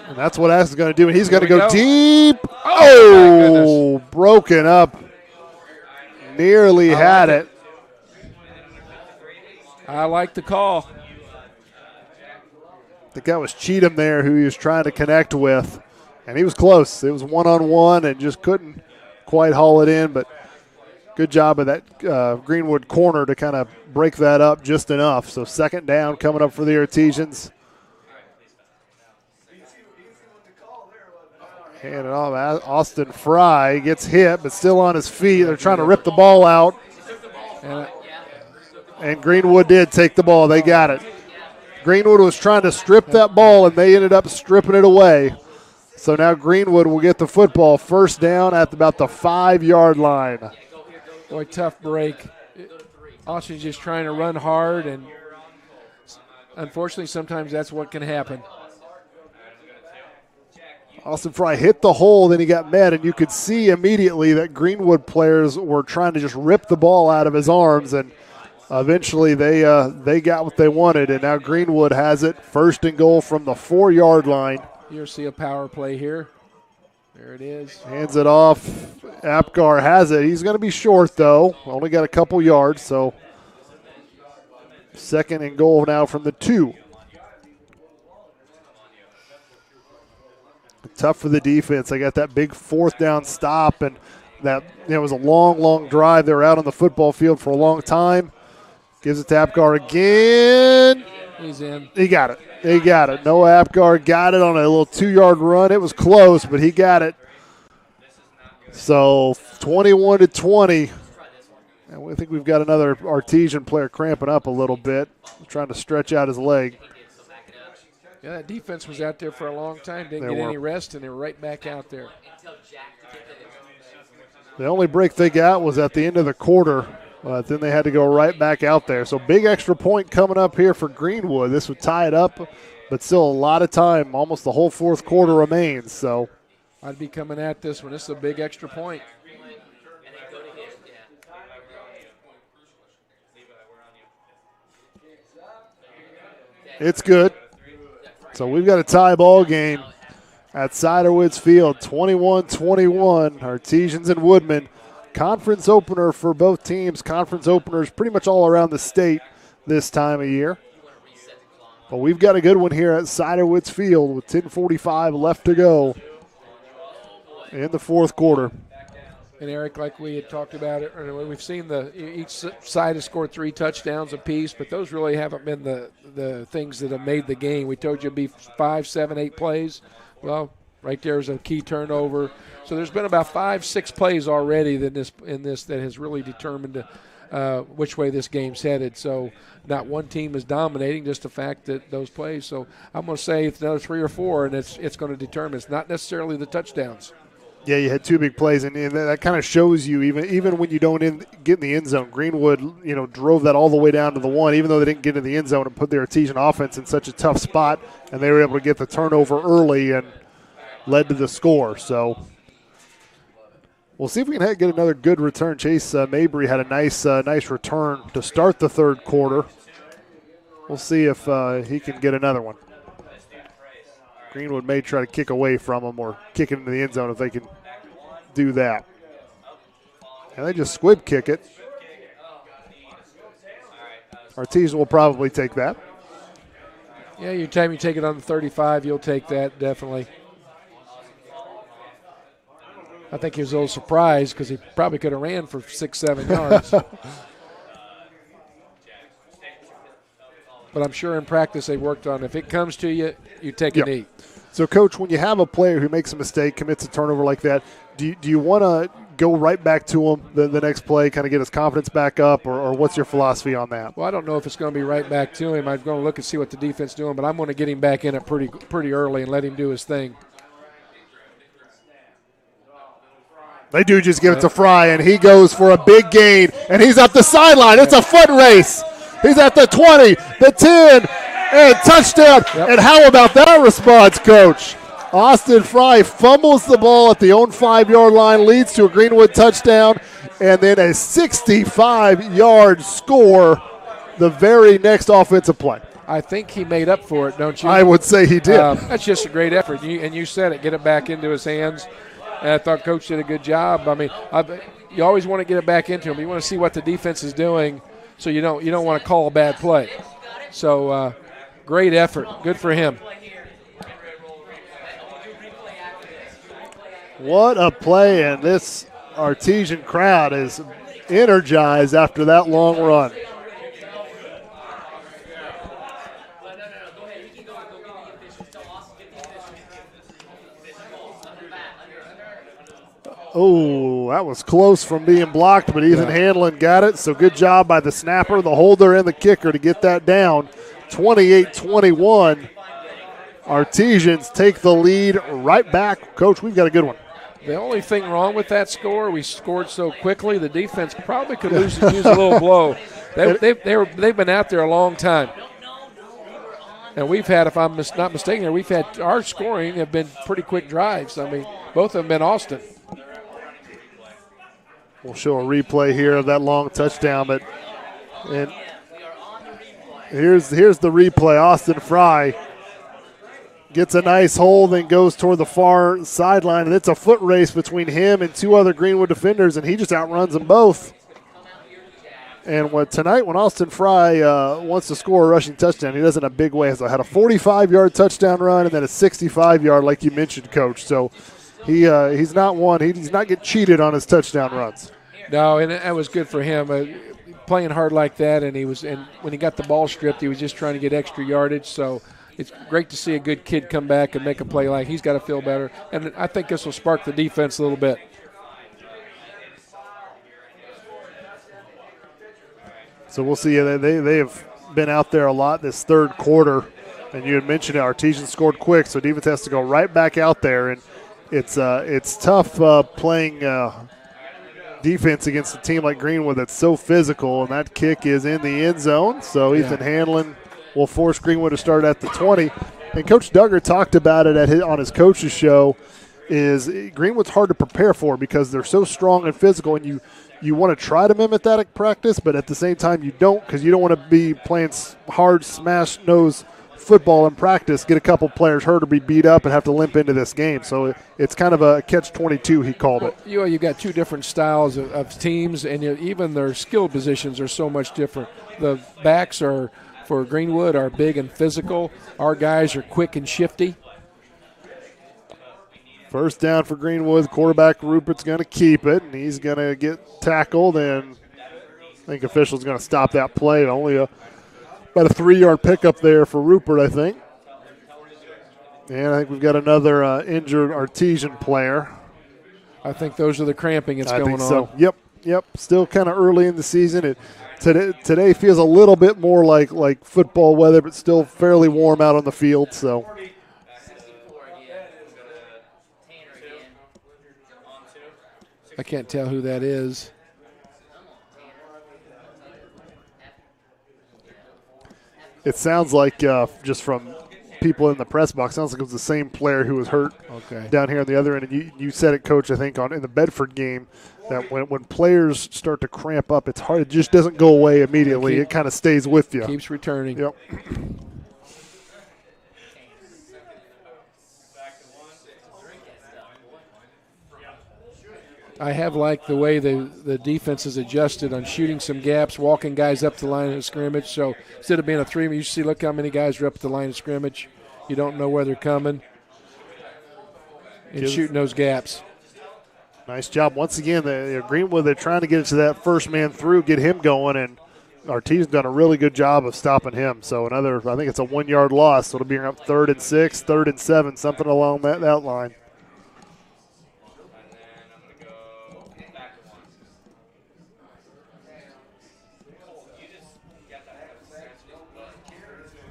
And that's what Ash is going to do, and he's going to go deep. Oh, broken up. Nearly had it. I like the call. I think that was Cheatham there who he was trying to connect with, and he was close. It was one-on-one and just couldn't quite haul it in, but good job of that Greenwood corner to kind of break that up just enough. So 2nd down coming up for the Artesians. Hand it off. Austin Fry gets hit, but still on his feet. They're trying to rip the ball out. And Greenwood did take the ball. They got it. Greenwood was trying to strip that ball, and they ended up stripping it away. So now Greenwood will get the football 1st down at about the 5 yard line. Boy, tough break. Austin's just trying to run hard, and unfortunately sometimes that's what can happen. Austin Fry hit the hole, then he got met, and you could see immediately that Greenwood players were trying to just rip the ball out of his arms, and eventually they got what they wanted, and now Greenwood has it. 1st and goal from the 4 yard line. You'll see a power play here. There it is. Hands it off. Apgar has it. He's going to be short, though. Only got a couple yards, so 2nd and goal now from the 2. Tough for the defense. They got that big 4th down stop, and that was a long drive. They were out on the football field for a long time. Gives it to Apgar again. He's in. He got it. Noah Apgar got it on a little 2 yard run. It was close, but he got it. So 21-20. And I think we've got another Artesian player cramping up a little bit, trying to stretch out his leg. Yeah, that defense was out there for a long time. Didn't get any rest, and they were right back out there. The only break they got was at the end of the quarter. Then they had to go right back out there. So big extra point coming up here for Greenwood. This would tie it up, but still a lot of time. Almost the whole 4th quarter remains. So I'd be coming at this one. This is a big extra point. It's good. So we've got a tie ball game at Ciderwoods Field, 21-21. Artesians and Woodmen. Conference opener for both teams. Conference openers pretty much all around the state this time of year. But we've got a good one here at Ciderwoods Field with 10:45 left to go in the 4th quarter. And Eric, like we had talked about it, we've seen each side has scored 3 touchdowns apiece, but those really haven't been the things that have made the game. We told you it'd be 5, 7, 8 plays. Well, right there is a key turnover. So there's been about 5, 6 plays already in this that has really determined which way this game's headed. So not one team is dominating, just the fact that those plays. So I'm going to say it's another 3 or 4, and it's going to determine. It's not necessarily the touchdowns. Yeah, you had 2 big plays, and that kind of shows you even when you don't get in the end zone. Greenwood, drove that all the way down to the 1, even though they didn't get in the end zone and put the Artesian offense in such a tough spot, and they were able to get the turnover early and led to the score. So we'll see if we can get another good return. Chase Mabry had a nice return to start the third quarter. We'll see if he can get another one. Greenwood may try to kick away from him or kick it into the end zone if they can do that. And they just squib kick it. Artesian will probably take that. Yeah, your time you take it on the 35, you'll take that, definitely. I think he was a little surprised because he probably could have ran for 6, 7 yards. But I'm sure in practice they worked on if it comes to you, you take a knee. So, Coach, when you have a player who makes a mistake, commits a turnover like that, do you want to go right back to him the next play, kind of get his confidence back up, or what's your philosophy on that? Well, I don't know if it's going to be right back to him. I'm going to look and see what the defense is doing, but I'm going to get him back in it pretty early and let him do his thing. They do just give it to Fry, and he goes for a big gain, and he's up the sideline. It's a foot race. He's at the 20, the 10, and touchdown. Yep. And how about that response, Coach? Austin Fry fumbles the ball at the own 5-yard line, leads to a Greenwood touchdown, and then a 65-yard score the very next offensive play. I think he made up for it, don't you? I would say he did. That's just a great effort. You said it, get it back into his hands. And I thought Coach did a good job. I mean, you always want to get it back into him. You want to see what the defense is doing, so you don't want to call a bad play. So great effort. Good for him. What a play, and this Artesian crowd is energized after that long run. Oh, that was close from being blocked, but Ethan Hanlon got it, so good job by the snapper, the holder, and the kicker to get that down. 28-21. Artesians take the lead right back. Coach, we've got a good one. The only thing wrong with that score, we scored so quickly, the defense probably could use a little blow. They've been out there a long time. And we've had, if I'm not mistaken, we've had our scoring have been pretty quick drives. I mean, both of them been Austin. We'll show a replay here of that long touchdown, and here's the replay. Austin Fry gets a nice hold, then goes toward the far sideline, and it's a foot race between him and 2 other Greenwood defenders, and he just outruns them both. And tonight, when Austin Fry wants to score a rushing touchdown, he does it in a big way. So had a 45-yard touchdown run and then a 65-yard, like you mentioned, Coach. So he's not get cheated on his touchdown runs. No, and that was good for him. Playing hard like that, and when he got the ball stripped, he was just trying to get extra yardage. So it's great to see a good kid come back and make a play like he's got to feel better. And I think this will spark the defense a little bit. So we'll see. They have been out there a lot this third quarter, and you had mentioned it. Artesian scored quick, so defense has to go right back out there, and it's tough playing defense against a team like Greenwood that's so physical, and that kick is in the end zone. So Ethan Hanlon will force Greenwood to start at the 20. And Coach Duggar talked about it on his coach's show. Is Greenwood's hard to prepare for because they're so strong and physical, and you want to try to mimic that at practice, but at the same time you don't, because you don't want to be playing hard smash nose football in practice, get a couple players hurt or be beat up and have to limp into this game. So it's kind of a catch-22, he called it. You've got 2 different styles of teams, and even their skill positions are so much different. The backs for Greenwood are big and physical. Our guys are quick and shifty. First down for Greenwood. Quarterback Rupert's going to keep it, and he's going to get tackled, and I think official's going to stop that play. Only about a 3-yard pickup there for Rupert, I think. And I think we've got another injured Artesian player. I think those are the cramping that's going on. So. Yep. Still kind of early in the season. Today feels a little bit more like football weather, but still fairly warm out on the field. So. I can't tell who that is. It sounds like just from people in the press box, sounds like it was the same player who was hurt down here on the other end. And you said it, Coach, I think, in the Bedford game, that when players start to cramp up, it's hard. It just doesn't go away immediately. It kind of stays with you. Keeps returning. Yep. I have liked the way the defense has adjusted on shooting some gaps, walking guys up the line of scrimmage. So instead of being a 3, you see, look how many guys are up the line of scrimmage. You don't know where they're coming. And shooting those gaps. Nice job. Once again, Greenwood, they're trying to get it to that first man through, get him going, and Artesian's done a really good job of stopping him. So I think it's a 1-yard loss. So it'll be up 3rd and 6, 3rd and 7, something along that line.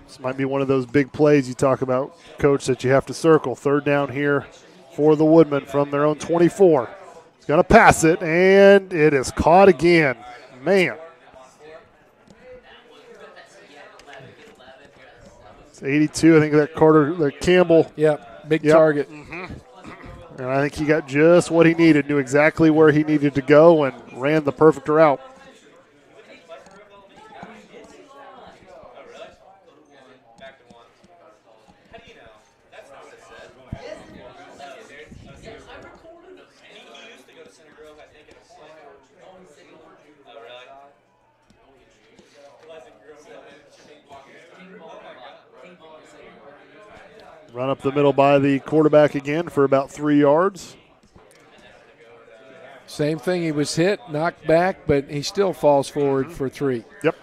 This might be one of those big plays you talk about, Coach, that you have to circle. 3rd down here for the Woodmen from their own 24. He's going to pass it, and it is caught again. Man. It's 82. I think that Campbell. Yep, big target. Mm-hmm. And I think he got just what he needed, knew exactly where he needed to go, and ran the perfect route. Run up the middle by the quarterback again for about 3 yards. Same thing. He was hit, knocked back, but he still falls forward for 3. Yep.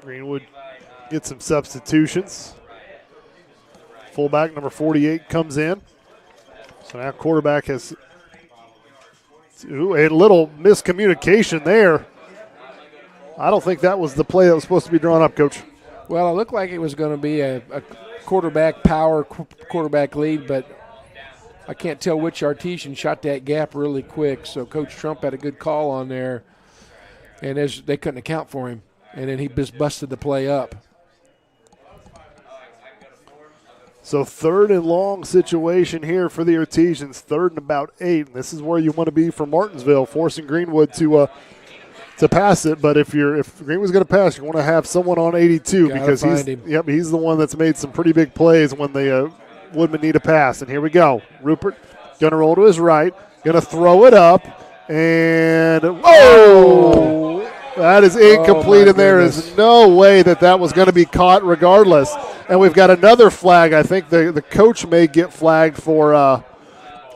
Greenwood gets some substitutions. Fullback number 48 comes in. So now quarterback has a little miscommunication there. I don't think that was the play that was supposed to be drawn up, Coach. Well, it looked like it was going to be a quarterback lead, but I can't tell which Artesian shot that gap really quick. So Coach Trump had a good call on there, and they couldn't account for him. And then he just busted the play up. So 3rd and long situation here for the Artesians, 3rd and about 8. And this is where you want to be for Martinsville, forcing Greenwood to pass it. But if Greenwood's going to pass, you want to have someone on 82 because he's the one that's made some pretty big plays when the Woodmen need a pass. And here we go. Rupert going to roll to his right, going to throw it up, and that is incomplete, and there is no way that was going to be caught regardless. And we've got another flag. I think the coach may get flagged for, I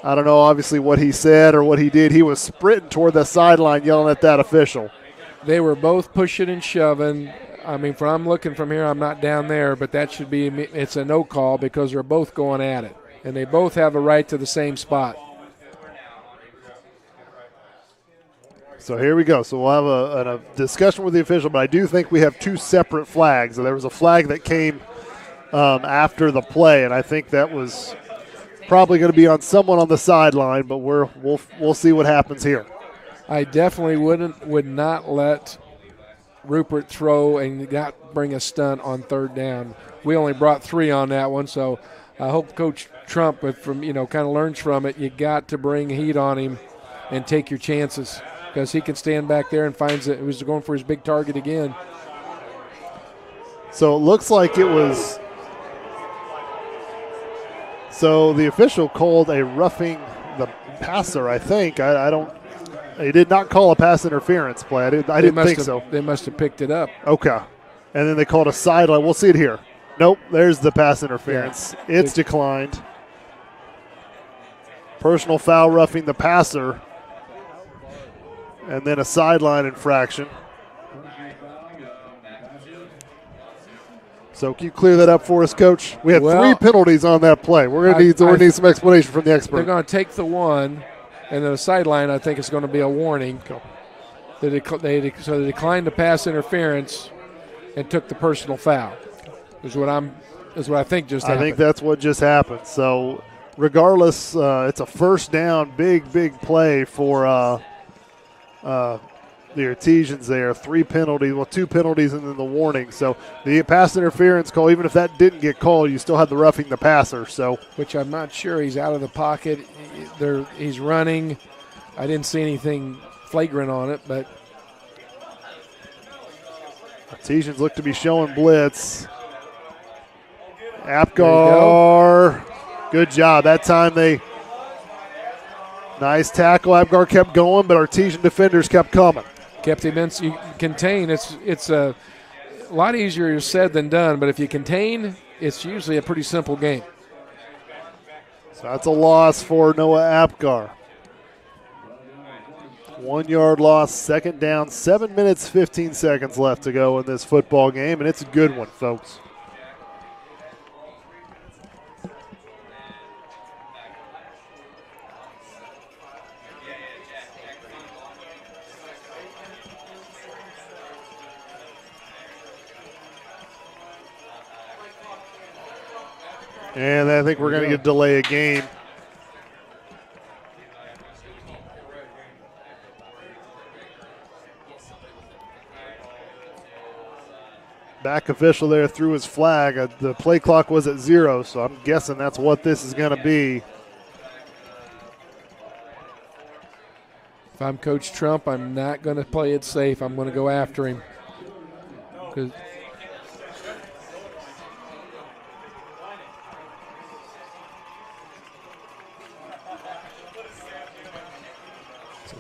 don't know, obviously what he said or what he did. He was sprinting toward the sideline yelling at that official. They were both pushing and shoving. I mean, I'm looking from here, I'm not down there, but it's a no call because they're both going at it. And they both have a right to the same spot. So here we go. So we'll have a discussion with the official, but I do think we have 2 separate flags. There was a flag that came after the play, and I think that was probably going to be on someone on the sideline, but we'll see what happens here. I definitely would not let Rupert throw and not bring a stunt on 3rd down. We only brought 3 on that one, so I hope Coach Trump, kind of learns from it. You got to bring heat on him and take your chances, because he can stand back there and finds that he was going for his big target again. So it looks like it was So the official called a roughing the passer, I think. I don't. He did not call a pass interference play. I didn't think so. They must have picked it up. Okay. And then they called a sideline. We'll see it here. Nope, there's the pass interference. Yeah. It's declined. Personal foul roughing the passer. And then a sideline infraction. So can you clear that up for us, Coach? We had 3 penalties on that play. We're going to need some explanation from the expert. They're going to take the one, and then a sideline, I think, is going to be a warning. Cool. So they declined the pass interference and took the personal foul. Is what I think just happened. I think that's what just happened. So regardless, it's a first down, big play for the Artesians there. 3 penalties, 2 penalties and then the warning. So the pass interference call, even if that didn't get called, you still had the roughing the passer. So, which I'm not sure. He's out of the pocket. He's running. I didn't see anything flagrant on it, but Artesians look to be showing blitz. Apgar, good job. That time nice tackle. Apgar kept going, but Artesian defenders kept coming. Kept him in. You contain. It's a lot easier said than done, but if you contain, it's usually a pretty simple game. So that's a loss for Noah Apgar. 1 yard loss, second down, 7 minutes, 15 seconds left to go in this football game, and it's a good one, folks. And I think we're going to get delay a game. Back official there threw his flag. The play clock was at 0, so I'm guessing that's what this is going to be. If I'm Coach Trump, I'm not going to play it safe. I'm going to go after him.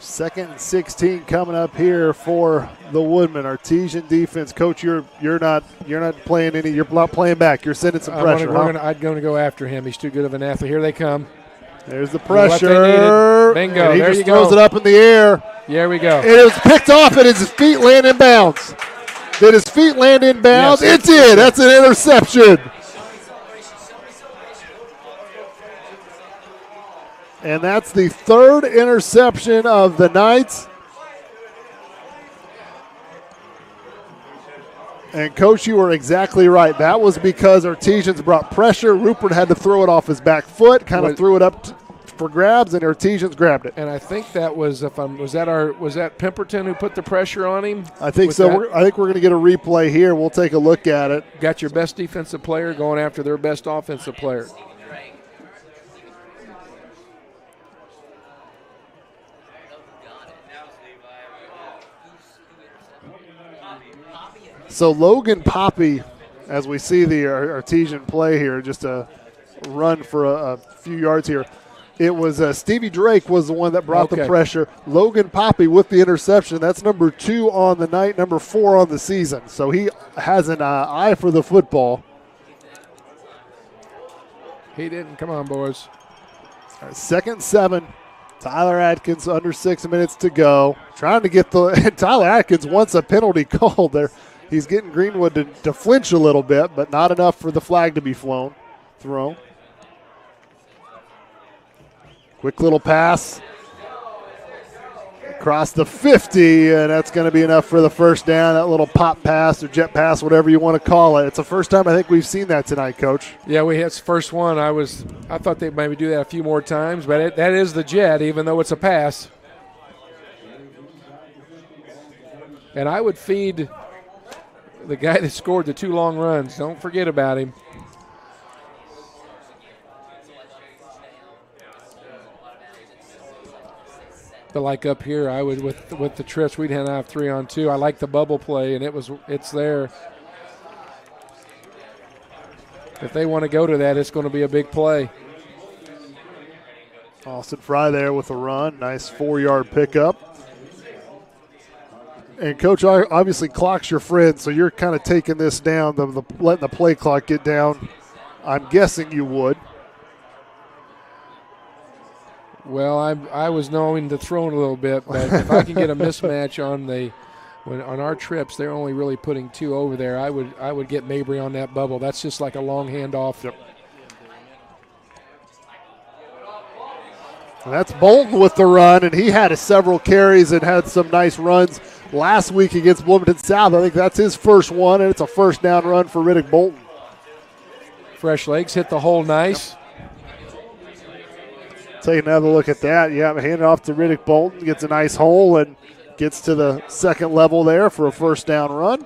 Second and 16 coming up here for the Woodmen. Artesian defense, Coach. You're not playing any. You're not playing back. You're sending some pressure. I'm going to go after him. He's too good of an athlete. Here they come. There's the pressure. Bingo. And he there just you throws go. it up in the air. There we go. It was picked off, and his feet land in bounds. Did his feet land in bounds? Yes, it did. That's an interception. And that's the 3rd interception of the night. And, Coach, you were exactly right. That was because Artesians brought pressure. Rupert had to throw it off his back foot, kind of threw it up for grabs, and Artesians grabbed it. And I think that was was that Pemberton who put the pressure on him? I think so. I think we're going to get a replay here. We'll take a look at it. Got your best defensive player going after their best offensive player. So Logan Poppy, as we see the Artesian play here, just a run for a few yards here. It was Stevie Drake was the one that brought the pressure. Logan Poppy with the interception. That's number 2 on the night, number 4 on the season. So he has an eye for the football. He didn't. Come on, boys. All right, 2nd and 7. Tyler Atkins under 6 minutes to go. Trying to get Tyler Atkins wants a penalty called there. He's getting Greenwood to flinch a little bit, but not enough for the flag to be thrown. Quick little pass. Across the 50, and that's going to be enough for the first down. That little pop pass or jet pass, whatever you want to call it. It's the first time I think we've seen that tonight, Coach. Yeah, it's the first one. I thought they'd maybe do that a few more times, but that is the jet, even though it's a pass. And I would feed the guy that scored the 2 long runs. Don't forget about him. But like up here, I would with the trips, we'd have 3-on-2. I like the bubble play, and it's there. If they want to go to that, it's going to be a big play. Austin Fry there with a run. Nice 4-yard pickup. And Coach obviously clocks your friend, so you're kind of taking this down, letting the play clock get down. I'm guessing you would. Well, I was knowing to throw it a little bit, but if I can get a mismatch on our trips, they're only really putting 2 over there. I would get Mabry on that bubble. That's just like a long handoff. Yep. And that's Bolton with the run, and he had several carries and had some nice runs last week against Bloomington South. I think that's his first one, and it's a first down run for Riddick Bolton. Fresh legs, hit the hole nice. Yep. Take another look at that. Yeah, hand it off to Riddick Bolton, gets a nice hole and gets to the second level there for a first down run.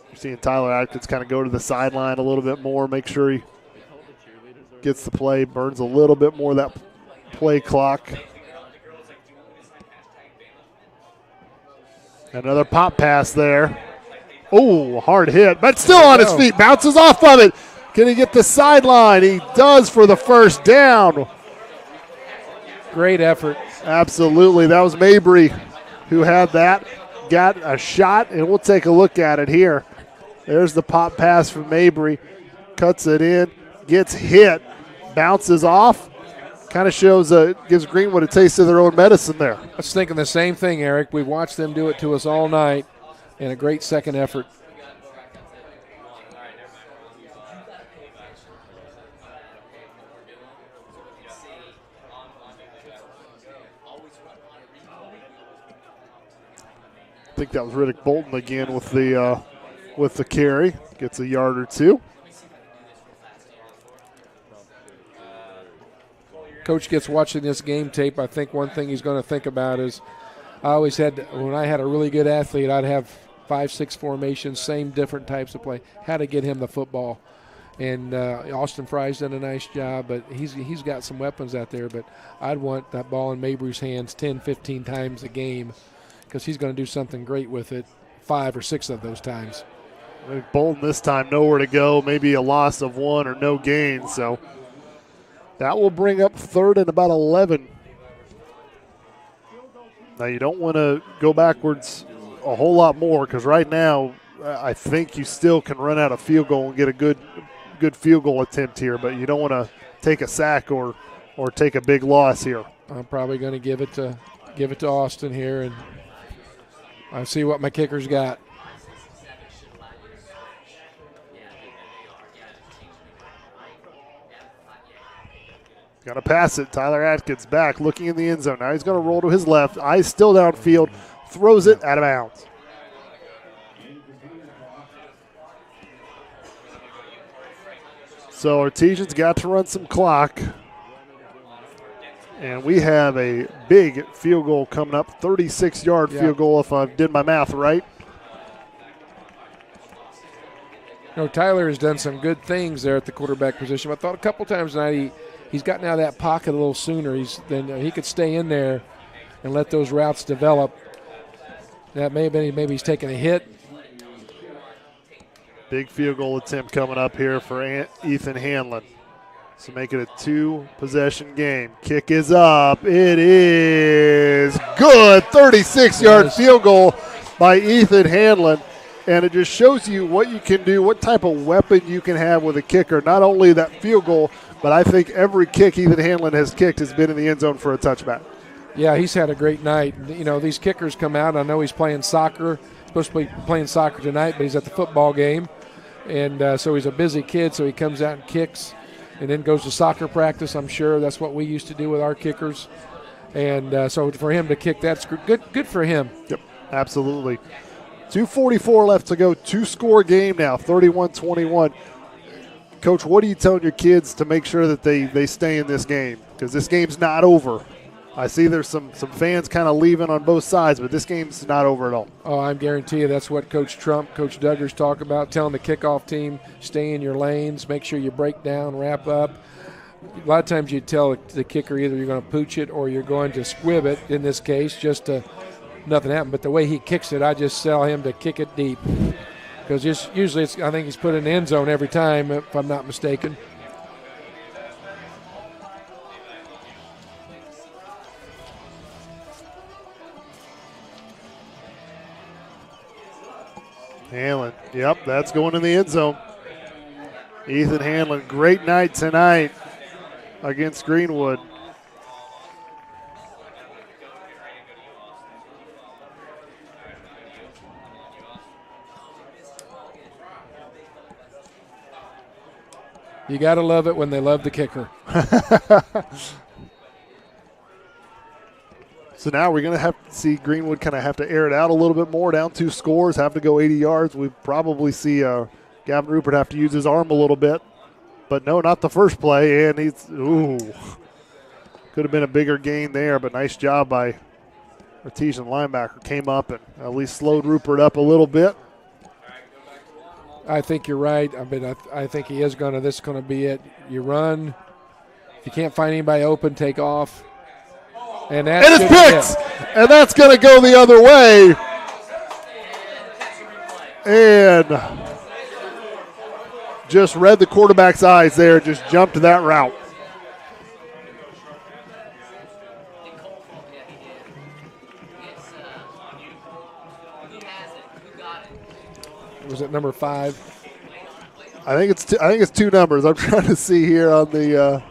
You're seeing Tyler Atkins kind of go to the sideline a little bit more, make sure he gets the play, burns a little bit more of that play clock. Another pop pass there. Oh, hard hit, but still on his feet. Bounces off of it. Can he get the sideline? He does for the first down. Great effort. Absolutely. That was Mabry who had that. Got a shot, and we'll take a look at it here. There's the pop pass from Mabry. Cuts it in. Gets hit, bounces off, kind of shows, gives Greenwood a taste of their own medicine there. I was thinking the same thing, Eric. We've watched them do it to us all night, and a great second effort. I think that was Riddick Bolton again with the carry. Gets a yard or 2. Coach gets watching this game tape, I think one thing he's going to think about is I always had, when I had a really good athlete, I'd have 5-6 formations, same different types of play. How to get him the football. And Austin Fry's done a nice job, but he's got some weapons out there. But I'd want that ball in Mabry's hands 10, 15 times a game because he's going to do something great with it 5 or 6 of those times. Bolton this time nowhere to go, maybe a loss of 1 or no gain. So that will bring up 3rd and about 11. Now you don't want to go backwards a whole lot more because right now I think you still can run out a field goal and get a good field goal attempt here, but you don't want to take a sack or take a big loss here. I'm probably going to give it to Austin here, and I see what my kicker's got. Going to pass it. Tyler Atkins back, looking in the end zone. Now he's going to roll to his left. Eyes still downfield. Throws it out of bounds. So Artesian's got to run some clock. And we have a big field goal coming up, 36-yard field goal if I did my math right. You know, Tyler has done some good things there at the quarterback position. I thought a couple times tonight he's gotten out of that pocket a little sooner. He could stay in there and let those routes develop. That may have been maybe he's taking a hit. Big field goal attempt coming up here for Ethan Hanlon. So make it a 2-possession game. Kick is up. It is good. 36-yard field goal by Ethan Hanlon. And it just shows you what you can do, what type of weapon you can have with a kicker. Not only that field goal, but I think every kick Ethan Hanlon has kicked has been in the end zone for a touchback. Yeah, he's had a great night. You know, these kickers come out. I know he's playing soccer. Supposed to be playing soccer tonight, but he's at the football game. And so he's a busy kid, so he comes out and kicks and then goes to soccer practice. I'm sure that's what we used to do with our kickers. And so for him to kick, that's good for him. Yep, absolutely. 2:44 left to go. 2-score game now, 31-21. Coach, what are you telling your kids to make sure that they stay in this game? Because this game's not over. I see there's some fans kind of leaving on both sides, but this game's not over at all. Oh, I guarantee you that's what Coach Trump, Coach Duggars talk about, telling the kickoff team, stay in your lanes, make sure you break down, wrap up. A lot of times you tell the kicker either you're going to pooch it or you're going to squib it, in this case, just to nothing happen. But the way he kicks it, I just tell him to kick it deep. Because usually I think he's put in the end zone every time, if I'm not mistaken. Hanlon, yep, that's going in the end zone. Ethan Hanlon, great night tonight against Greenwood. You got to love it when they love the kicker. So now we're going to have to see Greenwood kind of have to air it out a little bit more, down 2 scores, have to go 80 yards. We probably see Gavin Rupert have to use his arm a little bit. But no, not the first play, and he's, could have been a bigger gain there, but nice job by Artesian linebacker. Came up and at least slowed Rupert up a little bit. I think you're right. I mean, I think he is going to, this is going to be it. You run. If you can't find anybody open, take off. And it's picked, and that's going to go the other way. And just read the quarterback's eyes there, just jumped to that route. Was it number 5? I think it's 2 numbers. I'm trying to see here on the.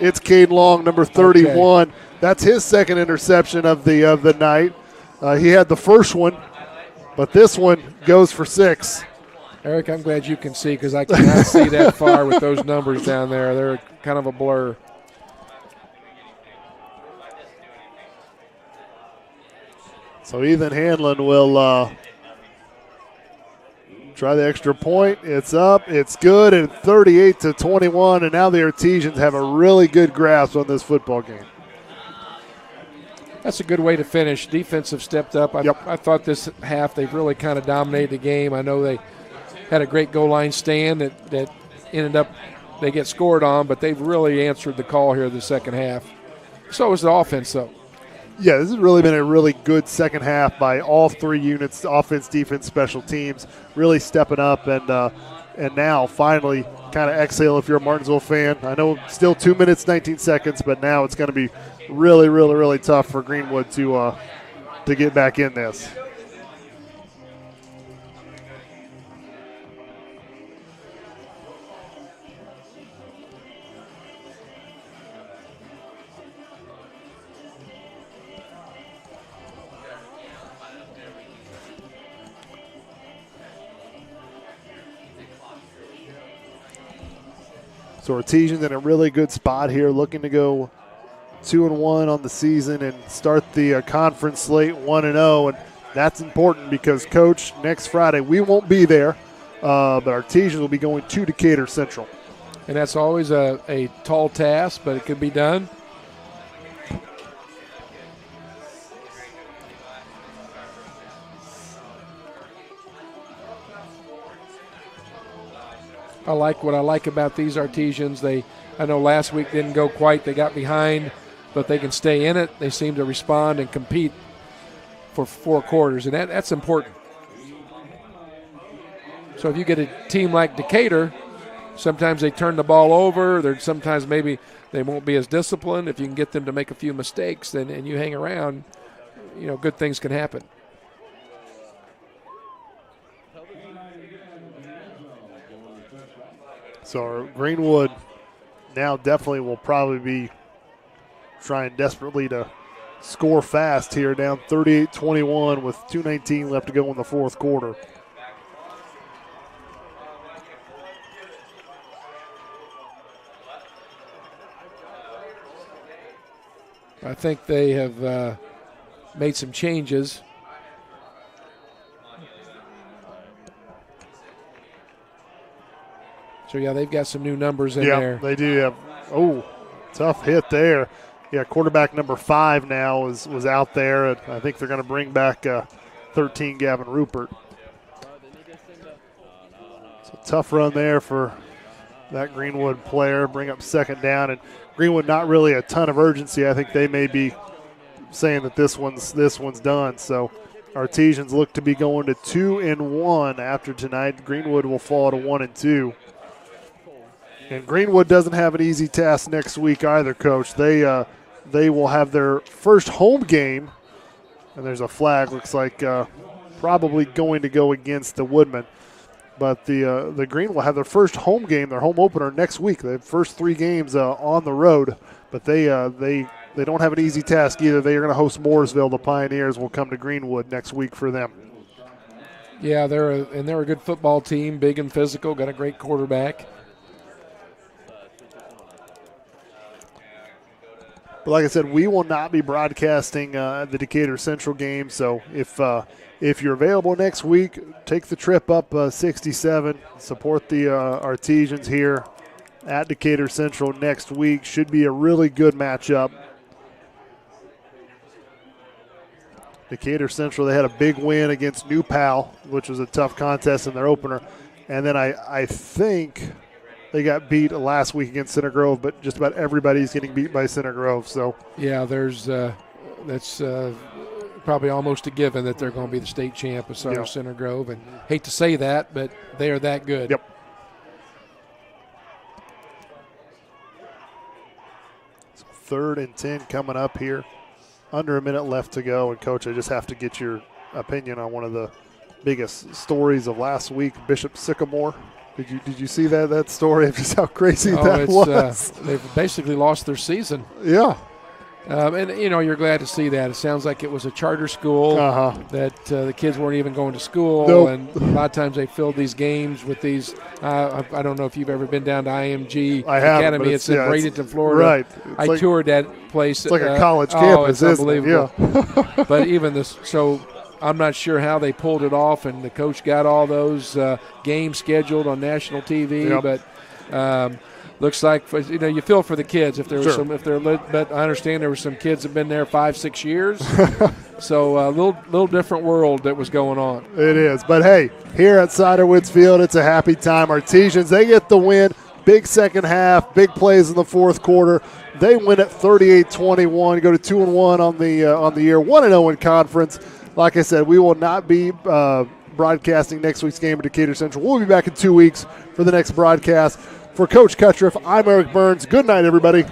It's Caden Long, number 31. Okay. That's his second interception of the night. He had the first one, but this one goes for 6. Eric, I'm glad you can see because I cannot see that far with those numbers down there. They're kind of a blur. So Ethan Hanlon will try the extra point. It's up. It's good. And 38-21. And now the Artesians have a really good grasp on this football game. That's a good way to finish. Defense have stepped up. I thought this half they've really kind of dominated the game. I know they had a great goal line stand that ended up they get scored on, but they've really answered the call here in the second half. So is the offense, though. Yeah, this has really been a really good second half by all 3 units, offense, defense, special teams, really stepping up and now finally kind of exhale if you're a Martinsville fan. I know still 2 minutes, 19 seconds, but now it's going to be really, really, really tough for Greenwood to get back in this. So Artesians in a really good spot here, looking to go 2-1 on the season and start the conference slate 1-0. And that's important because, Coach, next Friday we won't be there, but Artesians will be going to Decatur Central. And that's always a tall task, but it can be done. I like what I like about these Artesians. I know last week didn't go quite. They got behind, but they can stay in it. They seem to respond and compete for 4 quarters, and that's important. So if you get a team like Decatur, sometimes they turn the ball over. Sometimes maybe they won't be as disciplined. If you can get them to make a few mistakes and you hang around, good things can happen. So Greenwood now definitely will probably be trying desperately to score fast here, down 38-21 with 2:19 left to go in the 4th quarter. I think they have made some changes. So, yeah, they've got some new numbers in there. Yeah, they do have. Oh, tough hit there. Yeah, quarterback number 5 now was out there. And I think they're going to bring back 13 Gavin Rupert. So tough run there for that Greenwood player. Bring up 2nd down. And Greenwood not really a ton of urgency. I think they may be saying that this one's done. So Artesians look to be going to 2-1 after tonight. Greenwood will fall to 1-2. And Greenwood doesn't have an easy task next week either, Coach. They will have their first home game, and there's a flag. Looks like probably going to go against the Woodmen. But the Green will have their first home game, their home opener next week. The first 3 games on the road, but they don't have an easy task either. They are going to host Mooresville. The Pioneers will come to Greenwood next week for them. Yeah, they're a good football team, big and physical, got a great quarterback. But like I said, we will not be broadcasting the Decatur Central game. So if you're available next week, take the trip up 67, support the Artesians here at Decatur Central next week. Should be a really good matchup. Decatur Central, they had a big win against New Pal, which was a tough contest in their opener. And then I think they got beat last week against Center Grove, but just about everybody's getting beat by Center Grove. So yeah, that's probably almost a given that they're going to be the state champ of Center Grove. And hate to say that, but they are that good. Yep. So 3rd and 10 coming up here. Under a minute left to go. And, Coach, I just have to get your opinion on one of the biggest stories of last week, Bishop Sycamore. Did you see that story of just how crazy that was? They've basically lost their season. Yeah. And, you're glad to see that. It sounds like it was a charter school that the kids weren't even going to school. Nope. And a lot of times they fill these games with these I don't know if you've ever been down to IMG Academy. It's in Bradenton, Florida. Right. I toured that place. It's like a college campus, it's unbelievable. Yeah. But even so I'm not sure how they pulled it off, and the coach got all those games scheduled on national TV. Yep. But looks like you feel for the kids if there was Sure. but I understand there were some kids that have been there 5-6 years. So a little different world that was going on. It is. But hey, here at Ciderwoods Field, it's a happy time. Artesians, they get the win. Big second half, big plays in the fourth quarter. They win at 38-21, go to 2-1 on the year, 1-0 in conference. Like I said, we will not be broadcasting next week's game at Decatur Central. We'll be back in 2 weeks for the next broadcast. For Coach Cuttriff, I'm Eric Burns. Good night, everybody.